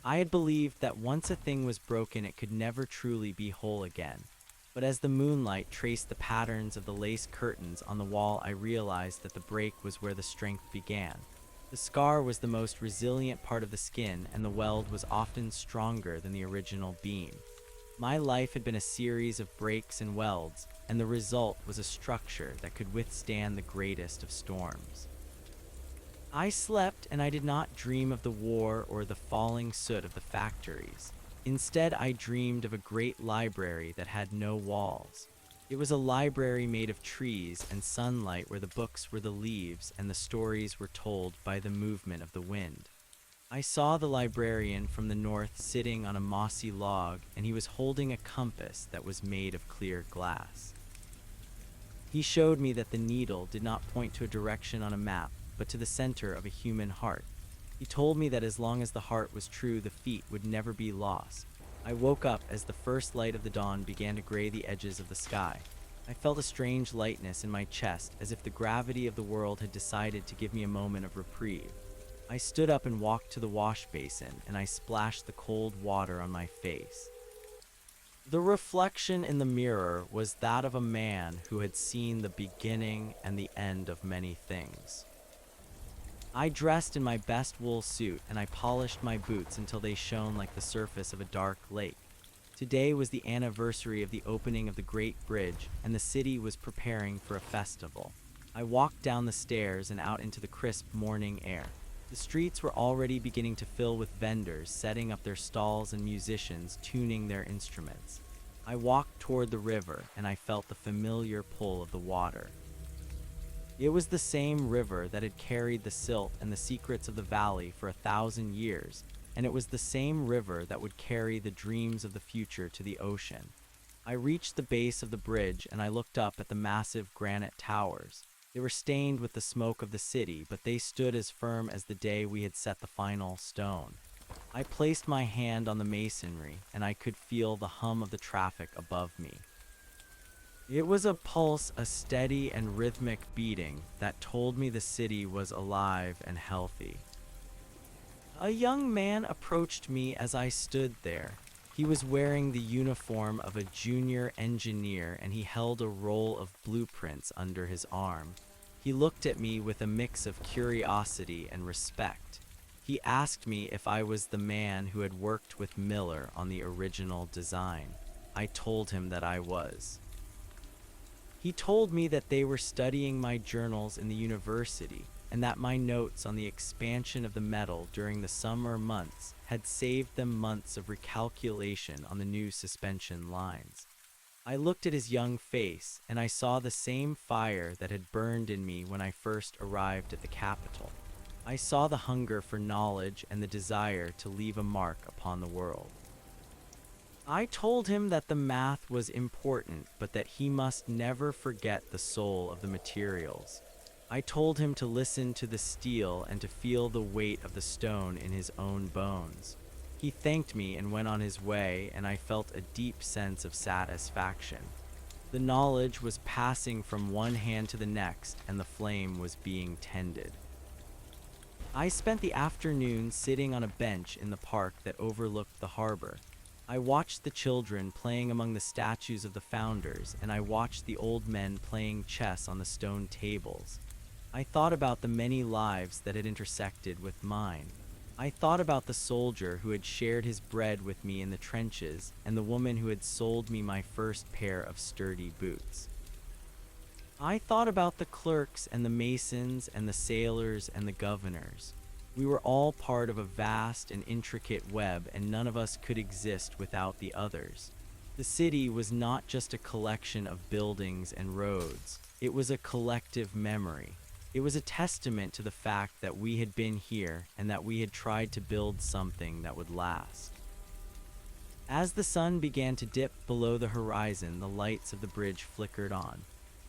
A: I had believed that once a thing was broken, it could never truly be whole again. But as the moonlight traced the patterns of the lace curtains on the wall, I realized that the break was where the strength began. The scar was the most resilient part of the skin, and the weld was often stronger than the original beam. My life had been a series of breaks and welds, and the result was a structure that could withstand the greatest of storms. I slept, and I did not dream of the war or the falling soot of the factories. Instead, I dreamed of a great library that had no walls. It was a library made of trees and sunlight where the books were the leaves and the stories were told by the movement of the wind. I saw the librarian from the north sitting on a mossy log, and he was holding a compass that was made of clear glass. He showed me that the needle did not point to a direction on a map, but to the center of a human heart. He told me that as long as the heart was true, the feet would never be lost. I woke up as the first light of the dawn began to gray the edges of the sky. I felt a strange lightness in my chest, as if the gravity of the world had decided to give me a moment of reprieve. I stood up and walked to the wash basin, and I splashed the cold water on my face. The reflection in the mirror was that of a man who had seen the beginning and the end of many things. I dressed in my best wool suit and I polished my boots until they shone like the surface of a dark lake. Today was the anniversary of the opening of the Great Bridge, and the city was preparing for a festival. I walked down the stairs and out into the crisp morning air. The streets were already beginning to fill with vendors setting up their stalls and musicians tuning their instruments. I walked toward the river and I felt the familiar pull of the water. It was the same river that had carried the silt and the secrets of the valley for 1,000 years, and it was the same river that would carry the dreams of the future to the ocean. I reached the base of the bridge and I looked up at the massive granite towers. They were stained with the smoke of the city, but they stood as firm as the day we had set the final stone. I placed my hand on the masonry and I could feel the hum of the traffic above me. It was a pulse, a steady and rhythmic beating that told me the city was alive and healthy. A young man approached me as I stood there. He was wearing the uniform of a junior engineer and he held a roll of blueprints under his arm. He looked at me with a mix of curiosity and respect. He asked me if I was the man who had worked with Miller on the original design. I told him that I was. He told me that they were studying my journals in the university and that my notes on the expansion of the metal during the summer months had saved them months of recalculation on the new suspension lines. I looked at his young face and I saw the same fire that had burned in me when I first arrived at the capital. I saw the hunger for knowledge and the desire to leave a mark upon the world. I told him that the math was important, but that he must never forget the soul of the materials. I told him to listen to the steel and to feel the weight of the stone in his own bones. He thanked me and went on his way, and I felt a deep sense of satisfaction. The knowledge was passing from one hand to the next, and the flame was being tended. I spent the afternoon sitting on a bench in the park that overlooked the harbor. I watched the children playing among the statues of the founders, and I watched the old men playing chess on the stone tables. I thought about the many lives that had intersected with mine. I thought about the soldier who had shared his bread with me in the trenches, and the woman who had sold me my first pair of sturdy boots. I thought about the clerks and the masons and the sailors and the governors. We were all part of a vast and intricate web, and none of us could exist without the others. The city was not just a collection of buildings and roads. It was a collective memory. It was a testament to the fact that we had been here and that we had tried to build something that would last. As the sun began to dip below the horizon, the lights of the bridge flickered on.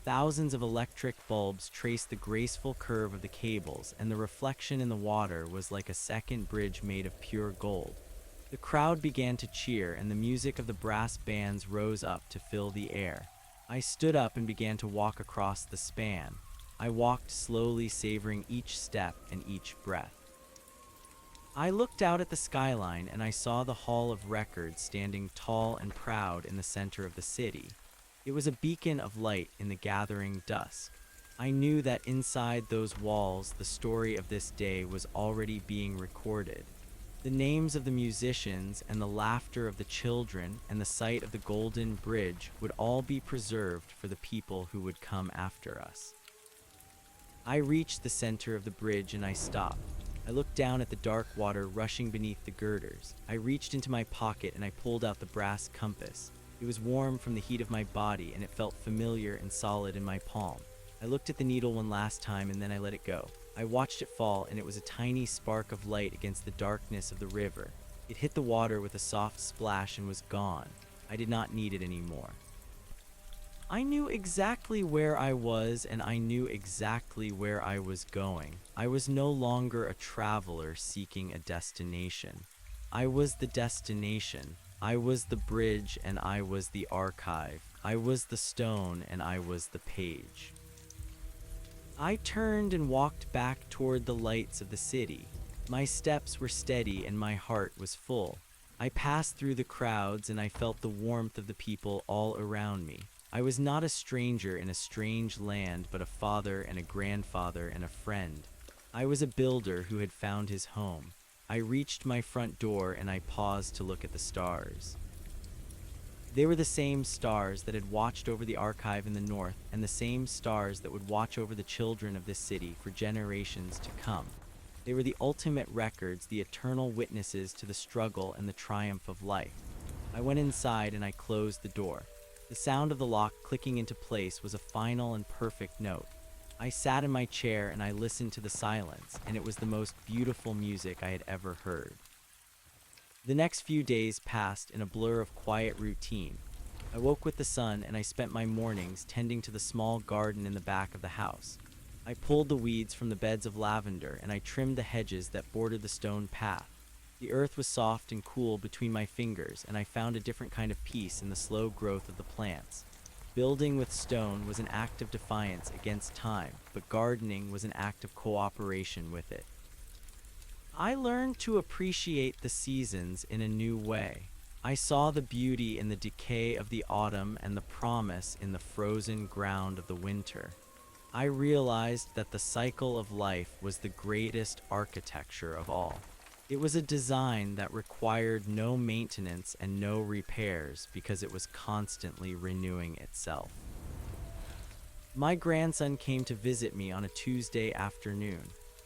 A: Thousands of electric bulbs traced the graceful curve of the cables, and the reflection in the water was like a second bridge made of pure gold. The crowd began to cheer, and the music of the brass bands rose up to fill the air. I stood up and began to walk across the span. I walked slowly, savoring each step and each breath. I looked out at the skyline, and I saw the Hall of Records standing tall and proud in the center of the city. It was a beacon of light in the gathering dusk. I knew that inside those walls, the story of this day was already being recorded. The names of the musicians and the laughter of the children and the sight of the golden bridge would all be preserved for the people who would come after us. I reached the center of the bridge and I stopped. I looked down at the dark water rushing beneath the girders. I reached into my pocket and I pulled out the brass compass. It was warm from the heat of my body, and it felt familiar and solid in my palm. I looked at the needle one last time, and then I let it go. I watched it fall, and it was a tiny spark of light against the darkness of the river. It hit the water with a soft splash and was gone. I did not need it anymore. I knew exactly where I was, and I knew exactly where I was going. I was no longer a traveler seeking a destination. I was the destination. I was the bridge and I was the archive. I was the stone and I was the page. I turned and walked back toward the lights of the city. My steps were steady and my heart was full. I passed through the crowds and I felt the warmth of the people all around me. I was not a stranger in a strange land, but a father and a grandfather and a friend. I was a builder who had found his home. I reached my front door and I paused to look at the stars. They were the same stars that had watched over the archive in the north, and the same stars that would watch over the children of this city for generations to come. They were the ultimate records, the eternal witnesses to the struggle and the triumph of life. I went inside and I closed the door. The sound of the lock clicking into place was a final and perfect note. I sat in my chair and I listened to the silence, and it was the most beautiful music I had ever heard. The next few days passed in a blur of quiet routine. I woke with the sun and I spent my mornings tending to the small garden in the back of the house. I pulled the weeds from the beds of lavender and I trimmed the hedges that bordered the stone path. The earth was soft and cool between my fingers, and I found a different kind of peace in the slow growth of the plants. Building with stone was an act of defiance against time, but gardening was an act of cooperation with it. I learned to appreciate the seasons in a new way. I saw the beauty in the decay of the autumn and the promise in the frozen ground of the winter. I realized that the cycle of life was the greatest architecture of all. It was a design that required no maintenance and no repairs because it was constantly renewing itself. My grandson came to visit me on a Tuesday afternoon.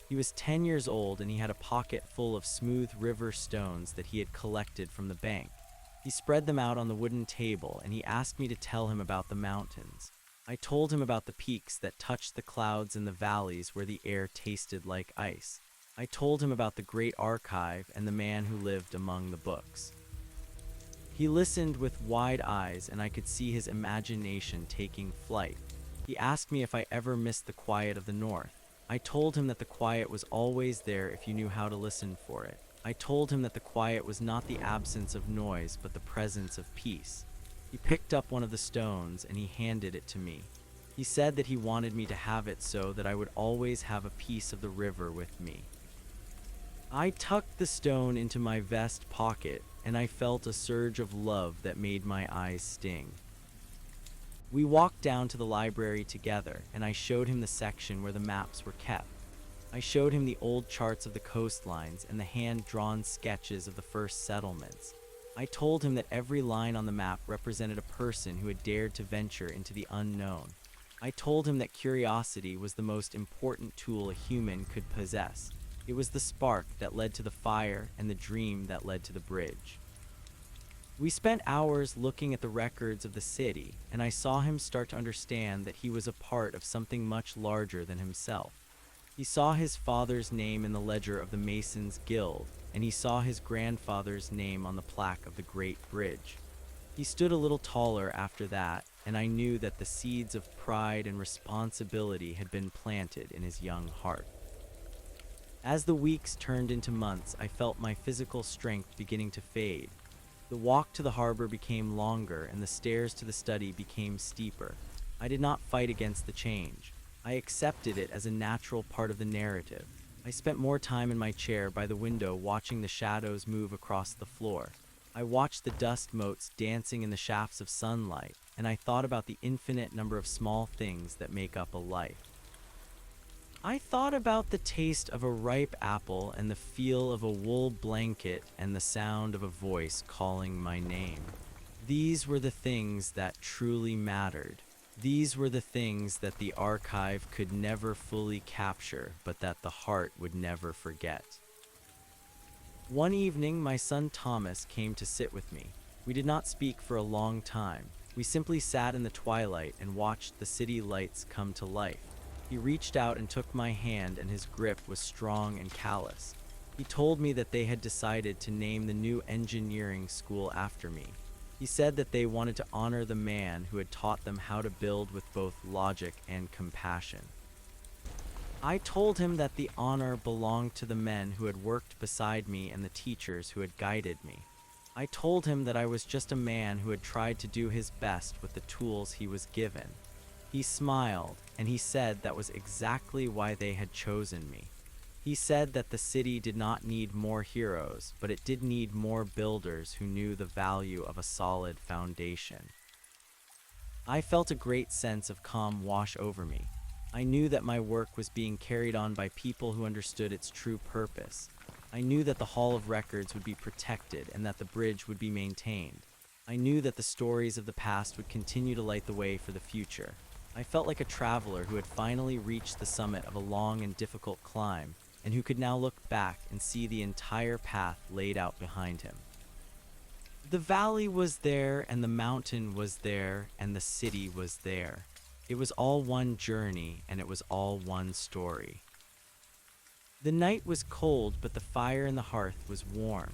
A: He was 10 years old and he had a pocket full of smooth river stones that he had collected from the bank. He spread them out on the wooden table and he asked me to tell him about the mountains. I told him about the peaks that touched the clouds and the valleys where the air tasted like ice. I told him about the great archive and the man who lived among the books. He listened with wide eyes, and I could see his imagination taking flight. He asked me if I ever missed the quiet of the north. I told him that the quiet was always there if you knew how to listen for it. I told him that the quiet was not the absence of noise, but the presence of peace. He picked up one of the stones and he handed it to me. He said that he wanted me to have it so that I would always have a piece of the river with me. I tucked the stone into my vest pocket, and I felt a surge of love that made my eyes sting. We walked down to the library together, and I showed him the section where the maps were kept. I showed him the old charts of the coastlines and the hand-drawn sketches of the first settlements. I told him that every line on the map represented a person who had dared to venture into the unknown. I told him that curiosity was the most important tool a human could possess. It was the spark that led to the fire and the dream that led to the bridge. We spent hours looking at the records of the city, and I saw him start to understand that he was a part of something much larger than himself. He saw his father's name in the ledger of the Masons' Guild, and he saw his grandfather's name on the plaque of the Great Bridge. He stood a little taller after that, and I knew that the seeds of pride and responsibility had been planted in his young heart. As the weeks turned into months, I felt my physical strength beginning to fade. The walk to the harbor became longer, and the stairs to the study became steeper. I did not fight against the change. I accepted it as a natural part of the narrative. I spent more time in my chair by the window watching the shadows move across the floor. I watched the dust motes dancing in the shafts of sunlight, and I thought about the infinite number of small things that make up a life. I thought about the taste of a ripe apple and the feel of a wool blanket and the sound of a voice calling my name. These were the things that truly mattered. These were the things that the archive could never fully capture, but that the heart would never forget. One evening, my son Thomas came to sit with me. We did not speak for a long time. We simply sat in the twilight and watched the city lights come to life. He reached out and took my hand, and his grip was strong and callous. He told me that they had decided to name the new engineering school after me. He said that they wanted to honor the man who had taught them how to build with both logic and compassion. I told him that the honor belonged to the men who had worked beside me and the teachers who had guided me. I told him that I was just a man who had tried to do his best with the tools he was given. He smiled, and he said that was exactly why they had chosen me. He said that the city did not need more heroes, but it did need more builders who knew the value of a solid foundation. I felt a great sense of calm wash over me. I knew that my work was being carried on by people who understood its true purpose. I knew that the Hall of Records would be protected and that the bridge would be maintained. I knew that the stories of the past would continue to light the way for the future. I felt like a traveler who had finally reached the summit of a long and difficult climb, and who could now look back and see the entire path laid out behind him. The valley was there, and the mountain was there, and the city was there. It was all one journey, and it was all one story. The night was cold, but the fire in the hearth was warm.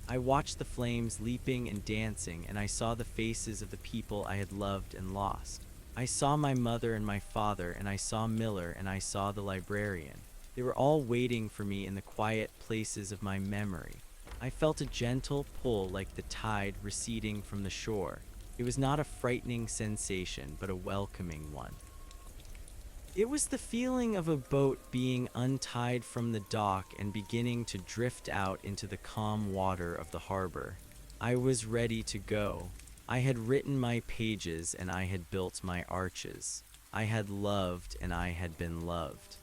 A: I watched the flames leaping and dancing, and I saw the faces of the people I had loved and lost. I saw my mother and my father, and I saw Miller, and I saw the librarian. They were all waiting for me in the quiet places of my memory. I felt a gentle pull like the tide receding from the shore. It was not a frightening sensation, but a welcoming one. It was the feeling of a boat being untied from the dock and beginning to drift out into the calm water of the harbor. I was ready to go. I had written my pages and I had built my arches. I had loved and I had been loved.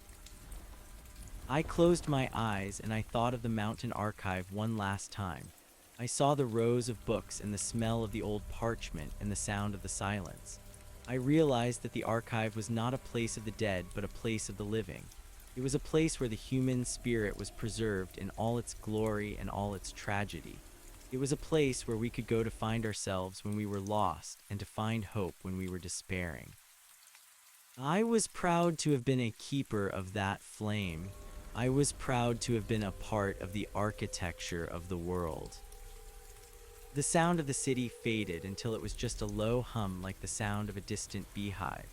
A: I closed my eyes and I thought of the mountain archive one last time. I saw the rows of books and the smell of the old parchment and the sound of the silence. I realized that the archive was not a place of the dead, but a place of the living. It was a place where the human spirit was preserved in all its glory and all its tragedy. It was a place where we could go to find ourselves when we were lost and to find hope when we were despairing. I was proud to have been a keeper of that flame. I was proud to have been a part of the architecture of the world. The sound of the city faded until it was just a low hum like the sound of a distant beehive.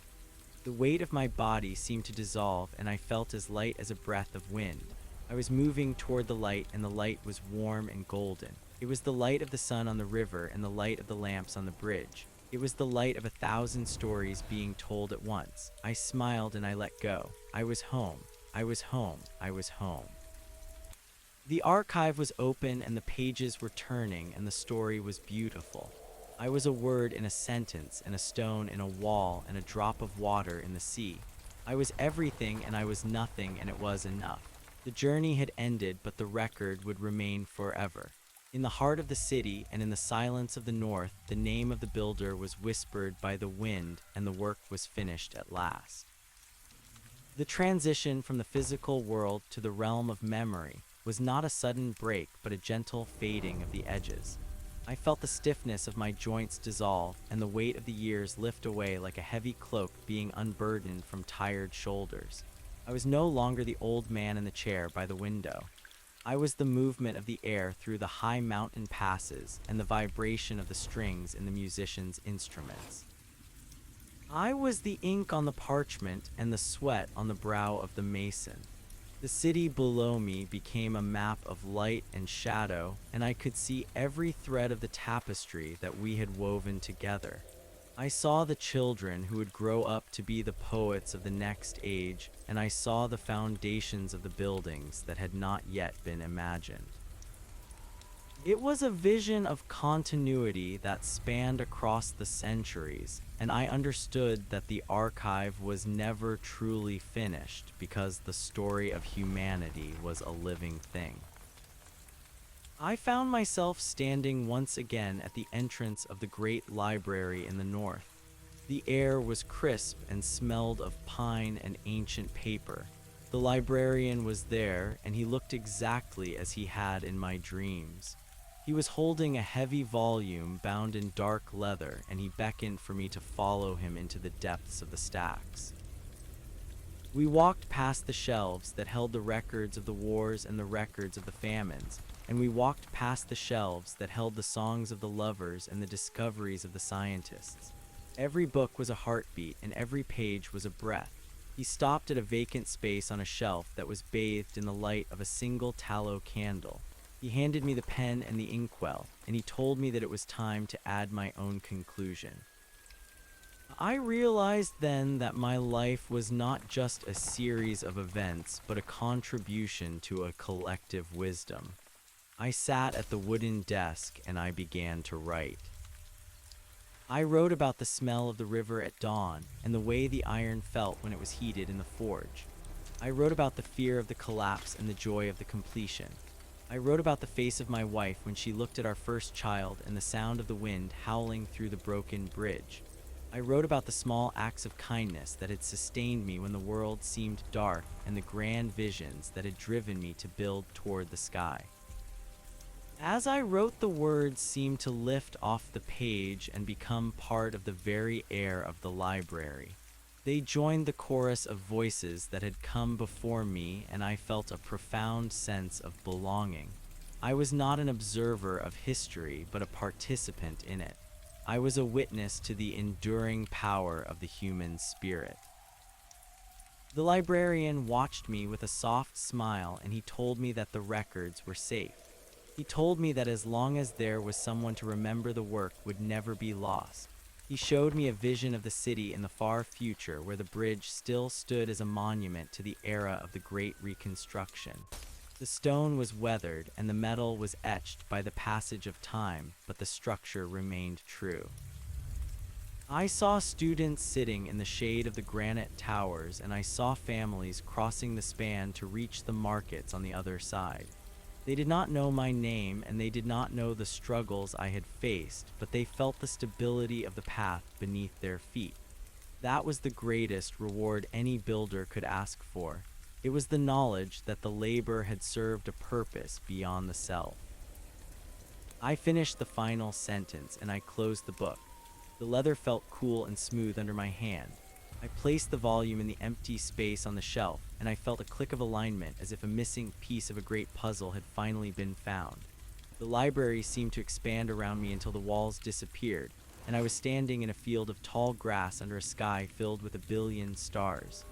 A: The weight of my body seemed to dissolve and I felt as light as a breath of wind. I was moving toward the light and the light was warm and golden. It was the light of the sun on the river and the light of the lamps on the bridge. It was the light of 1,000 stories being told at once. I smiled and I let go. I was home. I was home. I was home. The archive was open and the pages were turning and the story was beautiful. I was a word in a sentence and a stone in a wall and a drop of water in the sea. I was everything and I was nothing, and it was enough. The journey had ended, but the record would remain forever. In the heart of the city and in the silence of the north, the name of the builder was whispered by the wind, and the work was finished at last. The transition from the physical world to the realm of memory was not a sudden break, but a gentle fading of the edges. I felt the stiffness of my joints dissolve and the weight of the years lift away like a heavy cloak being unburdened from tired shoulders. I was no longer the old man in the chair by the window. I was the movement of the air through the high mountain passes and the vibration of the strings in the musician's instruments. I was the ink on the parchment and the sweat on the brow of the mason. The city below me became a map of light and shadow, and I could see every thread of the tapestry that we had woven together. I saw the children who would grow up to be the poets of the next age, and I saw the foundations of the buildings that had not yet been imagined. It was a vision of continuity that spanned across the centuries, and I understood that the archive was never truly finished because the story of humanity was a living thing. I found myself standing once again at the entrance of the great library in the north. The air was crisp and smelled of pine and ancient paper. The librarian was there, and he looked exactly as he had in my dreams. He was holding a heavy volume bound in dark leather, and he beckoned for me to follow him into the depths of the stacks. We walked past the shelves that held the records of the wars and the records of the famines, and we walked past the shelves that held the songs of the lovers and the discoveries of the scientists. Every book was a heartbeat, and every page was a breath. He stopped at a vacant space on a shelf that was bathed in the light of a single tallow candle. He handed me the pen and the inkwell, and he told me that it was time to add my own conclusion. I realized then that my life was not just a series of events, but a contribution to a collective wisdom. I sat at the wooden desk and I began to write. I wrote about the smell of the river at dawn and the way the iron felt when it was heated in the forge. I wrote about the fear of the collapse and the joy of the completion. I wrote about the face of my wife when she looked at our first child and the sound of the wind howling through the broken bridge. I wrote about the small acts of kindness that had sustained me when the world seemed dark and the grand visions that had driven me to build toward the sky. As I wrote, the words seemed to lift off the page and become part of the very air of the library. They joined the chorus of voices that had come before me, and I felt a profound sense of belonging. I was not an observer of history, but a participant in it. I was a witness to the enduring power of the human spirit. The librarian watched me with a soft smile, and he told me that the records were safe. He told me that as long as there was someone to remember, the work would never be lost. He showed me a vision of the city in the far future where the bridge still stood as a monument to the era of the Great Reconstruction. The stone was weathered and the metal was etched by the passage of time, but the structure remained true. I saw students sitting in the shade of the granite towers, and I saw families crossing the span to reach the markets on the other side. They did not know my name, and they did not know the struggles I had faced, but they felt the stability of the path beneath their feet. That was the greatest reward any builder could ask for. It was the knowledge that the labor had served a purpose beyond the self. I finished the final sentence, and I closed the book. The leather felt cool and smooth under my hand. I placed the volume in the empty space on the shelf, and I felt a click of alignment as if a missing piece of a great puzzle had finally been found. The library seemed to expand around me until the walls disappeared, and I was standing in a field of tall grass under a sky filled with a billion stars.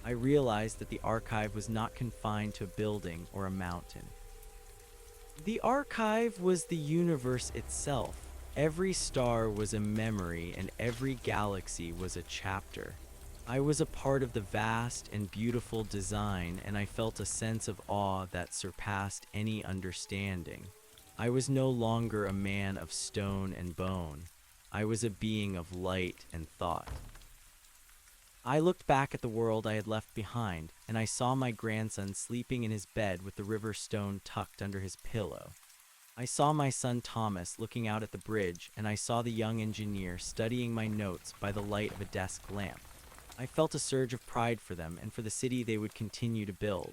A: I realized that the archive was not confined to a building or a mountain. The archive was the universe itself. Every star was a memory, and every galaxy was a chapter. I was a part of the vast and beautiful design, and I felt a sense of awe that surpassed any understanding. I was no longer a man of stone and bone. I was a being of light and thought. I looked back at the world I had left behind, and I saw my grandson sleeping in his bed with the river stone tucked under his pillow. I saw my son Thomas looking out at the bridge, and I saw the young engineer studying my notes by the light of a desk lamp. I felt a surge of pride for them and for the city they would continue to build.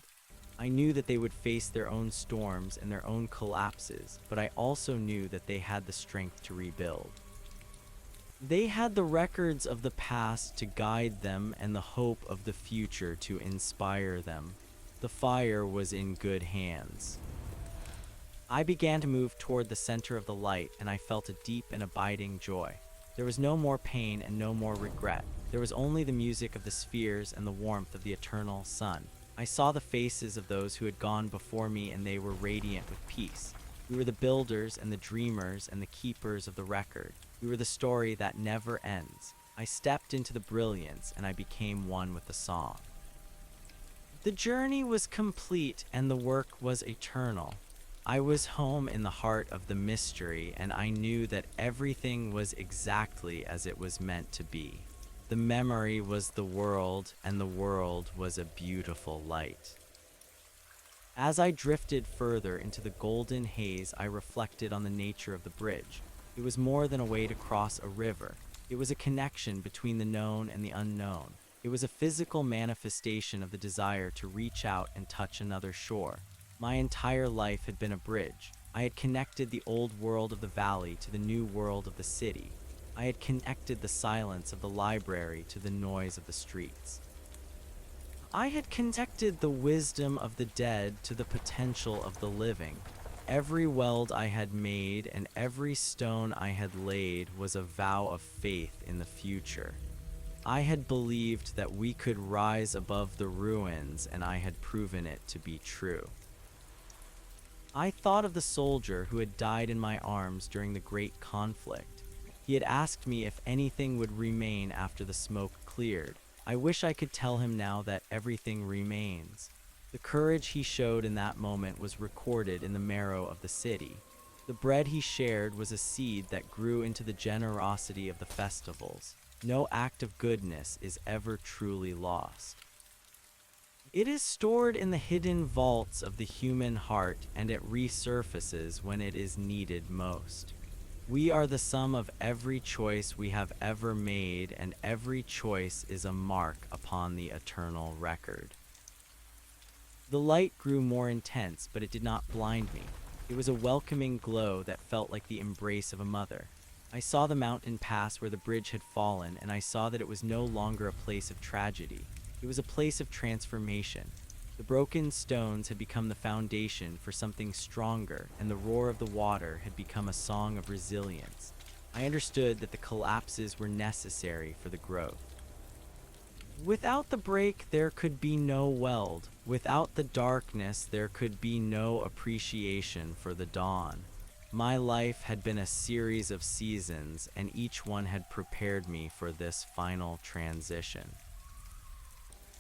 A: I knew that they would face their own storms and their own collapses, but I also knew that they had the strength to rebuild. They had the records of the past to guide them and the hope of the future to inspire them. The fire was in good hands. I began to move toward the center of the light, and I felt a deep and abiding joy. There was no more pain and no more regret. There was only the music of the spheres and the warmth of the eternal sun. I saw the faces of those who had gone before me, and they were radiant with peace. We were the builders and the dreamers and the keepers of the record. We were the story that never ends. I stepped into the brilliance, and I became one with the song. The journey was complete, and the work was eternal. I was home in the heart of the mystery, and I knew that everything was exactly as it was meant to be. The memory was the world, and the world was a beautiful light. As I drifted further into the golden haze, I reflected on the nature of the bridge. It was more than a way to cross a river. It was a connection between the known and the unknown. It was a physical manifestation of the desire to reach out and touch another shore. My entire life had been a bridge. I had connected the old world of the valley to the new world of the city. I had connected the silence of the library to the noise of the streets. I had connected the wisdom of the dead to the potential of the living. Every weld I had made and every stone I had laid was a vow of faith in the future. I had believed that we could rise above the ruins, and I had proven it to be true. I thought of the soldier who had died in my arms during the great conflict. He had asked me if anything would remain after the smoke cleared. I wish I could tell him now that everything remains. The courage he showed in that moment was recorded in the marrow of the city. The bread he shared was a seed that grew into the generosity of the festivals. No act of goodness is ever truly lost. It is stored in the hidden vaults of the human heart, and it resurfaces when it is needed most. We are the sum of every choice we have ever made, and every choice is a mark upon the eternal record. The light grew more intense, but it did not blind me. It was a welcoming glow that felt like the embrace of a mother. I saw the mountain pass where the bridge had fallen, and I saw that it was no longer a place of tragedy. It was a place of transformation. The broken stones had become the foundation for something stronger, and the roar of the water had become a song of resilience. I understood that the collapses were necessary for the growth. Without the break, there could be no weld. Without the darkness, there could be no appreciation for the dawn. My life had been a series of seasons, and each one had prepared me for this final transition.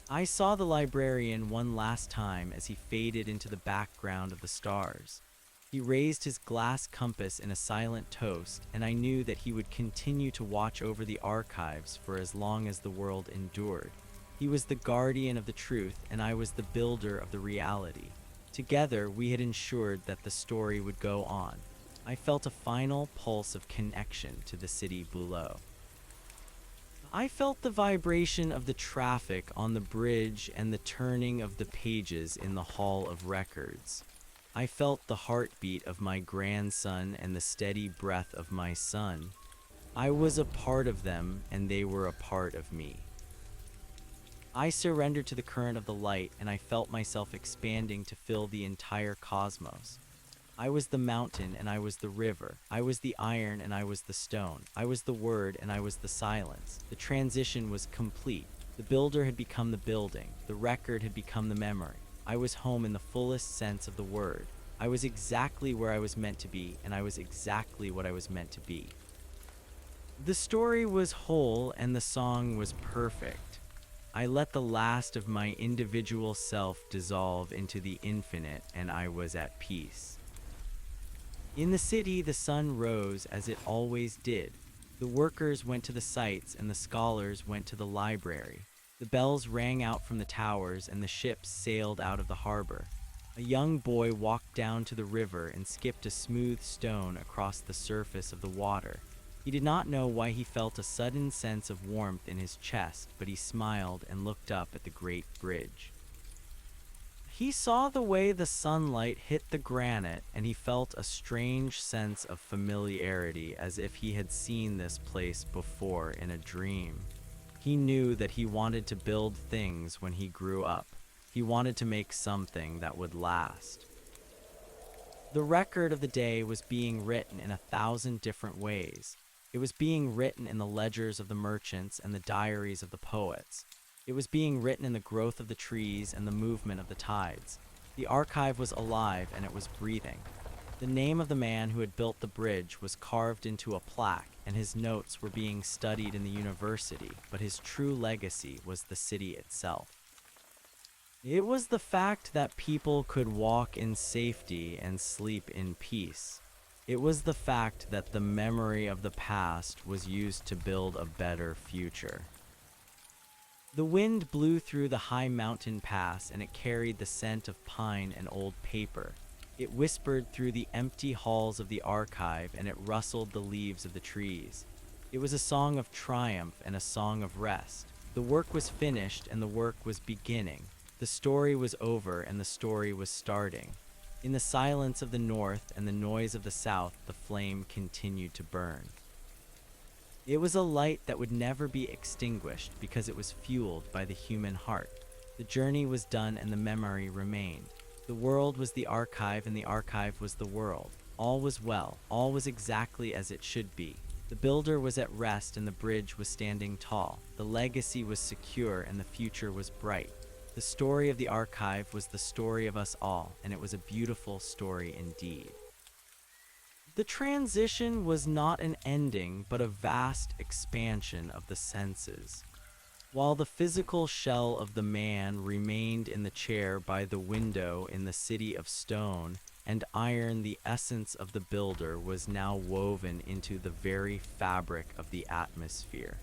A: I saw the librarian one last time as he faded into the background of the stars. He raised his glass compass in a silent toast, and I knew that he would continue to watch over the archives for as long as the world endured. He was the guardian of the truth, and I was the builder of the reality. Together, we had ensured that the story would go on. I felt a final pulse of connection to the city below. I felt the vibration of the traffic on the bridge and the turning of the pages in the Hall of Records. I felt the heartbeat of my grandson and the steady breath of my son. I was a part of them, and they were a part of me. I surrendered to the current of the light, and I felt myself expanding to fill the entire cosmos. I was the mountain, and I was the river. I was the iron, and I was the stone. I was the word, and I was the silence. The transition was complete. The builder had become the building. The record had become the memory. I was home in the fullest sense of the word. I was exactly where I was meant to be, and I was exactly what I was meant to be. The story was whole, and the song was perfect. I let the last of my individual self dissolve into the infinite, and I was at peace. In the city, the sun rose as it always did. The workers went to the sites, and the scholars went to the library. The bells rang out from the towers, and the ships sailed out of the harbor. A young boy walked down to the river and skipped a smooth stone across the surface of the water. He did not know why he felt a sudden sense of warmth in his chest, but he smiled and looked up at the great bridge. He saw the way the sunlight hit the granite, and he felt a strange sense of familiarity, as if he had seen this place before in a dream. He knew that he wanted to build things when he grew up. He wanted to make something that would last. The record of the day was being written in 1,000 different ways. It was being written in the ledgers of the merchants and the diaries of the poets. It was being written in the growth of the trees and the movement of the tides. The archive was alive, and it was breathing. The name of the man who had built the bridge was carved into a plaque, and his notes were being studied in the university, but his true legacy was the city itself. It was the fact that people could walk in safety and sleep in peace. It was the fact that the memory of the past was used to build a better future. The wind blew through the high mountain pass, and it carried the scent of pine and old paper. It whispered through the empty halls of the archive, and it rustled the leaves of the trees. It was a song of triumph and a song of rest. The work was finished, and the work was beginning. The story was over, and the story was starting. In the silence of the north and the noise of the south, the flame continued to burn. It was a light that would never be extinguished because it was fueled by the human heart. The journey was done, and the memory remained. The world was the archive, and the archive was the world. All was well. All was exactly as it should be. The builder was at rest, and the bridge was standing tall. The legacy was secure, and the future was bright. The story of the archive was the story of us all, and it was a beautiful story indeed. The transition was not an ending, but a vast expansion of the senses. While the physical shell of the man remained in the chair by the window in the city of stone and iron, the essence of the builder was now woven into the very fabric of the atmosphere.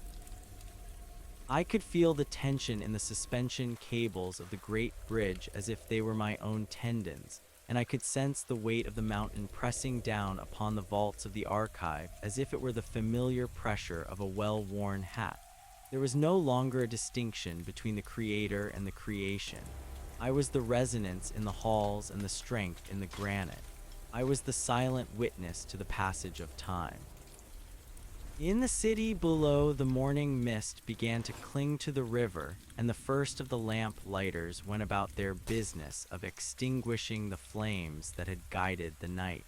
A: I could feel the tension in the suspension cables of the great bridge as if they were my own tendons, and I could sense the weight of the mountain pressing down upon the vaults of the archive as if it were the familiar pressure of a well-worn hat. There was no longer a distinction between the creator and the creation. I was the resonance in the halls and the strength in the granite. I was the silent witness to the passage of time. In the city below, the morning mist began to cling to the river, and the first of the lamp lighters went about their business of extinguishing the flames that had guided the night.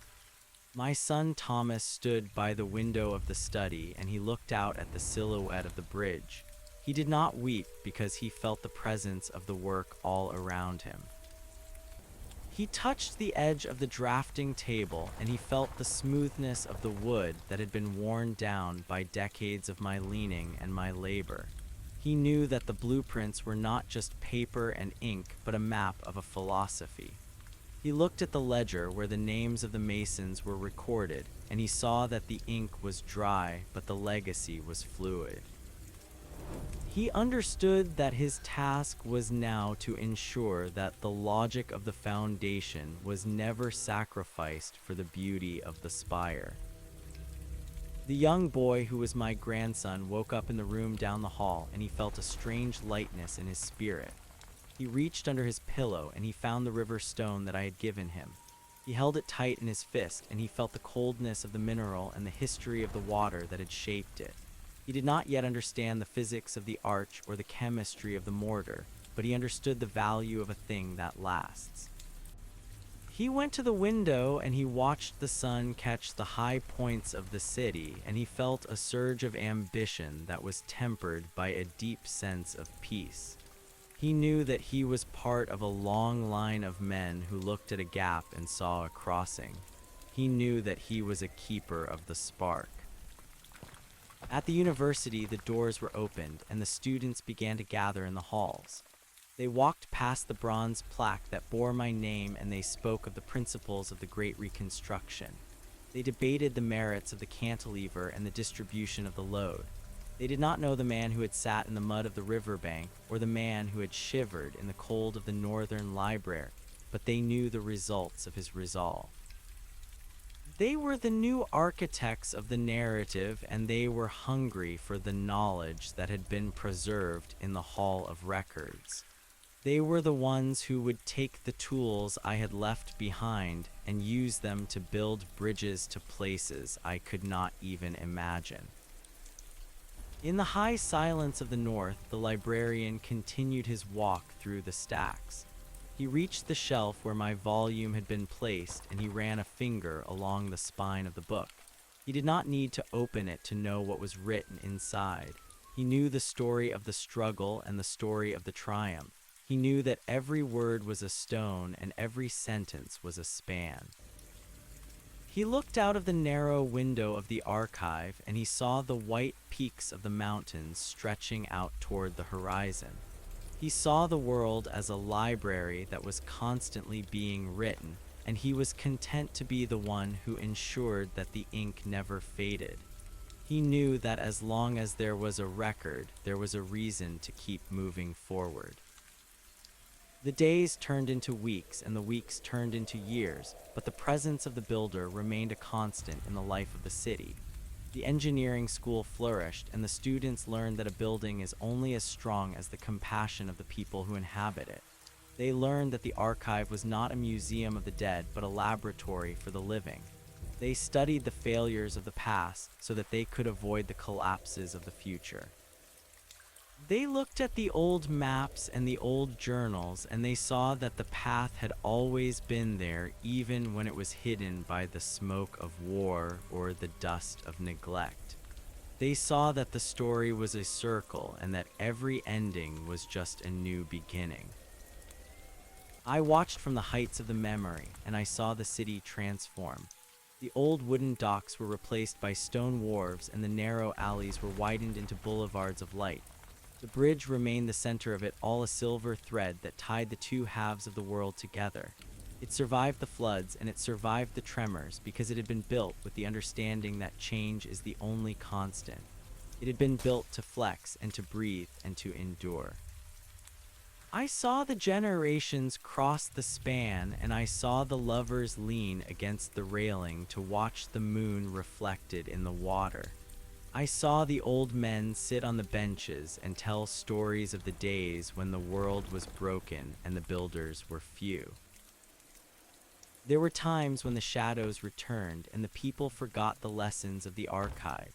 A: My son Thomas stood by the window of the study, and he looked out at the silhouette of the bridge. He did not weep because he felt the presence of the work all around him. He touched the edge of the drafting table, and he felt the smoothness of the wood that had been worn down by decades of my leaning and my labor. He knew that the blueprints were not just paper and ink, but a map of a philosophy. He looked at the ledger where the names of the masons were recorded, and he saw that the ink was dry, but the legacy was fluid. He understood that his task was now to ensure that the logic of the foundation was never sacrificed for the beauty of the spire. The young boy who was my grandson woke up in the room down the hall, and he felt a strange lightness in his spirit. He reached under his pillow, and he found the river stone that I had given him. He held it tight in his fist, and he felt the coldness of the mineral and the history of the water that had shaped it. He did not yet understand the physics of the arch or the chemistry of the mortar, but he understood the value of a thing that lasts. He went to the window, and he watched the sun catch the high points of the city, and he felt a surge of ambition that was tempered by a deep sense of peace. He knew that he was part of a long line of men who looked at a gap and saw a crossing. He knew that he was a keeper of the spark. At the university, the doors were opened and the students began to gather in the halls. They walked past the bronze plaque that bore my name and they spoke of the principles of the Great Reconstruction. They debated the merits of the cantilever and the distribution of the load. They did not know the man who had sat in the mud of the riverbank or the man who had shivered in the cold of the northern library, but they knew the results of his resolve. They were the new architects of the narrative, and they were hungry for the knowledge that had been preserved in the Hall of Records. They were the ones who would take the tools I had left behind and use them to build bridges to places I could not even imagine. In the high silence of the north, the librarian continued his walk through the stacks. He reached the shelf where my volume had been placed, and he ran a finger along the spine of the book. He did not need to open it to know what was written inside. He knew the story of the struggle and the story of the triumph. He knew that every word was a stone and every sentence was a span. He looked out of the narrow window of the archive, and he saw the white peaks of the mountains stretching out toward the horizon. He saw the world as a library that was constantly being written, and he was content to be the one who ensured that the ink never faded. He knew that as long as there was a record, there was a reason to keep moving forward. The days turned into weeks, and the weeks turned into years, but the presence of the builder remained a constant in the life of the city. The engineering school flourished, and the students learned that a building is only as strong as the compassion of the people who inhabit it. They learned that the archive was not a museum of the dead, but a laboratory for the living. They studied the failures of the past so that they could avoid the collapses of the future. They looked at the old maps and the old journals, and they saw that the path had always been there, even when it was hidden by the smoke of war or the dust of neglect. They saw that the story was a circle and that every ending was just a new beginning. I watched from the heights of the memory, and I saw the city transform. The old wooden docks were replaced by stone wharves, and the narrow alleys were widened into boulevards of light. The bridge remained the center of it, all a silver thread that tied the two halves of the world together. It survived the floods and it survived the tremors because it had been built with the understanding that change is the only constant. It had been built to flex and to breathe and to endure. I saw the generations cross the span, and I saw the lovers lean against the railing to watch the moon reflected in the water. I saw the old men sit on the benches and tell stories of the days when the world was broken and the builders were few. There were times when the shadows returned and the people forgot the lessons of the archive.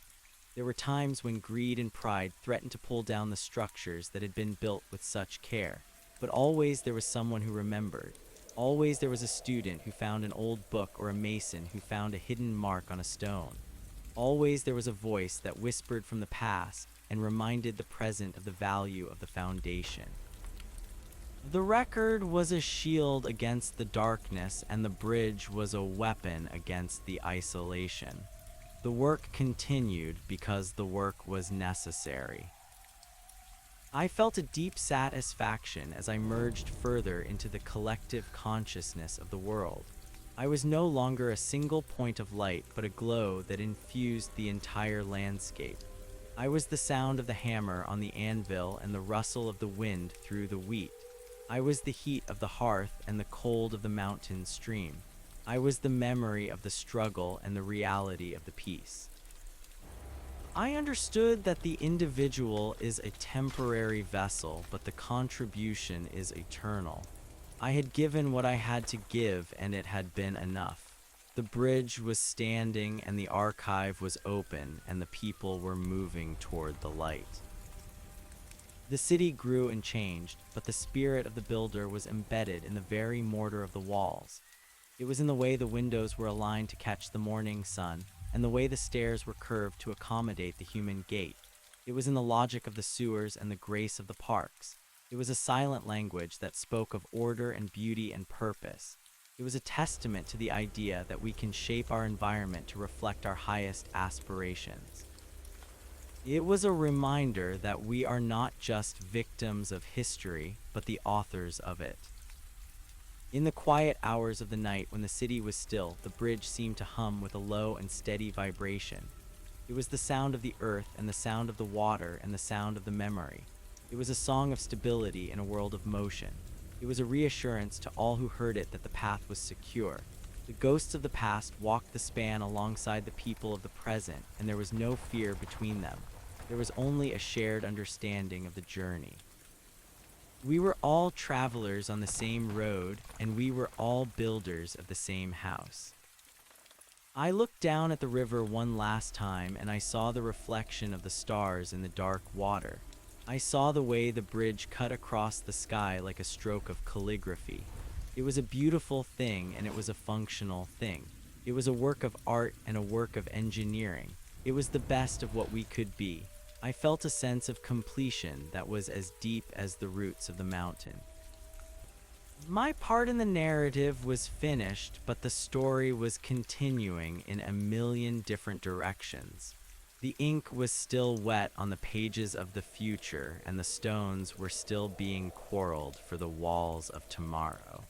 A: There were times when greed and pride threatened to pull down the structures that had been built with such care. But always there was someone who remembered. Always there was a student who found an old book or a mason who found a hidden mark on a stone. Always there was a voice that whispered from the past and reminded the present of the value of the foundation. The record was a shield against the darkness, and the bridge was a weapon against the isolation. The work continued because the work was necessary. I felt a deep satisfaction as I merged further into the collective consciousness of the world. I was no longer a single point of light, but a glow that infused the entire landscape. I was the sound of the hammer on the anvil and the rustle of the wind through the wheat. I was the heat of the hearth and the cold of the mountain stream. I was the memory of the struggle and the reality of the peace. I understood that the individual is a temporary vessel, but the contribution is eternal. I had given what I had to give, and it had been enough. The bridge was standing, and the archive was open, and the people were moving toward the light. The city grew and changed, but the spirit of the builder was embedded in the very mortar of the walls. It was in the way the windows were aligned to catch the morning sun, and the way the stairs were curved to accommodate the human gait. It was in the logic of the sewers and the grace of the parks. It was a silent language that spoke of order and beauty and purpose. It was a testament to the idea that we can shape our environment to reflect our highest aspirations. It was a reminder that we are not just victims of history, but the authors of it. In the quiet hours of the night when the city was still, the bridge seemed to hum with a low and steady vibration. It was the sound of the earth and the sound of the water and the sound of the memory. It was a song of stability in a world of motion. It was a reassurance to all who heard it that the path was secure. The ghosts of the past walked the span alongside the people of the present, and there was no fear between them. There was only a shared understanding of the journey. We were all travelers on the same road, and we were all builders of the same house. I looked down at the river one last time, and I saw the reflection of the stars in the dark water. I saw the way the bridge cut across the sky like a stroke of calligraphy. It was a beautiful thing, and it was a functional thing. It was a work of art and a work of engineering. It was the best of what we could be. I felt a sense of completion that was as deep as the roots of the mountain. My part in the narrative was finished, but the story was continuing in a million different directions. The ink was still wet on the pages of the future, and the stones were still being quarreled for the walls of tomorrow.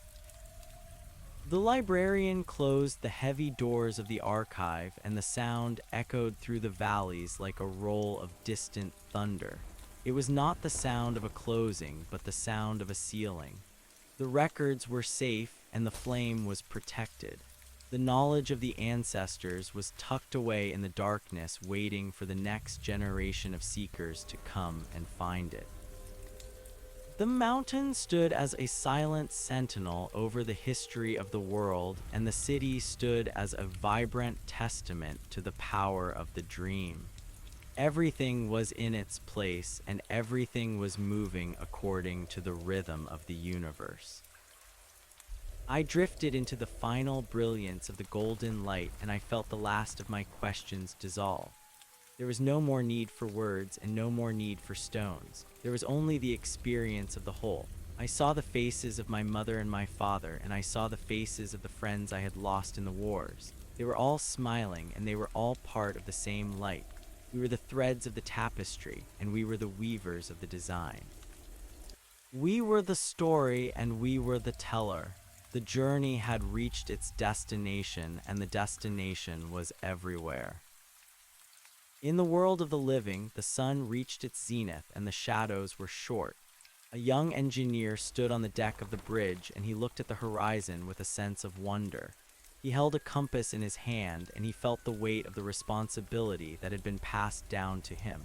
A: The librarian closed the heavy doors of the archive, and the sound echoed through the valleys like a roll of distant thunder. It was not the sound of a closing, but the sound of a sealing. The records were safe, and the flame was protected. The knowledge of the ancestors was tucked away in the darkness, waiting for the next generation of seekers to come and find it. The mountain stood as a silent sentinel over the history of the world, and the city stood as a vibrant testament to the power of the dream. Everything was in its place, and everything was moving according to the rhythm of the universe. I drifted into the final brilliance of the golden light, and I felt the last of my questions dissolve. There was no more need for words and no more need for stones. There was only the experience of the whole. I saw the faces of my mother and my father, and I saw the faces of the friends I had lost in the wars. They were all smiling, and they were all part of the same light. We were the threads of the tapestry, and we were the weavers of the design. We were the story, and we were the teller. The journey had reached its destination, and the destination was everywhere. In the world of the living, the sun reached its zenith, and the shadows were short. A young engineer stood on the deck of the bridge, and he looked at the horizon with a sense of wonder. He held a compass in his hand, and he felt the weight of the responsibility that had been passed down to him.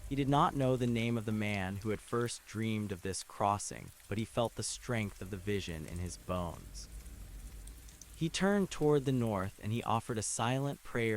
A: He did not know the name of the man who had first dreamed of this crossing, but he felt the strength of the vision in his bones. He turned toward the north, and he offered a silent prayer